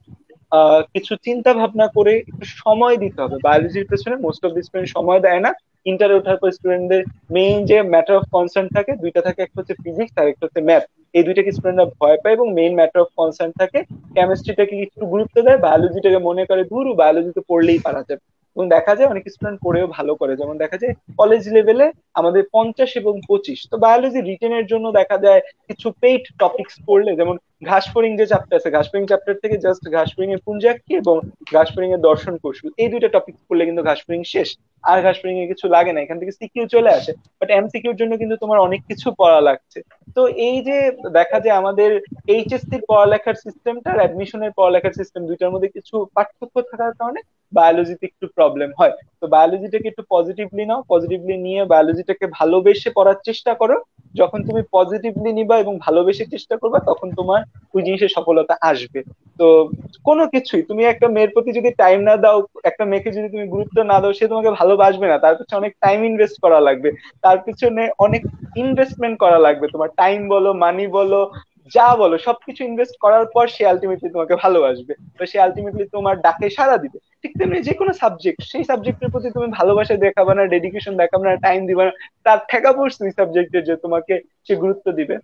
কিছু চিন্তা ভাবনা করে একটু সময় দিতে হবে। বায়োলজির পেছনে মোস্ট অফ দি স্টুডেন্ট সময় দেয় না। ইন্টারে ওঠার পর স্টুডেন্টদের মেইন যে ম্যাটার অফ কনসার্ন থাকে দুইটা থাকে, একটা হচ্ছে ফিজিক্স আর একটা হচ্ছে ম্যাথ। এই দুইটাকে স্টুডেন্টরা ভয় পায় এবং মেইন ম্যাটার অফ কনসার্ন থাকে। কেমিস্ট্রিটাকে একটু গুরুত্ব দেয়, বায়োলজিটাকে মনে করে ধুর বায়োলজিতে পড়লেই পারা যাবে। এবং দেখা যায় অনেক স্টুডেন্ট পড়েও ভালো করে, যেমন দেখা যায় কলেজ লেভেলে আমাদের 50 এবং 25। তো বায়োলজি রিটেনের জন্য দেখা যায় কিছু পেইড টপিকস পড়লে, যেমন ঘাসফড়িং যে চ্যাপ্টার আছে, ঘাসফড়িং চ্যাপ্টার থেকে জাস্ট ঘাসফড়িং এর পুঞ্জাক কি এবং ঘাসফড়িং এর দর্শন কৌশল, এই দুইটা টপিক পড়লে কিন্তু ঘাসফড়িং শেষ। আর ঘাসফড়িং এ কিছু লাগে না, এখান থেকে সিকিউ চলে আসে। বাট এমসিকিউর জন্য কিন্তু তোমার অনেক কিছু পড়া লাগছে। তো এই যে দেখা যায় আমাদের এইচএসসির পড়ালেখার সিস্টেমটা আর অ্যাডমিশনের পড়ালেখার সিস্টেম দুইটার মধ্যে কিছু পার্থক্য থাকার কারণে বায়োলজিতে একটু প্রবলেম হয়। তো বায়োলজিটাকে একটু পজিটিভলি নাও, পজিটিভলি নিয়ে বায়োলজিটাকে ভালোবেসে পড়ার চেষ্টা করো। যখন তুমি পজিটিভলি নিবা এবং ভালোবেসে চেষ্টা করবা তখন তোমার ওই জিনিসের সফলতা আসবে। তো কোনো কিছুই তুমি একটা মেয়ের প্রতি যদি টাইম না দাও, একটা মেয়েকে যদি তুমি গুরুত্ব না দাও, সে তোমাকে ভালোবাসবে না। তার পিছনে অনেক টাইম ইনভেস্ট করা লাগবে, তার পিছনে অনেক ইনভেস্টমেন্ট করা লাগবে, তোমার টাইম বলো, মানি বলো, যা বলো সবকিছু ইনভেস্ট করার পর সে আলটিমেটলি তোমাকে ভালোবাসবে, তো সে আলটিমেটলি তোমার ডাকে সাড়া দিবে। ঠিক তেমনি যে কোনো সাবজেক্ট, সেই সাবজেক্টের প্রতি তুমি ভালোবাসা দেখাবে না, ডেডিকেশন দেখাবে না, টাইম দিবে না, তার ঠেকা পড়ছে ওই সাবজেক্টের যে তোমাকে সে গুরুত্ব দিবে।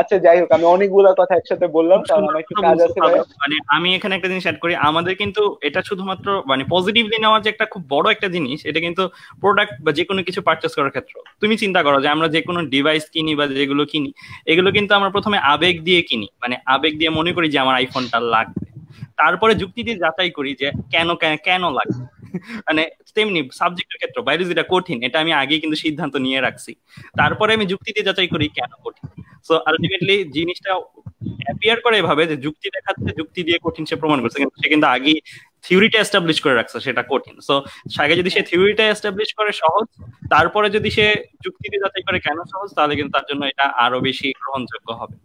আচ্ছা যাই হোক, আমি অনেকগুলো কথা একসাথে বললাম কারণ আমার একটু কাজ আছে ভাই। মানে আমি এখানে একটা জিনিস অ্যাড করি, আমাদের কিন্তু এটা শুধুমাত্র মানে পজিটিভলি নেওয়া যে একটা খুব বড় একটা জিনিস, এটা কিন্তু প্রোডাক্ট বা যে কোনো কিছু পারচেস করার ক্ষেত্রে তুমি চিন্তা করো যে আমরা যে কোনো ডিভাইস কিনি বা যেগুলো কিনি, এগুলো কিন্তু আমরা প্রথমে আবেগ দিয়ে কিনি, মানে আবেগ দিয়ে মনে করি যে আমার আইফোনটা লাগবে, তারপরে যুক্তি দিয়ে যাচাই করি যে কেন কেন লাগবে। মানে তেমনি সাবজেক্টের ক্ষেত্রে বায়োলজিটা কঠিন, এটা আমি আগেই কিন্তু সিদ্ধান্ত নিয়ে রাখছি, তারপরে আমি যুক্তি দিয়ে যাচাই করি কেন কঠিন। সো আলটিমেটলি জিনিসটা অ্যাপিয়ার করে এভাবে যে যুক্তি দেখাচ্ছে, যুক্তি দিয়ে কঠিন সে প্রমাণ করছে, কিন্তু সে কিন্তু আগেই থিওরিটা এস্টাবলিশ করে রাখছে সেটা কঠিন। সো আগে যদি সে থিওরিটা এস্টাবলিশ করে সহজ, তারপরে যদি সে যুক্তি দিয়ে যাচাই করে কেন সহজ, তাহলে কিন্তু তার জন্য এটা আরো বেশি গ্রহণযোগ্য হবে।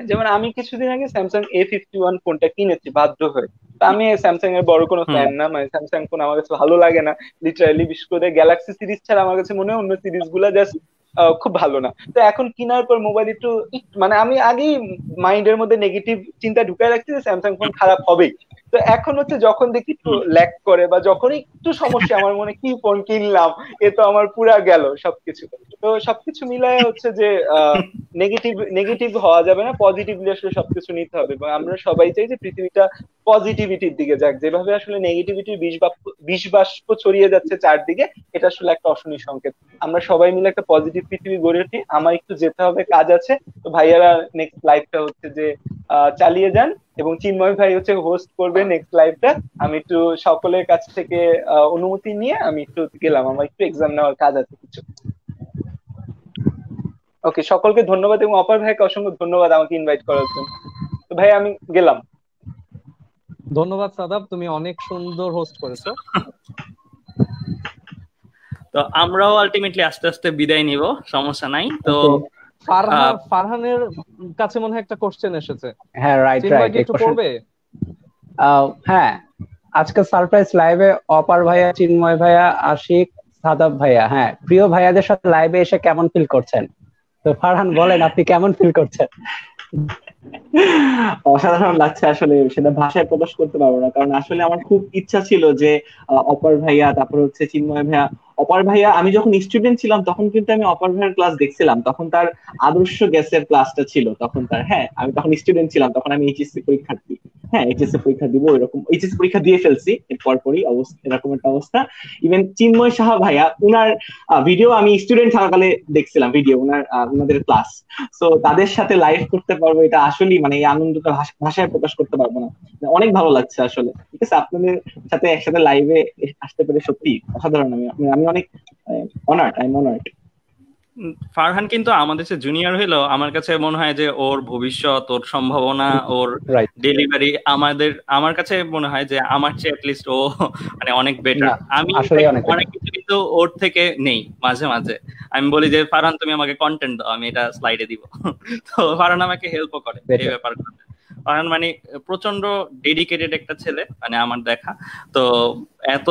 যেমন আমি কিছুদিন আগে স্যামসাং A51 ফোনটা কিনেছি বাধ্য হয়ে। আমি স্যামসাং এর বড় কোনো ফ্যান না, মানে স্যামসাং ফোন আমার কাছে ভালো লাগে না লিটারালি। বিশেষ করে গ্যালাক্সি সিরিজ ছাড়া আমার কাছে মনে হয় অন্য সিরিজ গুলা জাস্ট খুব ভালো না। তো এখন কেনার পর মোবাইল একটু মানে আমি আগেই মাইন্ডের মধ্যে নেগেটিভ চিন্তা ঢুকাই রাখছি যে স্যামসাং ফোন খারাপ হবেই। তো এখন হচ্ছে যখন দেখি একটু ল্যাগ করে বা যখন একটু সমস্যা, আমার মনে কি ফোন কিনলাম, এ তো আমার পুরা গেল সবকিছু। তো সবকিছু মিলায় হচ্ছে যে নেগেটিভ হওয়া যাবে না, পজিটিভলি আসলে সবকিছু নিতে হবে। এবং আমরা সবাই চাই যে পৃথিবীটা পজিটিভিটির দিকে যাক। যেভাবে আসলে নেগেটিভিটির বিষ বাষ্প ছড়িয়ে যাচ্ছে চারদিকে, এটা আসলে একটা অশনি সংকেত। আমরা সবাই মিলে একটা পজিটিভ পৃথিবী গড়ে উঠি। আমার একটু যেতে হবে, কাজ আছে। তো ভাইয়ারা নেক্সট লাইভটা হচ্ছে যে চালিয়ে যান এবং চিন্ময় ভাই হচ্ছে হোস্ট করবে নেক্সট লাইভটা। আমি একটু সকলের কাছ থেকে অনুমতি নিয়ে আমি একটু গেলাম, আমার একটু এক্সাম নেওয়ার কাজ আছে কিছু। ওকে, সকলকে ধন্যবাদ এবং অপর ভাইকে অসংখ্য ধন্যবাদ আমাকে ইনভাইট করার জন্য। তো ভাই আমি গেলাম। ধন্যবাদ সাদাব, তুমি অনেক সুন্দর হোস্ট করেছো। তো আমরাও আলটিমেটলি আস্তে আস্তে বিদায় নিব, সমস্যা নাই। তো ফারহানের কাছে মনে হয় একটা কোশ্চেন এসেছে। হ্যাঁ রাইট একটু পড়বে? হ্যাঁ, আজকে সারপ্রাইজ লাইভে অপার ভাইয়া, চিন্ময় ভাইয়া, আশিক, সাদাব ভাইয়া, হ্যাঁ প্রিয় ভাইয়াদের সাথে লাইভে এসে কেমন ফিল করছেন? তো ফারহান বলেন আপনি কেমন ফিল করছেন? অসাধারণ লাগছে আসলে, সেটা ভাষায় প্রকাশ করতে পারবো না, কারণ আসলে আমার খুব ইচ্ছা ছিল যে অপর ভাইয়া, তারপর হচ্ছে চিন্ময় ভাইয়া, অপর ভাইয়া আমি যখন স্টুডেন্ট ছিলাম তখন কিন্তু আমি অপর ভাইয়ার ক্লাস দেখছিলাম, তখন তার আদর্শ গ্যাসের ক্লাসটা ছিল তখন তার, হ্যাঁ আমি তখন স্টুডেন্ট ছিলাম, তখন আমি এইচএসসি পরীক্ষার্থী। হ্যাঁ এইচএসসি পরীক্ষা দিব, এরকম এইচএসসি পরীক্ষা দিয়ে ফেলছি এর পরপরই অবস্থা, এরকম একটা অবস্থা। ইভেন চিন্ময় সাহা ভাইয়া উনার ভিডিও আমি স্টুডেন্ট থাকাকালে দেখছিলাম, ভিডিও উনার উনাদের ক্লাস। তো তাদের সাথে লাইভ করতে পারবো, এটা আসলেই মানে এই আনন্দটা ভাষায় প্রকাশ করতে পারবো না। অনেক ভালো লাগছে আসলে। ঠিক আছে, আপনাদের সাথে একসাথে লাইভে আসতে পেরে সত্যি অসাধারণ। আমি আমি অনেক honoured, I am honoured. Farhan কিন্তু আমাদের যে জুনিয়র হইলো, আমার কাছে মনে হয় যে ওর ভবিষ্যৎ, ওর সম্ভাবনা, ওর ডেলিভারি আমার কাছে মনে হয় যে আমার চেয়ে অ্যাটলিস্ট ও মানে অনেক বেটার। আমি অনেক কিছু কিন্তু ওর থেকে নেই। মাঝে মাঝে আমি বলি যে ফারহান তুমি আমাকে কন্টেন্ট দাও, আমি এটা স্লাইডে দিব। তো ফারহান আমাকে হেল্পও করে এই ব্যাপারগুলোতে। ফারহান মানে প্রচন্ড ডেডিকেটেড একটা ছেলে, মানে আমার দেখা। তো এত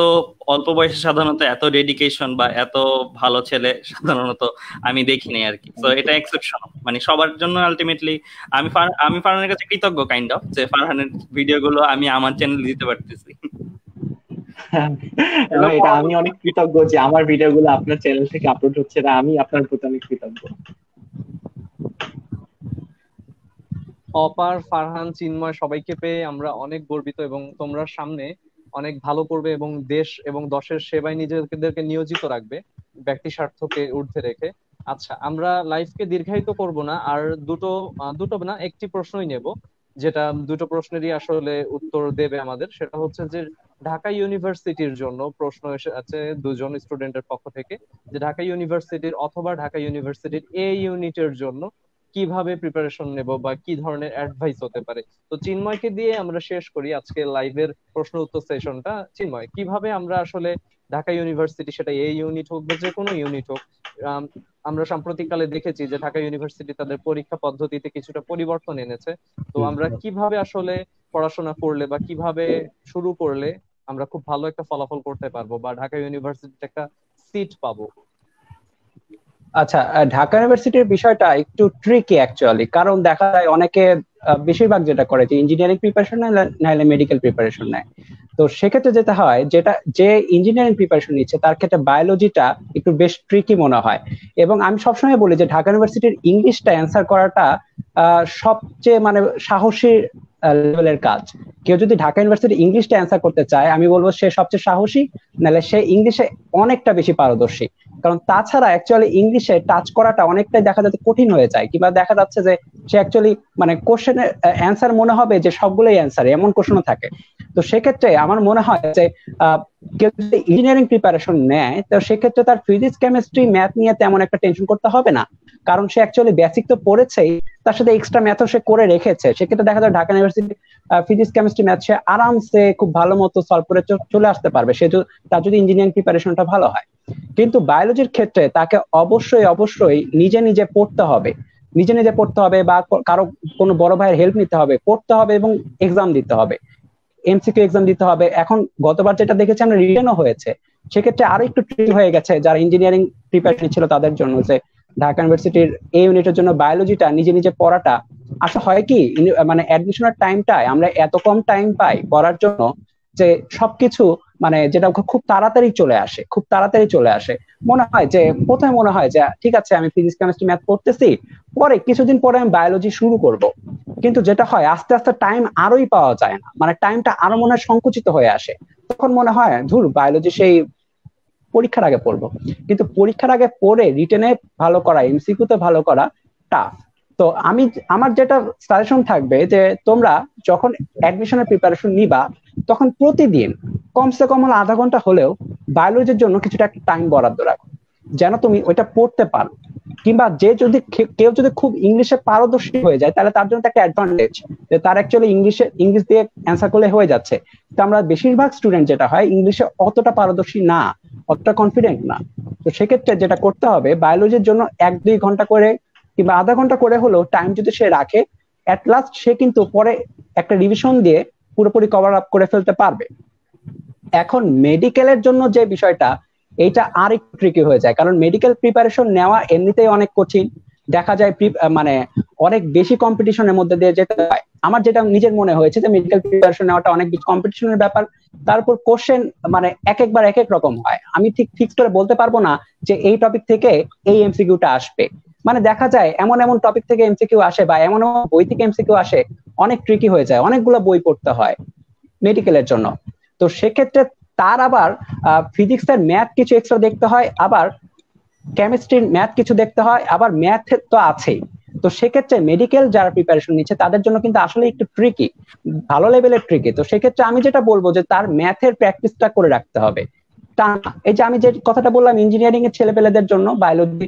অল্প বয়সে সাধারণত এত ডেডিকেশন বা এত ভালো ছেলে সাধারণত আমি দেখিনি আর কি। তো এটা এক্সেপশন, মানে সবার জন্য আলটিমেটলি আমি ফারহানের কাছে কৃতজ্ঞ কাইন্ড অফ, যে ফারহানের ভিডিও গুলো আমি আমার চ্যানেলে দিতে পারতেছি। এটা আমি অনেক কৃতজ্ঞ যে আমার ভিডিওগুলো আপনার চ্যানেল থেকে আপলোড হচ্ছে, এটা আমি আপনার প্রতি অনেক কৃতজ্ঞ। অপার, ফারহান, চিন্ময় সবাইকে পেয়ে আমরা অনেক গর্বিত, এবং তোমরা সামনে অনেক ভালো করবে এবং দেশ এবং দশের সেবায় নিজেদেরকে নিয়োজিত রাখবে, ব্যক্তি স্বার্থকে ঊর্ধ্বে রেখে। আচ্ছা, আমরা লাইফকে দীর্ঘায়িত করব না, আর দুটো না একটি প্রশ্নই নেব, যেটা দুটো প্রশ্নেরই আসলে উত্তর দেবে আমাদের। সেটা হচ্ছে যে ঢাকা ইউনিভার্সিটির জন্য প্রশ্ন এসে আছে দুজন স্টুডেন্টের পক্ষ থেকে, যে ঢাকা ইউনিভার্সিটির অথবা ঢাকা ইউনিভার্সিটির এ ইউনিটের জন্য কিভাবে প্রিপারেশন নেব বা কি ধরনের অ্যাডভাইস হতে পারে। তো চিন্ময়কে দিয়ে আমরা শেষ করি আজকে লাইভের প্রশ্ন উত্তর সেশনটা। চিন্ময়, কিভাবে আমরা আসলে ঢাকা ইউনিভার্সিটি, সেটা এ ইউনিট হোক বা যে কোনো ইউনিট হোক, আমরা সাম্প্রতিককালে দেখেছি যে ঢাকা ইউনিভার্সিটি তাদের পরীক্ষা পদ্ধতিতে কিছুটা পরিবর্তন এনেছে। তো আমরা কিভাবে আসলে পড়াশোনা করলে বা কিভাবে শুরু করলে আমরা খুব ভালো একটা ফলাফল করতে পারবো বা ঢাকা ইউনিভার্সিটিতে একটা সিট পাবো? আচ্ছা, ঢাকা ইউনিভার্সিটির বিষয়টা একটু ট্রিকি অ্যাকচুয়ালি, কারণ দেখা যায় অনেকে বেশিরভাগ যেটা করে যে ইঞ্জিনিয়ারিং প্রিপারেশন নেয়, নাহলে মেডিকেল প্রিপারেশন নেয়। তো সেক্ষেত্রে যেটা হয়, যে ইঞ্জিনিয়ারিং প্রিপারেশন নিচ্ছে তার ক্ষেত্রে বায়োলজিটা একটু বেশ ট্রিকি মনে হয়। এবং আমি সবসময় বলি যে ঢাকা ইউনিভার্সিটির ইংলিশটা অ্যান্সার করাটা সবচেয়ে মানে সাহসী লেভেলের কাজ। কেউ যদি ঢাকা ইউনিভার্সিটি ইংলিশটা অ্যান্সার করতে চায়, আমি বলবো সে সবচেয়ে সাহসী, নাহলে সে ইংলিশে অনেকটা বেশি পারদর্শী। কারণ তাছাড়া অ্যাকচুয়ালি ইংলিশে টাচ করাটা অনেকটাই দেখা যাচ্ছে কঠিন হয়ে যায়, কিংবা দেখা যাচ্ছে যে সে অ্যাকচুয়ালি মানে কোশ্চেনের অ্যান্সার মনে হবে যে সবগুলোই অ্যান্সার, এমন কোশ্চেনও থাকে। তো সেক্ষেত্রে আমার মনে হয় যে কেউ যদি ইঞ্জিনিয়ারিং প্রিপারেশন নেয়, তো সেক্ষেত্রে তার ফিজিক্স, কেমিস্ট্রি, ম্যাথ নিয়ে তেমন একটা টেনশন করতে হবে না, কারণ সে অ্যাকচুয়ালি বেসিক তো পড়েছেই, তার সাথে এক্সট্রা ম্যাথও সে করে রেখেছে। সেক্ষেত্রে দেখা যায় Dhaka university physics, chemistry, math সে আরামসে খুব ভালো মতো সলভ করে চলে আসতে পারবে, সে তার যদি ইঞ্জিনিয়ারিং প্রিপারেশনটা ভালো হয়। কিন্তু বায়োলজির ক্ষেত্রে তাকে অবশ্যই নিজে নিজে পড়তে হবে, বা কারো কোনো বড় ভাইয়ের হেল্প নিতে হবে, পড়তে হবে এবং এক্সাম দিতে হবে, এমসিকিউ এক্সাম দিতে হবে। এখন গতবার যেটা দেখেছি আমরা, রিটেনও হয়েছে। সেক্ষেত্রে আরো একটু ট্রিকি হয়ে গেছে যারা ইঞ্জিনিয়ারিং প্রিপারেশন ছিল তাদের জন্য, যে ঢাকা ইউনিভার্সিটির এই ইউনিটের জন্য বায়োলজিটা নিজে নিজে পড়াটা আসলে হয় কি, মানে অ্যাডমিশনের টাইমটায় আমরা এত কম টাইম পাই পড়ার জন্য, যে সবকিছু মানে যেটা খুব তাড়াতাড়ি চলে আসে। মনে হয় যে প্রথমে মনে হয় যে ঠিক আছে আমি ফিজিক্স, কেমিস্ট্রি, ম্যাথ পড়তেছি, পরে কিছুদিন পরে আমি বায়োলজি শুরু করব। কিন্তু যেটা হয় আস্তে আস্তে টাইম আরোই পাওয়া যায় না, মানে টাইমটা আরো মনে হয় সংকুচিত হয়ে আসে। তখন মনে হয় ধুর, বায়োলজি সেই পরীক্ষার আগে পড়বো। কিন্তু পরীক্ষার আগে পড়ে রিটেনে ভালো করা, এমসিকিউতে ভালো করা টাফ। তো আমার যেটা সাজেশন থাকবে যে তোমরা যখন অ্যাডমিশনের প্রিপারেশন নিবা, তখন প্রতিদিন কমসে কম হলো আধা ঘন্টা হলেও বায়োলজির জন্য কিছুটা একটা টাইম বরাদ্দ রাখো, যেন তুমি ওইটা পড়তে পারো। কিংবা কেউ যদি খুব ইংলিশে পারদর্শী হয়ে যায়, তাহলে তার জন্য একটা অ্যাডভান্টেজ যে তার অ্যাকচুয়ালি ইংলিশ দিয়ে অ্যান্সার করলে হয়ে যাচ্ছে। তো আমরা বেশিরভাগ স্টুডেন্ট যেটা হয়, ইংলিশে অতটা পারদর্শী না, অতটা কনফিডেন্ট না। তো সেক্ষেত্রে যেটা করতে হবে, বায়োলজির জন্য 1-2 ঘন্টা করে কিংবা আধা ঘন্টা করে হলেও টাইম যদি সে রাখে, এট লাস্ট সে কিন্তু পরে একটা রিভিশন দিয়ে পুরোপুরি কভার আপ করে ফেলতে পারবে। এখন মেডিকেলের জন্য যে বিষয়টা, এইটা আর একটু ট্রিকি হয়ে যায়, কারণ মেডিকেল প্রিপারেশন নেওয়া এমনিতেই অনেক কঠিন। দেখা যায় মানে অনেক বেশি কম্পিটিশনের মধ্যে দিয়ে যেতে হয়। আমার যেটা নিজের মনে হয়েছে যে মেডিকেল প্রিপারেশন নেওয়াটা অনেক বেশি কম্পিটিশনের ব্যাপার, তারপর কোশ্চেন মানে এক একবার এক এক রকম হয়। আমি ঠিক ফিক্স করে বলতে পারবো না যে এই টপিক থেকে এই এমসিকিউটা আসবে। মানে দেখা যায় এমন এমন টপিক থেকে এমসিকিউ আসে বা এমন এমন বই থেকে এমসিকিউ আসে, অনেক ট্রিকি হয়ে যায়, অনেকগুলো বই পড়তে হয় মেডিকেলের জন্য। তো সেক্ষেত্রে তার আবার ফিজিক্স এর ম্যাথ কিছু এক্সট্রা দেখতে হয়, আবার কেমিস্ট্রির ম্যাথ কিছু দেখতে হয়, আবার ম্যাথ তো আছেই। তো সেক্ষেত্রে মেডিকেল যারা প্রিপারেশন নিচ্ছে তাদের জন্য কিন্তু আসলে একটু ট্রিকি, ভালো লেভেলের ট্রিকি। তো সেক্ষেত্রে আমি যেটা বলবো যে তার ম্যাথের প্র্যাকটিসটা করে রাখতে হবে। এই যে আমি যে কথাটা বললাম ইঞ্জিনিয়ারিং এর ছেলেপেলেদের জন্য বায়োলজি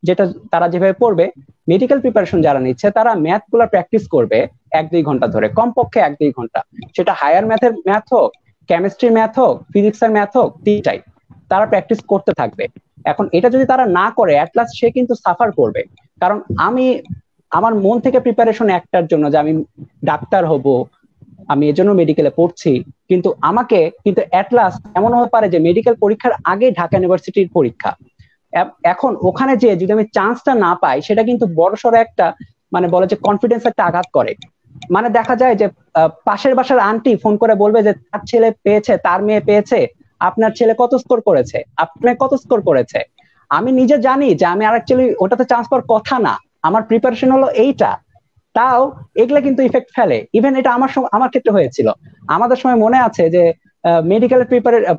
যেটা তারা যেভাবে পড়বে, মেডিকেল প্রিপারেশন যারা নিচ্ছে তারা ম্যাথ গুলা প্র্যাকটিস করবে 1-2 ঘন্টা ধরে, কমপক্ষে 1-2 ঘন্টা। সেটা হায়ার ম্যাথের ম্যাথ হোক, কেমিস্ট্রির ম্যাথ হোক, ফিজিক্সের ম্যাথ হোক, তিনটাই তারা প্র্যাকটিস করতে থাকবে। এখন এটা যদি তারা না করে অ্যাট লাস্ট সে কিন্তু সাফার করবে। কারণ আমি আমার মন থেকে প্রিপারেশন একটার জন্য যে আমি ডাক্তার হব, আমি এজন্য মেডিকেলে পড়ছি, কিন্তু আমাকে কিন্তু অ্যাট লাস্ট এমন হতে পারে যে মেডিকেল পরীক্ষার আগে ঢাকা ইউনিভার্সিটির পরীক্ষা, এখন ওখানে যে যদি আমি চান্সটা না পাই সেটা কিন্তু বড়সড় একটা মানে বলে যে কনফিডেন্স একটা আঘাত করে। মানে দেখা যায় যে পাশের বাসার আন্টি ফোন করে বলবে যে তার ছেলে পেয়েছে, তার মেয়ে পেয়েছে, আপনার ছেলে কত স্কোর করেছে, আপনার কত স্কোর করেছে। আমি নিজে জানি যে আমি আর অ্যাকচুয়ালি ওটাতে চান্স পাওয়ার কথা না, আমার প্রিপারেশন হলো এইটা, তাও এগুলা কিন্তু ইফেক্ট ফেলে। ইভেন এটা আমার ক্ষেত্রে হয়েছিল। আমাদের সময় মনে আছে যে মেডিকেলের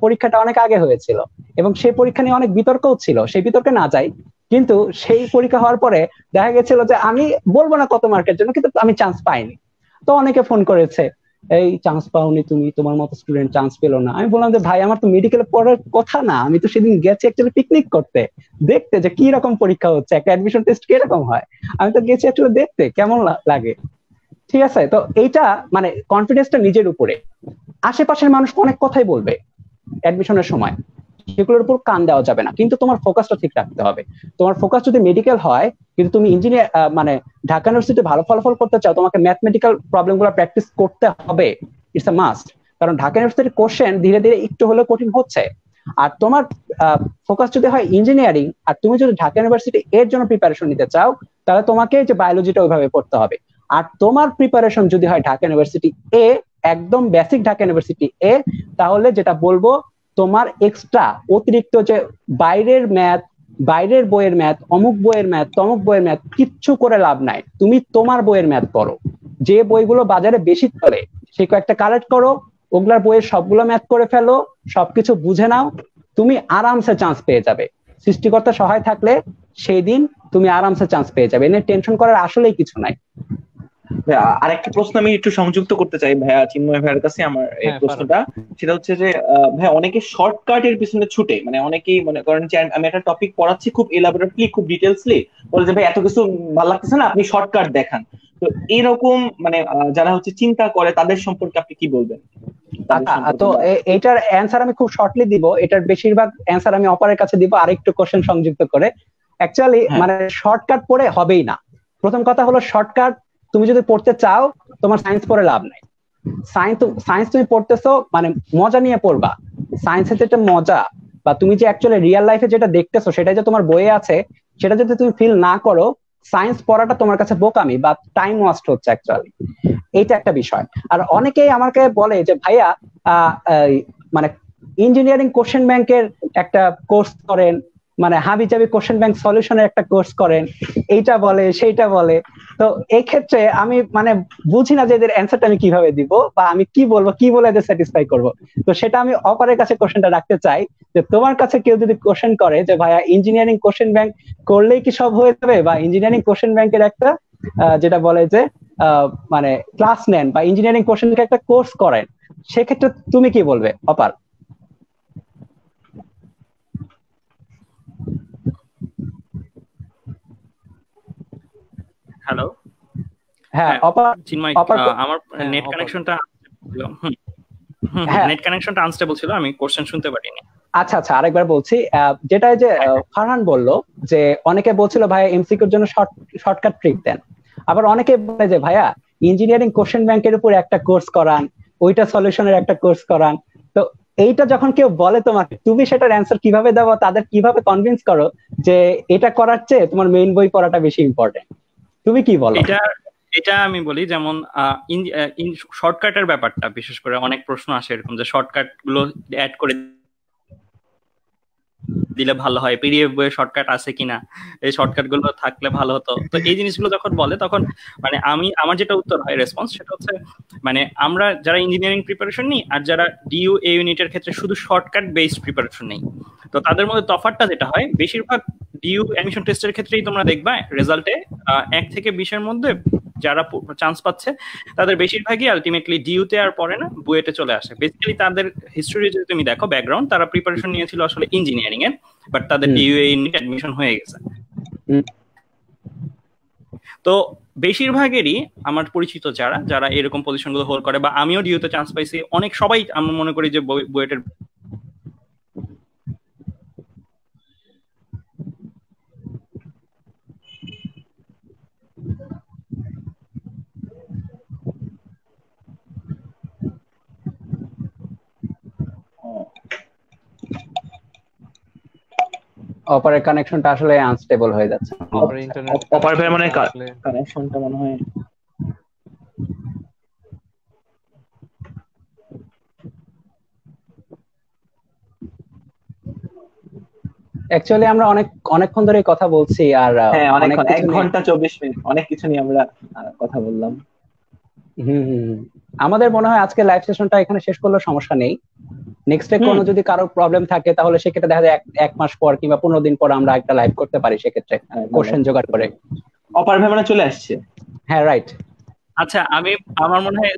পরীক্ষাটা অনেক আগে হয়েছিল এবং সেই পরীক্ষা নিয়ে অনেক বিতর্কও ছিল, সেই বিতর্কে না যাই, কিন্তু সেই পরীক্ষা হওয়ার পরে দেখা গেছিল যে আমি বলবো না কত মার্কের জন্য, কিন্তু আমি চান্স পাইনি। তো অনেকে ফোন করেছে, এই চান্স পাওনি তুমি, তোমার মতো স্টুডেন্ট চান্স পেলো না। আমি বললাম যে ভাই আমার তো মেডিকেলে পড়ার কথা না, আমি তো সেদিন গেছি অ্যাকচুয়ালি পিকনিক করতে, দেখতে যে কি রকম পরীক্ষা হচ্ছে, একটা অ্যাডমিশন টেস্ট কিরকম হয়, আমি তো গেছি অ্যাকচুয়ালি দেখতে কেমন লাগে। ঠিক আছে, তো এইটা মানে কনফিডেন্সটা নিজের উপরে। আশেপাশের মানুষ অনেক কথাই বলবে অ্যাডমিশনের সময়, সেগুলোর উপর কান দেওয়া যাবে না, কিন্তু তোমার ফোকাসটা ঠিক রাখতে হবে। তোমার ফোকাস যদি মেডিকেল হয় কিন্তু তুমি ইঞ্জিনিয়ার মানে ঢাকা ইউনিভার্সিটি ভালো ফলাফল করতে চাও, তোমাকে ম্যাথমেটিক্যাল প্রবলেম গুলো প্র্যাকটিস করতে হবে, ইটস এ মাস্ট। কারণ ঢাকা ইউনিভার্সিটির কোশ্চেন ধীরে ধীরে একটু হলেও কঠিন হচ্ছে। আর তোমার ফোকাস যদি হয় ইঞ্জিনিয়ারিং আর তুমি যদি ঢাকা ইউনিভার্সিটি এর জন্য প্রিপারেশন নিতে চাও, তাহলে তোমাকে যে বায়োলজিটা ওইভাবে পড়তে হবে। আর তোমার প্রিপারেশন যদি হয় ঢাকা ইউনিভার্সিটি এ, একদম বেসিক ঢাকা ইউনিভার্সিটি এ, তাহলে যেটা বলবো তোমার এক্সট্রা অতিরিক্ত যে বাইরের ম্যাথ, বাইরের বইয়ের ম্যাথ, অমুক বইয়ের ম্যাথ, তমুক বইয়ের ম্যাথ কিচ্ছু করে লাভ নাই। তুমি তোমার বইয়ের ম্যাথ পড়ো, যে বইগুলো বাজারে বেশি চলে সে কয়েকটা কালেক্ট করো, ওগুলার বইয়ের সবগুলো ম্যাথ করে ফেলো, সবকিছু বুঝে নাও, তুমি আরামসে চান্স পেয়ে যাবে। সৃষ্টিকর্তা সহায় থাকলে সেই দিন তুমি আরামসে চান্স পেয়ে যাবে, এনে টেনশন করার আসলেই কিছু নাই। আরেকটা প্রশ্ন আমি একটু সংযুক্ত করতে চাই ভাইয়া চিন্ময় ভাইয়ের কাছে আমার এই প্রশ্নটা, সেটা হচ্ছে যে ভাইয়া অনেকে শর্টকাট এর পিছনে ছুটে, মানে অনেকেই মনে করেন যে আমি একটা টপিক পড়াচ্ছি খুব এলাবোরেটলি, খুব ডিটেলসলি, বলে যে ভাই এত কিছু ভালো লাগতেছে না, আপনি শর্টকাট দেখান। তো এরকম মানে যারা হচ্ছে চিন্তা করে তাদের সম্পর্কে আপনি কি বলবেন? তো এটার অ্যান্সার আমি খুব শর্টলি দিব, এটার বেশিরভাগ অ্যান্সার আমি অপরের কাছে দিব আরেকটু কোশ্চেন সংযুক্ত করে। অ্যাকচুয়ালি মানে শর্টকাট পড়ে হবেই না। প্রথম কথা হলো শর্টকাট তুমি যদি পড়তে চাও তোমার সায়েন্স পড়ে লাভ নাই। সায়েন্স তুমি পড়তেছো মানে মজা নিয়ে পড়বা, সায়েন্সের যেটা মজা বা তুমি যে অ্যাকচুয়ালি রিয়েল লাইফে যেটা দেখতেছো সেটা যে তোমার বইয়ে আছে, সেটা যদি তুমি ফিল না করো, সায়েন্স পড়াটা তোমার কাছে বোকামি বা টাইম ওয়েস্ট হচ্ছে অ্যাকচুয়ালি। এইটা একটা বিষয়। আর অনেকেই আমাকে বলে যে ভাইয়া মানে ইঞ্জিনিয়ারিং কোশ্চেন ব্যাংকের একটা কোর্স করেন, মানে হাবি জাবি কোশ্চেন ব্যাংক সলিউশনের একটা কোর্স করেন, এইটা বলে সেইটা বলে। তো এই ক্ষেত্রে আমি মানে বুঝি না যে এদের অ্যান্সারটা আমি কিভাবে দিব বা আমি কি বলবো, কি বলে এদের স্যাটিসফাই করবো। তো সেটা আমি অপরের কাছে কোশ্চেনটা রাখতে চাই যে তোমার কাছে কেউ যদি কোশ্চেন করে যে ভাইয়া ইঞ্জিনিয়ারিং কোশ্চেন ব্যাংক করলেই কি সব হয়ে যাবে, বা ইঞ্জিনিয়ারিং কোশ্চেন ব্যাংকের একটা যেটা বলে যে মানে ক্লাস নেন বা ইঞ্জিনিয়ারিং কোশ্চেন ব্যাংকের একটা কোর্স করেন, সেক্ষেত্রে তুমি কি বলবে অপার? হ্যালো, হ্যাঁ অপার চিন্ময়, আমার নেট কানেকশনটা নেট কানেকশনটা আনস্টেবল ছিল, আমি কোশ্চেন শুনতে পারিনি। আচ্ছা আচ্ছা, আরেকবার বলছি। যেটা যে ফারহান বললো যে অনেকে বলছিল ভাইয়া এমসিকিউর জন্য শর্টকাট ট্রিক দেন, আবার অনেকে বলে যে ভাইয়া ইঞ্জিনিয়ারিং কোশ্চেন ব্যাংকের উপর একটা কোর্স করান, ওইটা সলিউশনের একটা কোর্স করান। তো এইটা যখন কেউ বলে তোমাকে, তুমি সেটার অ্যান্সার কিভাবে দেবো, তাদের কিভাবে কনভিন্স করো যে এটা করার চেয়ে তোমার মেইন বই পড়াটা বেশি ইম্পর্টেন্ট? তুমি কি বলো? এটা এটা আমি বলি, যেমন শর্টকাটের ব্যাপারটা, বিশেষ করে অনেক প্রশ্ন আসে এরকম যে শর্টকাট গুলো অ্যাড করে দিলে ভালো হয়, পিডিএফ বইয়ে শর্টকাট আছে কিনা, এই শর্টকাট গুলো থাকলে ভালো হতো। তো এই জিনিসগুলো যখন বলে তখন মানে আমার যেটা উত্তর হয়, রেসপন্স, সেটা হচ্ছে মানে আমরা যারা ইঞ্জিনিয়ারিং প্রিপারেশন নিই আর যারা ডিইউ এ ইউনিটের ক্ষেত্রে শুধু শর্টকাট বেসড প্রিপারেশন নেই, তো তাদের মধ্যে তফাৎটা যেটা হয়, বেশিরভাগ ডিইউ অ্যাডমিশন টেস্টের ক্ষেত্রেই তোমরা দেখবা রেজাল্টে 1 থেকে 20-এর মধ্যে যারা চান্স পাচ্ছে তাদের বেশিরভাগই আলটিমেটলি ডিইউতে আর পড়ে না, বুয়েটে চলে আসে। বেসিক্যালি তাদের হিস্টরি যদি তুমি দেখো, ব্যাকগ্রাউন্ড, তারা প্রিপারেশন নিয়েছিল আসলে ইঞ্জিনিয়ারিং এর, বাট তাদের ডিইউ এ ইউনিট অ্যাডমিশন হয়ে গেছে। তো বেশিরভাগেরই আমার পরিচিত যারা যারা এরকম পজিশন গুলো হোল্ড করে, বা আমিও ডিইউতে চান্স পাইছি, অনেক সবাই আমি মনে করি যে বুয়েটের অপারের কানেকশনটা আসলে আনস্টেবল হয়ে যাচ্ছে। অপার ভাই মানে কানেকশনটা মনে হয় অ্যাকচুয়ালি আমরা অনেকক্ষণ ধরে কথা বলছি, আর হ্যাঁ অনেকক্ষণ, 1 ঘন্টা 24 মিনিট, অনেক কিছু নিয়ে আমরা কথা বললাম। আমাদের মনে হয় আজকে লাইভ সেশনটা এখানে শেষ করলে সমস্যা নেই। নেক্সটে কোনো যদি কারো প্রবলেম থাকে তাহলে সেক্ষেত্রে দেখা যায় 1 মাস পর কিংবা 15 দিন পর আমরা একটা লাইভ করতে পারি, সেক্ষেত্রে কোশ্চেন জোগাড় করে। অপার ভাই মানে চলে আসছে? হ্যাঁ রাইট। আচ্ছা, আমার মনে হয়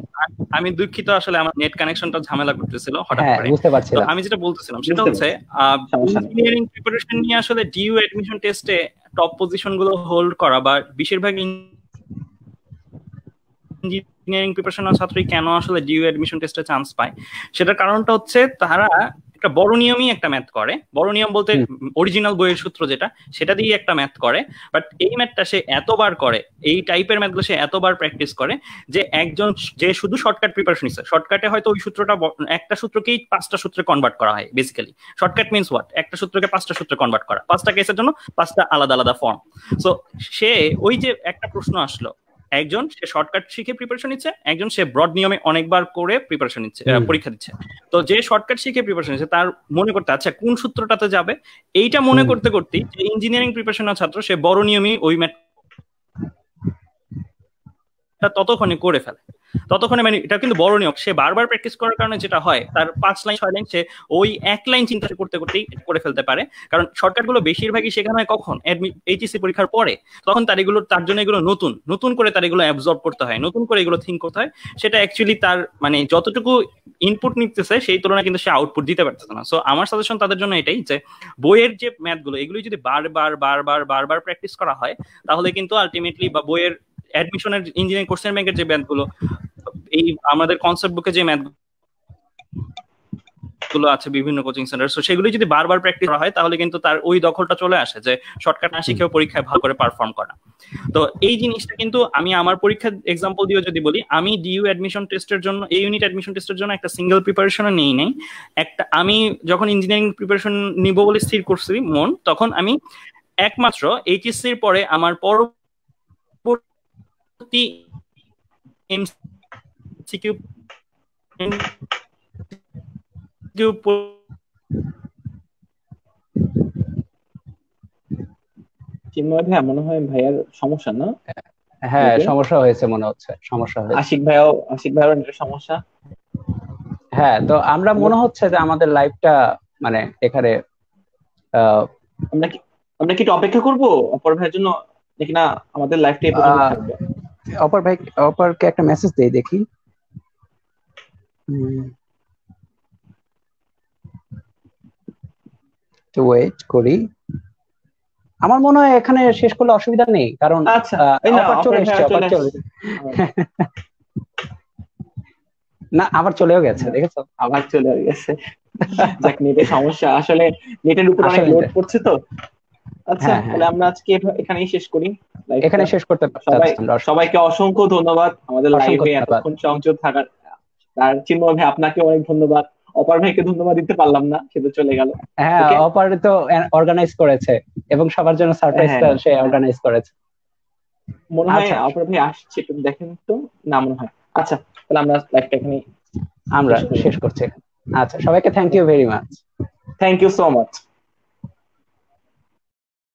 আমি দুঃখিত, আসলে আমার নেট কানেকশনটা ঝামেলা করতেছিল হঠাৎ করে। বুঝতে পারছিলাম। আমি যেটা বলতেছিলাম সেটা হচ্ছে ইঞ্জিনিয়ারিং প্রিপারেশন নিয়ে আসলে ডিইউ অ্যাডমিশন টেস্টে টপ পজিশন গুলো হোল্ড করা, বা বেশিরভাগ ইঞ্জিনিয়ারিং প্রিপারেশন ছাত্রই কেন আসলে ডিইউ অ্যাডমিশন টেস্টে চান্স পায়, সেটার কারণটা হচ্ছে তারা একটা বড় নিয়মই একটা ম্যাথ করে। বড় নিয়ম বলতে অরিজিনাল বইয়ের সূত্র যেটা, সেটা দিয়ে একটা ম্যাথ করে, বাট এই ম্যাথটা সে এতবার করে, এই টাইপের ম্যাথগুলো সে এতবার প্র্যাকটিস করে যে একজন যে শুধু শর্টকাট প্রিপারেশন নিচ্ছে, শর্টকাটে হয়তো ওই সূত্রটা একটা সূত্রকেই 5টা সূত্রে কনভার্ট করা হয়। বেসিক্যালি শর্টকাট মিন্স হোয়াট, একটা সূত্রকে 5টা সূত্রে কনভার্ট করা, 5টা কেসের জন্য 5টা আলাদা আলাদা ফর্ম। সো সে ওই যে একটা প্রশ্ন আসলো, একজন সে শর্টকাট শিখে প্রিপারেশন নিচ্ছে, একজন সে ব্রড নিয়মে অনেকবার করে প্রিপারেশন নিচ্ছে, পরীক্ষা দিচ্ছে। তো যে শর্টকাট শিখে প্রিপারেশন নিচ্ছে তার মনে করতে আচ্ছা কোন সূত্রটাতে যাবে, এইটা মনে করতে করতেই যে ইঞ্জিনিয়ারিং প্রিপারেশন ছাত্র সে বড় নিয়মই ওই ম্যাথটা ততক্ষণে করে ফেলে। ততক্ষণে মানে এটা কিন্তু বড় নিয়ম, সে বারবার প্র্যাকটিস করার কারণে যেটা হয়, তার 5 লাইন 6 লাইন সে ওই 1 লাইন চিন্তা করতে করতেই করে ফেলতে পারে। কারণ শর্টকাট গুলো বেশিরভাগই শেখানো হয় কখন, এইচএসসি পরীক্ষার পরে, তখন তার জন্য এগুলো নতুন করে তার এগুলো অ্যাবজর্ব করতে হয়, নতুন করে এগুলো থিঙ্ক করতে হয়। সেটা অ্যাকচুয়ালি তার মানে যতটুকু ইনপুট নিতেছে সেই তুলনায় কিন্তু সে আউটপুট দিতে পারতেছে না। সো আমার সাজেশন তাদের জন্য এটাই যে বইয়ের যে ম্যাথগুলো এগুলো যদি বারবার প্র্যাকটিস করা হয়, তাহলে কিন্তু আলটিমেটলি বা বইয়ের অ্যাডমিশনের ইঞ্জিনিয়ারিং কোর্সের ব্যাংকের যে ম্যাথগুলো, এই আমাদের কনসেপ্ট বুকে যে ম্যাথগুলো আছে বিভিন্ন কোচিং সেন্টার, সো সেগুলো যদি বারবার প্র্যাকটিস করা হয় তাহলে কিন্তু তার ওই দখলটা চলে আসে যে শর্টকাট না শিখেও পরীক্ষায় ভালো করে পারফর্ম করা। তো এই জিনিসটা কিন্তু আমি আমার পরীক্ষার এক্সাম্পল দিয়ে যদি বলি, আমি ডিইউ অ্যাডমিশন টেস্টের জন্য, এই ইউনিট অ্যাডমিশন টেস্টের জন্য একটা সিঙ্গেল প্রিপারেশনও নেই। একটা আমি যখন ইঞ্জিনিয়ারিং প্রিপারেশন নিব বলে স্থির করছি মন, তখন আমি একমাত্র এইচএসসির পরে আমার পরবর্তী এমসিকিউ চিন্ময় ভাই মনে হয় ভাইয়ার সমস্যা না? হ্যাঁ সমস্যা হয়েছে মনে হচ্ছে, সমস্যা হয়েছে। আশিক ভাইয়ের সমস্যা। হ্যাঁ, তো আমরা মনে হচ্ছে যে আমাদের লাইভটা মানে এখানে আমরা কি অপেক্ষা করবো অপর ভাইয়ের জন্য নাকি না আমাদের লাইভটা এই পর্যন্ত থাকবে? অপরকে একটা মেসেজ দেই দেখি। তো ওয়েট করি, আমার মনে হয় এখানে শেষ করলে অসুবিধা নেই, কারণ না আবার চলেও গেছে, দেখেছো আবার চলে গেছে। যাক, নেটের সমস্যা, আসলে নেটের উপর অনেক লোড পড়ছে তো। আচ্ছা তাহলে আমরা আজকে এখানেই শেষ করি, এখানে শেষ করতে সবাইকে অসংখ্য ধন্যবাদ আমাদের লাইভে এতক্ষণ সংযোগ থাকার। আর চিন্ময় ভাই আপনাকে অনেক ধন্যবাদ, অপার ভাইকে ধন্যবাদ দিতে পারলাম না, সে তো চলে গেল। হ্যাঁ, Okay? অপার তো অর্গানাইজ করেছে এবং সবার জন্য সারপ্রাইজটা হ্যাঁ। সে অর্গানাইজ করেছে। মনে হয় আচ্ছা। অপার ভাই আসছে, একটু দেখেন তো, না মনে হয়। আচ্ছা, তাহলে আমরা লাইভটা এখানে আমরা শেষ করছি। আচ্ছা, সবাইকে thank you very much. Thank you so much.